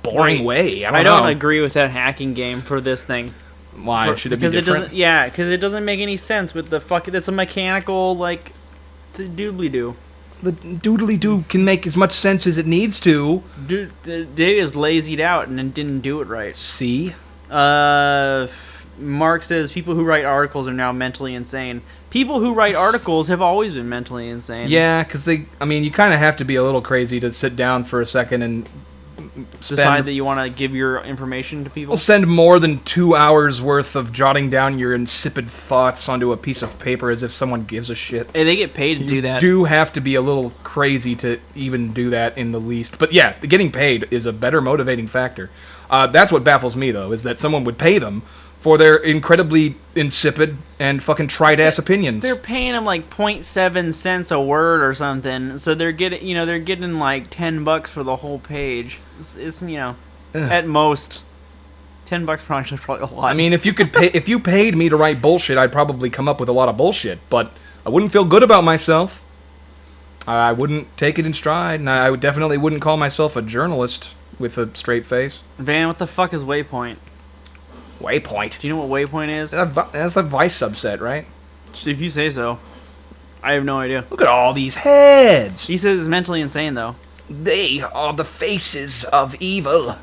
S1: boring way. I don't know.
S2: agree with that hacking game for this thing.
S1: Why should it be
S2: Because it
S1: different?
S2: doesn't. Yeah, because it doesn't make any sense with the fuck. That's a mechanical like, doobly doo.
S1: The doodly doo can make as much sense as it needs to.
S2: Dude, they just lazied out and then didn't do it right.
S1: See?
S2: Mark says people who write articles are now mentally insane. People who write articles have always been mentally insane.
S1: Yeah, because you kind of have to be a little crazy to sit down for a second and
S2: Decide that you want to give your information to people.
S1: send more than 2 hours worth of jotting down your insipid thoughts onto a piece of paper as if someone gives a shit.
S2: Hey, they get paid to do that.
S1: Do have to be a little crazy to even do that in the least. But yeah, getting paid is a better motivating factor. That's what baffles me, though, is that someone would pay them for their incredibly insipid and fucking trite-ass opinions.
S2: They're paying them like 0.7 cents a word or something, so they're getting like $10 for the whole page. It's at most $10 probably a lot.
S1: I mean, if you paid me to write bullshit, I'd probably come up with a lot of bullshit, but I wouldn't feel good about myself. I wouldn't take it in stride, and I definitely wouldn't call myself a journalist with a straight face.
S2: Van, what the fuck is Waypoint?
S1: Waypoint.
S2: Do you know what Waypoint is?
S1: That's a Vice subset, right?
S2: If you say so. I have no idea.
S1: Look at all these heads.
S2: He says it's mentally insane though.
S1: They are the faces of evil.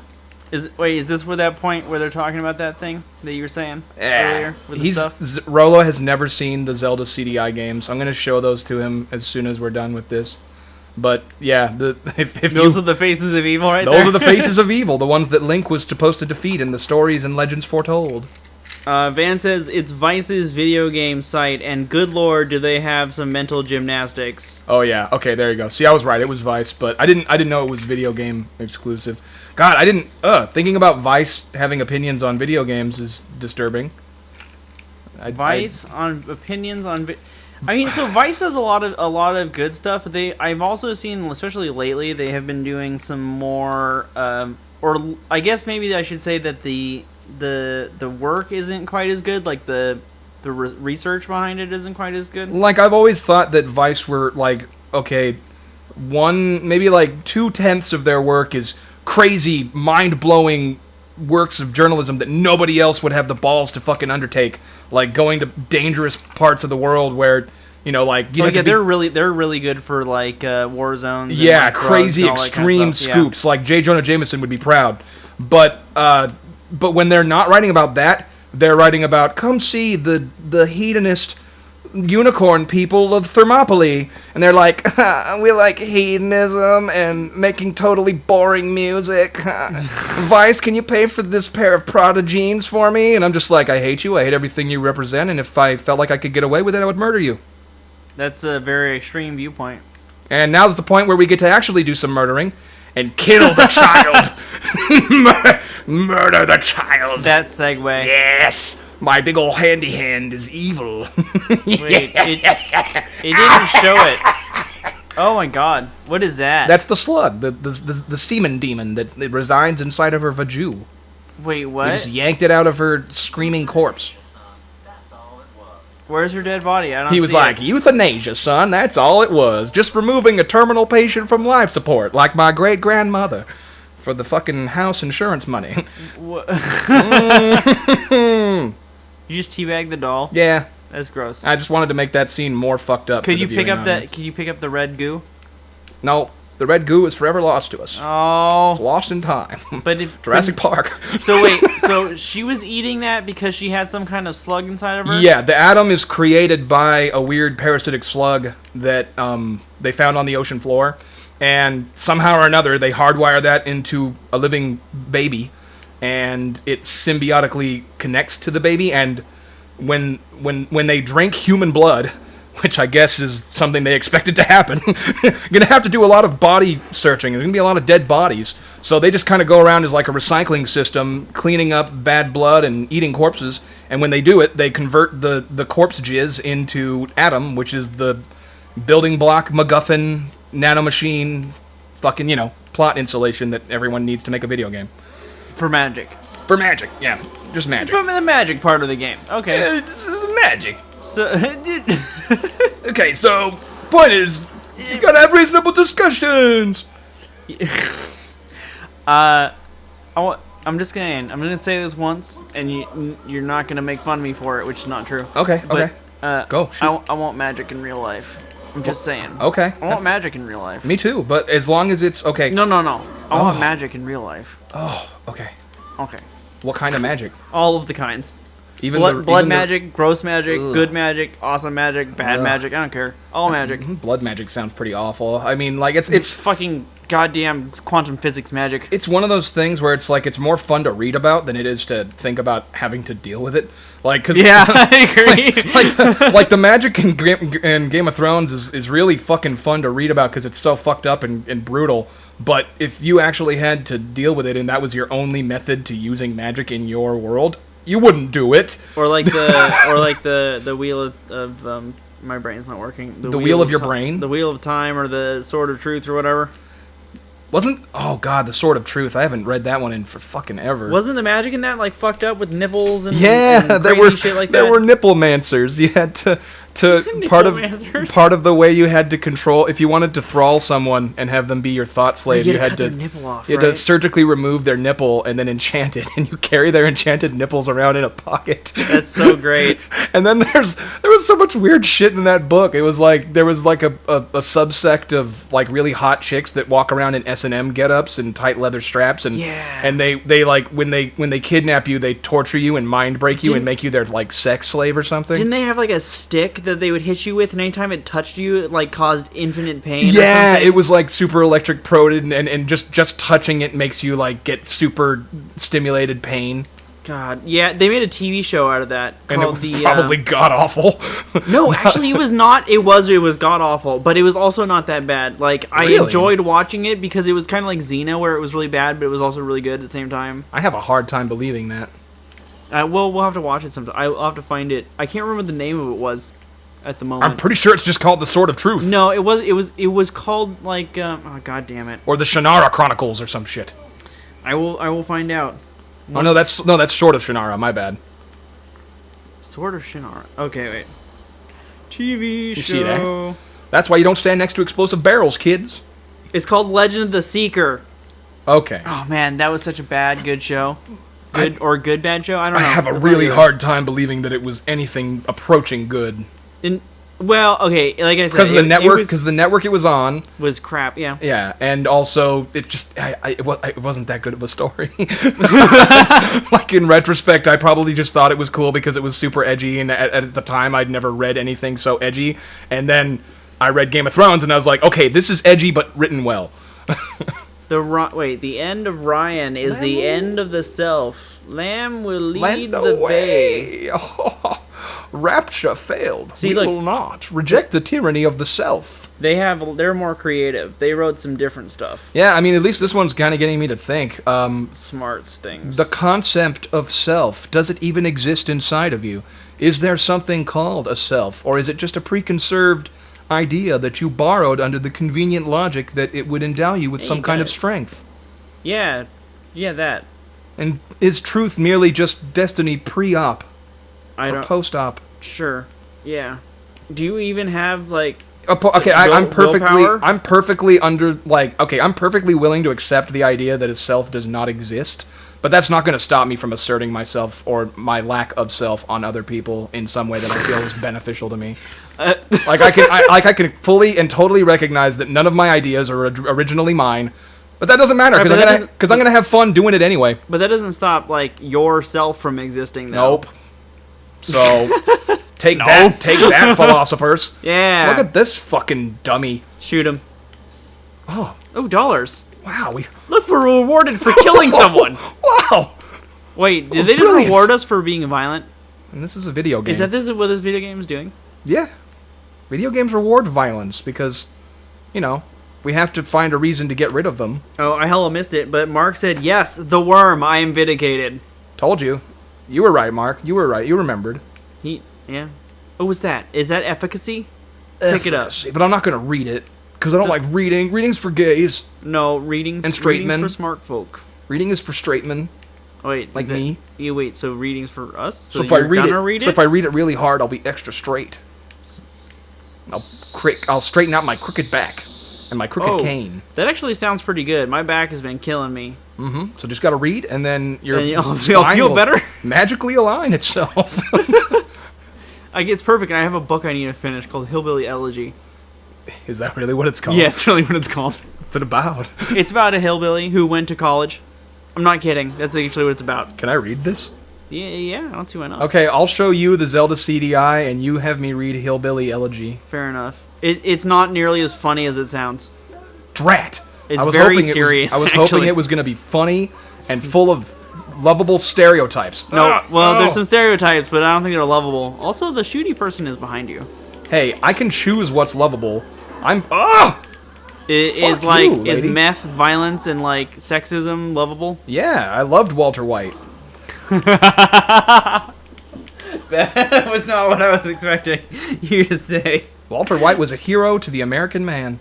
S2: Is this where that point where they're talking about that thing that you were saying earlier with the stuff?
S1: Rolo has never seen the Zelda CDI games. I'm going to show those to him as soon as we're done with this. But yeah, if
S2: Those are the faces of evil right there.
S1: those are the faces of evil, the ones that Link was supposed to defeat in the stories and legends foretold.
S2: Van says it's Vice's video game site, and good lord, do they have some mental gymnastics.
S1: Oh yeah, okay, there you go. See, I was right. It was Vice, but I didn't know it was video game exclusive. God, I didn't. Thinking about Vice having opinions on video games is disturbing.
S2: Vice on opinions on. I mean, so Vice has a lot of good stuff. But I've also seen, especially lately, they have been doing some more. Or I guess maybe I should say that the work isn't quite as good. Like the research behind it isn't quite as good.
S1: Like, I've always thought that Vice were like, okay, maybe like 2/10 of their work is crazy, mind-blowing works of journalism that nobody else would have the balls to fucking undertake, like going to dangerous parts of the world where,
S2: They're really good for like war zones. And,
S1: yeah,
S2: like, drugs
S1: crazy
S2: and all that kind
S1: extreme
S2: of stuff.
S1: scoops. Like J. Jonah Jameson would be proud, but when they're not writing about that, they're writing about come see the hedonist unicorn people of Thermopylae, and they're like, we like hedonism and making totally boring music. Vice, can you pay for this pair of Prada jeans for me? And I'm just like, I hate you, I hate everything you represent, and if I felt like I could get away with it, I would murder you.
S2: That's a very extreme viewpoint.
S1: And now's the point where we get to actually do some murdering and kill the child. Murder the child.
S2: That segue.
S1: Yes, my big ol' handy hand is evil.
S2: Wait, it didn't show it. Oh my god, what is that?
S1: That's the slug, the semen demon that resides inside of her vaju.
S2: Wait,
S1: We
S2: what?
S1: just yanked it out of her screaming corpse.
S2: Where's her dead body? I don't
S1: He was
S2: see
S1: like,
S2: it.
S1: euthanasia, son, that's all it was. Just removing a terminal patient from life support, like my great-grandmother, for the fucking house insurance money.
S2: What? You just teabag the doll?
S1: Yeah,
S2: That's gross.
S1: I just wanted to make that scene more fucked up.
S2: Could
S1: for
S2: you
S1: the
S2: pick
S1: viewing
S2: up that?
S1: audience.
S2: Could you pick up the red goo?
S1: No, the red goo is forever lost to us.
S2: Oh,
S1: Lost in time.
S2: but it,
S1: Jurassic Park.
S2: So wait, so she was eating that because she had some kind of slug inside of her?
S1: Yeah, the atom is created by a weird parasitic slug that they found on the ocean floor, and somehow or another they hardwire that into a living baby, and it symbiotically connects to the baby. And when they drink human blood, which I guess is something they expected to happen, you're gonna have to do a lot of body searching. There's gonna be a lot of dead bodies, so they just kind of go around as like a recycling system, cleaning up bad blood and eating corpses. And when they do it, they convert the corpse jizz into atom, which is the building block MacGuffin nanomachine, fucking plot installation that everyone needs to make a video game.
S2: For magic.
S1: For magic, yeah, just magic.
S2: From the magic part of the game. Okay.
S1: It's magic.
S2: So,
S1: Okay, so point is, you gotta have reasonable discussions.
S2: I'm just gonna say this once, and you're not gonna make fun of me for it, which is not true.
S1: Okay, okay.
S2: But,
S1: Go, shoot.
S2: I want magic in real life. I'm just saying.
S1: Okay.
S2: I want
S1: that's-
S2: magic in real life.
S1: Me too, but as long as it's okay.
S2: No. I
S1: Oh.
S2: want magic in real life.
S1: Oh, okay.
S2: Okay.
S1: What kind of magic?
S2: All of the kinds.
S1: Even
S2: Blood
S1: even the-
S2: magic, gross magic,
S1: Ugh.
S2: good magic, awesome magic, bad
S1: Ugh.
S2: magic. I don't care. All magic.
S1: Blood magic sounds pretty awful. I mean, like
S2: It's
S1: it's
S2: fucking goddamn quantum physics magic.
S1: it's one of those things where it's like it's more fun to read about than it is to think about having to deal with it. Like, cause
S2: Yeah, I agree.
S1: like the magic in Game of Thrones is really fucking fun to read about because it's so fucked up and brutal. But if you actually had to deal with it and that was your only method to using magic in your world, you wouldn't do it.
S2: Or like the wheel of my brain's not working.
S1: The wheel of your brain?
S2: The wheel of time, or the sword of truth, or whatever.
S1: Oh god, the Sword of Truth. I haven't read that one in for fucking ever.
S2: Wasn't the magic in that like fucked up with nipples and
S1: Yeah,
S2: and
S1: there
S2: crazy
S1: were
S2: shit like
S1: there
S2: that?
S1: were nippleemancers. You had to
S2: Nippleemancers?
S1: part of the way you had to control if you wanted to thrall someone and have them be your thought slave.
S2: You
S1: You
S2: had
S1: had
S2: to cut
S1: to
S2: their nipple off,
S1: you had to
S2: right?
S1: surgically remove their nipple and then enchant it, and you carry their enchanted nipples around in a pocket.
S2: That's so great.
S1: And then there was so much weird shit in that book. It was like there was like a subsect of like really hot chicks that walk around in S&M get-ups and tight leather straps, and
S2: Yeah.
S1: and they like when they kidnap you, they torture you and mind break you and
S2: Didn't-
S1: make you their like sex slave or something.
S2: Didn't they have like a stick that they would hit you with, and anytime it touched you, it like caused infinite pain? Or
S1: Yeah,
S2: something?
S1: it was like super electric proted, and just touching it makes you like get super stimulated pain.
S2: God, yeah, they made a TV show out of that
S1: And it
S2: called
S1: was
S2: the.
S1: probably god awful.
S2: No, actually, it was not. It was god awful, but it was also not that bad. Like I
S1: Really?
S2: enjoyed watching it because it was kind of like Xena, where it was really bad, but it was also really good at the same time.
S1: I have a hard time believing that.
S2: We'll have to watch it sometime. I'll have to find it. I can't remember what the name of it was at the moment.
S1: I'm pretty sure it's just called the Sword of Truth.
S2: No, it was called like oh god damn it.
S1: Or the Shannara Chronicles or some shit.
S2: I will find out.
S1: Oh no, that's Sword of Shannara. My bad.
S2: Sword of Shannara. Okay, wait. TV show.
S1: You see that? That's why you don't stand next to explosive barrels, kids.
S2: It's called Legend of the Seeker.
S1: Okay.
S2: Oh man, that was such a good show. Good bad show. I don't know.
S1: I have a
S2: It'll
S1: really
S2: probably-
S1: hard time believing that it was anything approaching good.
S2: And Well, okay, like I said,
S1: because of the network.
S2: it
S1: Because the network it was on.
S2: was crap. Yeah.
S1: Yeah, and also it just it wasn't that good of a story. Like in retrospect, I probably just thought it was cool because it was super edgy, and at the time I'd never read anything so edgy. And then I read Game of Thrones, and I was like, okay, this is edgy but written well.
S2: The end of Ryan is the end of the self. Lamb will lead the way.
S1: Oh, rapture failed.
S2: See,
S1: we
S2: look,
S1: will not reject the tyranny of the self.
S2: They're more creative. They wrote some different stuff.
S1: Yeah, I mean, at least this one's kind of getting me to think.
S2: Smarts things.
S1: The concept of self, does it even exist inside of you? Is there something called a self, or is it just a preconceived idea that you borrowed under the convenient logic that it would endow you with some kind of strength?
S2: Yeah, that.
S1: And is truth merely just destiny pre-op
S2: I
S1: or
S2: don't.
S1: post-op?
S2: Sure. Yeah. Do you even have like?
S1: Okay, I'm
S2: willpower?
S1: perfectly I'm perfectly willing to accept the idea that a self does not exist, but that's not going to stop me from asserting myself or my lack of self on other people in some way that I feel is beneficial to me. I can fully and totally recognize that none of my ideas are originally mine, but that doesn't matter because I'm gonna have fun doing it anyway.
S2: But that doesn't stop like yourself from existing, though.
S1: Nope. So take that, philosophers.
S2: Yeah.
S1: Look at this fucking dummy.
S2: Shoot him.
S1: Oh
S2: $dollars.
S1: wow,
S2: Look, we're rewarded for killing someone.
S1: wow.
S2: Wait, did
S1: was
S2: they just
S1: brilliant.
S2: reward us for being violent?
S1: And this is a video game.
S2: Is that what this video game is doing?
S1: Yeah. Video games reward violence because, we have to find a reason to get rid of them.
S2: Oh, I hella missed it, but Mark said, yes, the worm, I am vindicated.
S1: Told you. You were right, Mark. You were right. You remembered.
S2: Yeah. What was that? Is that efficacy? Pick it up.
S1: But I'm not going to read it because I don't like reading. Reading's for gays.
S2: No, readings
S1: And straight men.
S2: for smart folk.
S1: Reading is for straight men.
S2: Wait,
S1: like me.
S2: Wait, so reading's for us?
S1: So if I read it really hard, I'll be extra straight. I'll straighten out my crooked back and my crooked cane.
S2: That actually sounds pretty good. My back has been killing me.
S1: Mm-hmm. So just got to read, and then
S2: you'll
S1: spine
S2: feel
S1: will
S2: better.
S1: Magically align itself.
S2: It's perfect. I have a book I need to finish called Hillbilly Elegy.
S1: Is that really what it's called?
S2: Yeah, it's really what it's called.
S1: What's it about?
S2: It's about a hillbilly who went to college. I'm not kidding. That's actually what it's about.
S1: Can I read this?
S2: Yeah, I don't see why not.
S1: Okay, I'll show you the Zelda CDI, and you have me read Hillbilly Elegy.
S2: Fair enough. It's not nearly as funny as it sounds.
S1: Drat!
S2: It's very serious.
S1: I was hoping it was going to be funny and full of lovable stereotypes.
S2: There's some stereotypes, but I don't think they're lovable. Also, the shooty person is behind you.
S1: Hey, I can choose what's lovable.
S2: Is meth, violence, and like sexism lovable?
S1: Yeah, I loved Walter White.
S2: That was not what I was expecting you to say.
S1: Walter White was a hero to the American man.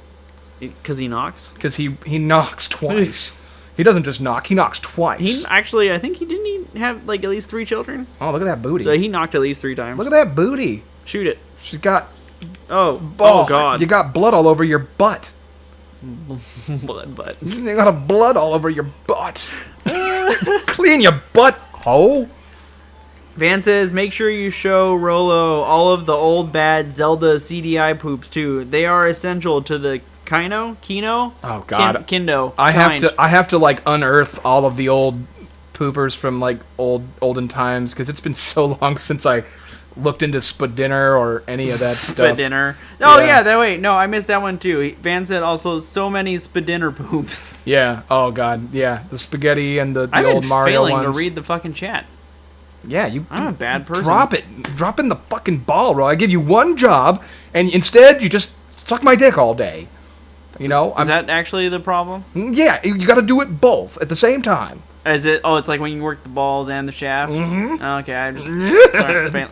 S2: Because he knocks?
S1: Because he knocks twice. He doesn't just knock, he knocks twice.
S2: I think he have like at least 3 children.
S1: Oh, look at that booty.
S2: So he knocked at least 3 times.
S1: Look at that booty.
S2: Shoot it.
S1: She's got...
S2: Oh God.
S1: You got blood all over your butt.
S2: Blood butt.
S1: You got a blood all over your butt. Clean your butt, ho.
S2: Van says, make sure you show Rolo all of the old bad Zelda CDI poops too. They are essential to the Kino?
S1: Oh God.
S2: Kindo.
S1: I have to like unearth all of the old poopers from like olden times because it's been so long since I looked into Spadinner or any of that stuff.
S2: Spadinner. Oh yeah, I missed that one too. Van said also so many Spadinner poops.
S1: Yeah. Oh God. Yeah. The spaghetti and the
S2: I've
S1: old
S2: been
S1: Mario
S2: failing
S1: ones.
S2: to read the fucking chat.
S1: Yeah,
S2: I'm a bad person.
S1: Drop it. Drop in the fucking ball, bro. I give you one job, and instead you just suck my dick all day. You know?
S2: Is that actually the problem?
S1: Yeah, you got to do it both at the same time.
S2: Is it? Oh, it's like when you work the balls and the shaft.
S1: Mm-hmm.
S2: Okay, I just sorry.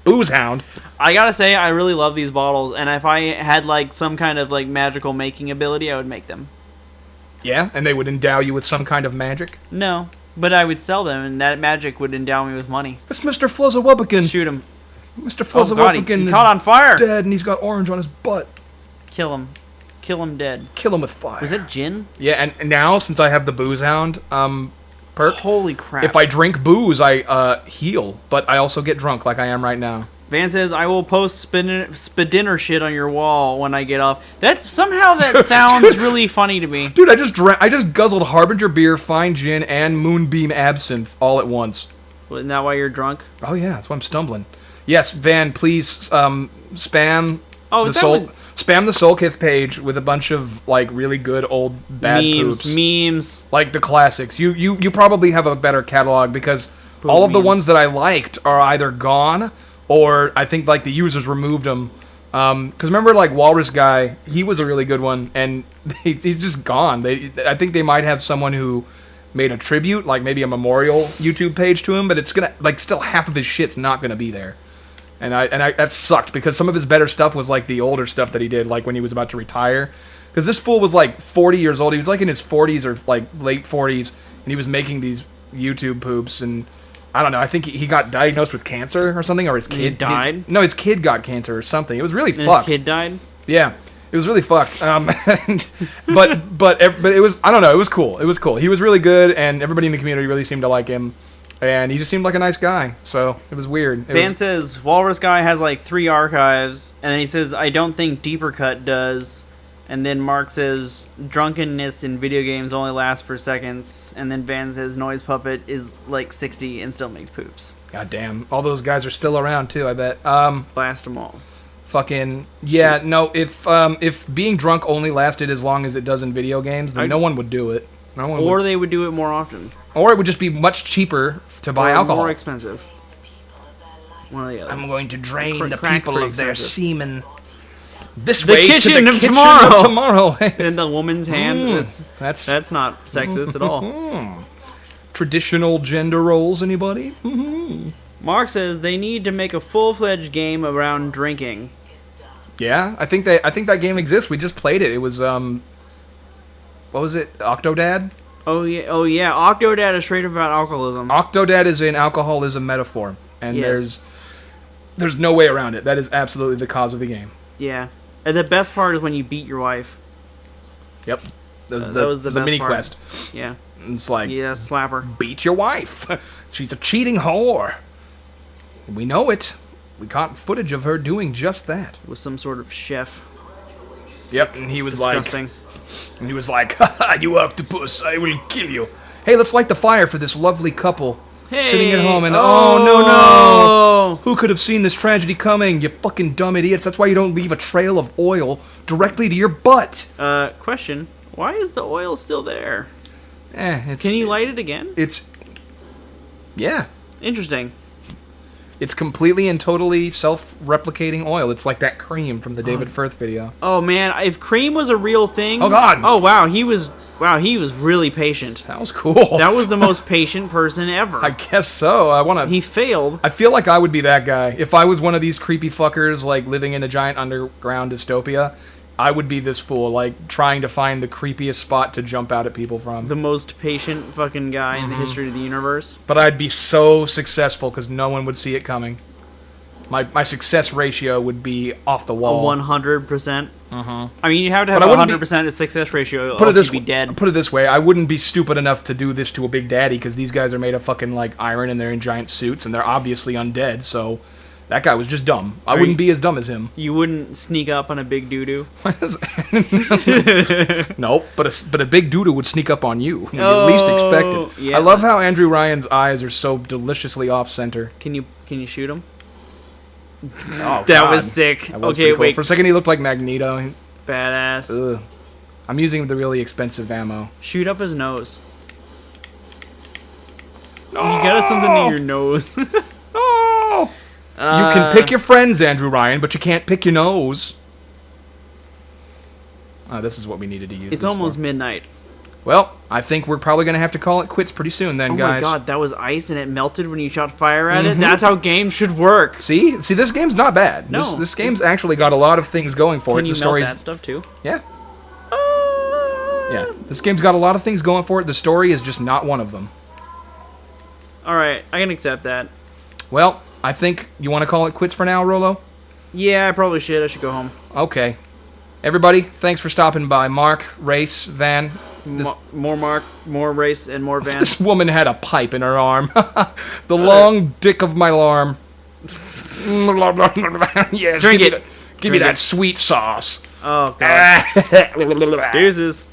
S1: Booze hound.
S2: I gotta say, I really love these bottles, and if I had like some kind of like magical making ability, I would make them.
S1: Yeah, and they would endow you with some kind of magic.
S2: No, but I would sell them, and that magic would endow me with money.
S1: It's Mr. Fluzzawubbican.
S2: Shoot him.
S1: Mr. Fluzzawubbican
S2: he caught on fire.
S1: Dead, and he's got orange on his butt.
S2: Kill him. Kill him dead.
S1: Kill him with fire.
S2: Was that gin?
S1: Yeah, and now since I have the booze hound perk,
S2: holy crap!
S1: if I drink booze, I heal, but I also get drunk like I am right now.
S2: Van says, I will post Spadinner shit on your wall when I get off. That sounds really funny to me.
S1: Dude, I just guzzled Harbinger beer, fine gin, and Moonbeam absinthe all at once.
S2: Isn't that why you're drunk?
S1: Oh yeah, that's why I'm stumbling. Yes, Van, please spam spam the Soulkith page with a bunch of like really good old bad poops.
S2: Memes.
S1: Like the classics. You probably have a better catalog because all of the ones that I liked are either gone or I think like the users removed them. Because remember like Walrus Guy, he was a really good one and he's just gone. I think they might have someone who made a tribute, like maybe a memorial YouTube page to him, but it's gonna like still half of his shit's not gonna be there. And I that sucked because some of his better stuff was like the older stuff that he did, like when he was about to retire. Because this fool was like 40 years old. He was like in his 40s or like late 40s, and he was making these YouTube poops. And I don't know. I think he got diagnosed with cancer or something, or his kid
S2: died.
S1: His kid got cancer or something. It was really
S2: And
S1: fucked.
S2: his kid died.
S1: Yeah, it was really fucked. But it was, I don't know. It was cool. It was cool. He was really good, and everybody in the community really seemed to like him. And he just seemed like a nice guy, so it was weird.
S2: Van says, Walrus Guy has like 3 archives, and then he says, I don't think Deeper Cut does. And then Mark says, drunkenness in video games only lasts for seconds. And then Van says, Noise Puppet is like 60 and still makes poops.
S1: God damn. All those guys are still around, too, I bet.
S2: Blast them all.
S1: Fucking, yeah, no, if being drunk only lasted as long as it does in video games, then no one would do it.
S2: Or they would do it more often.
S1: Or it would just be much cheaper to buy alcohol.
S2: More expensive. One or the other.
S1: I'm going to drain the
S2: Crack's
S1: people of their
S2: expensive.
S1: semen. This
S2: The
S1: way
S2: kitchen
S1: to the
S2: of
S1: kitchen
S2: tomorrow.
S1: of tomorrow.
S2: In the woman's hands. That's not sexist at all.
S1: Traditional gender roles, anybody?
S2: Mark says they need to make a full-fledged game around drinking.
S1: Yeah, I think that game exists. We just played it. It was what was it? Octodad?
S2: Oh yeah. Octodad is straight about alcoholism.
S1: Octodad is an alcoholism metaphor, and
S2: Yes.
S1: there's no way around it. That is absolutely the cause of the game.
S2: Yeah. And the best part is when you beat your wife.
S1: Yep. That was the
S2: best
S1: mini
S2: part.
S1: quest.
S2: Yeah.
S1: It's like,
S2: Yeah, slapper.
S1: beat your wife. She's a cheating whore. We know it. We caught footage of her doing just that.
S2: With some sort of chef.
S1: Yep, and he was
S2: Disgusting.
S1: like, you octopus, I will kill you. Hey, let's light the fire for this lovely couple sitting at home and, oh no. Who could have seen this tragedy coming, you fucking dumb idiots? That's why you don't leave a trail of oil directly to your butt.
S2: Question. Why is the oil still there?
S1: Can
S2: Can you light it again?
S1: Yeah.
S2: Interesting.
S1: It's completely and totally self-replicating oil. It's like that cream from the David Firth video.
S2: Oh man, if cream was a real thing.
S1: Oh, God.
S2: Oh wow, he was really patient.
S1: That was cool.
S2: That was the most patient person ever.
S1: I guess so.
S2: He failed.
S1: I feel like I would be that guy. If I was one of these creepy fuckers, like, living in a giant underground dystopia, I would be this fool, like, trying to find the creepiest spot to jump out at people from.
S2: The most patient fucking guy in the history of the universe.
S1: But I'd be so successful because no one would see it coming. My success ratio would be off the wall.
S2: 100%. I mean, you have to have
S1: But I wouldn't
S2: 100% of success ratio,
S1: Put
S2: or
S1: it this
S2: you'd be dead.
S1: Put it this way, I wouldn't be stupid enough to do this to a Big Daddy because these guys are made of fucking, like, iron and they're in giant suits and they're obviously undead, so that guy was just dumb. I wouldn't be as dumb as him.
S2: You wouldn't sneak up on a big doo-doo.
S1: Nope, but a big doodoo would sneak up on you when you least expect it.
S2: yeah.
S1: I love how Andrew Ryan's eyes are so deliciously off-center.
S2: Can you shoot him?
S1: Oh,
S2: That
S1: God.
S2: was sick.
S1: That was
S2: Okay,
S1: pretty cool.
S2: wait.
S1: For a second, he looked like Magneto.
S2: Badass.
S1: Ugh. I'm using the really expensive ammo.
S2: Shoot up his nose. You got something to your nose.
S1: Oh! You can pick your friends, Andrew Ryan, but you can't pick your nose. This is what we needed to use.
S2: It's
S1: this
S2: almost
S1: for.
S2: midnight.
S1: Well, I think we're probably going to have to call it quits pretty soon then,
S2: Oh
S1: guys.
S2: my god, that was ice and it melted when you shot fire at it? That's how games should work.
S1: See, this game's not bad.
S2: No.
S1: This game's actually got a lot of things going for
S2: Can
S1: it.
S2: you
S1: The
S2: melt
S1: story's
S2: that stuff too?
S1: Yeah. Yeah. This game's got a lot of things going for it. The story is just not one of them.
S2: Alright, I can accept that.
S1: Well, I think you want to call it quits for now, Rolo?
S2: Yeah, I probably should. I should go home.
S1: Okay. Everybody, thanks for stopping by. Mark, Race, Van.
S2: More Mark, more Race, and more Van.
S1: This woman had a pipe in her arm. The long dick of my arm. Yes,
S2: Drink
S1: give
S2: it.
S1: Give me
S2: Drink
S1: that
S2: it.
S1: sweet sauce.
S2: Oh god. Deuces.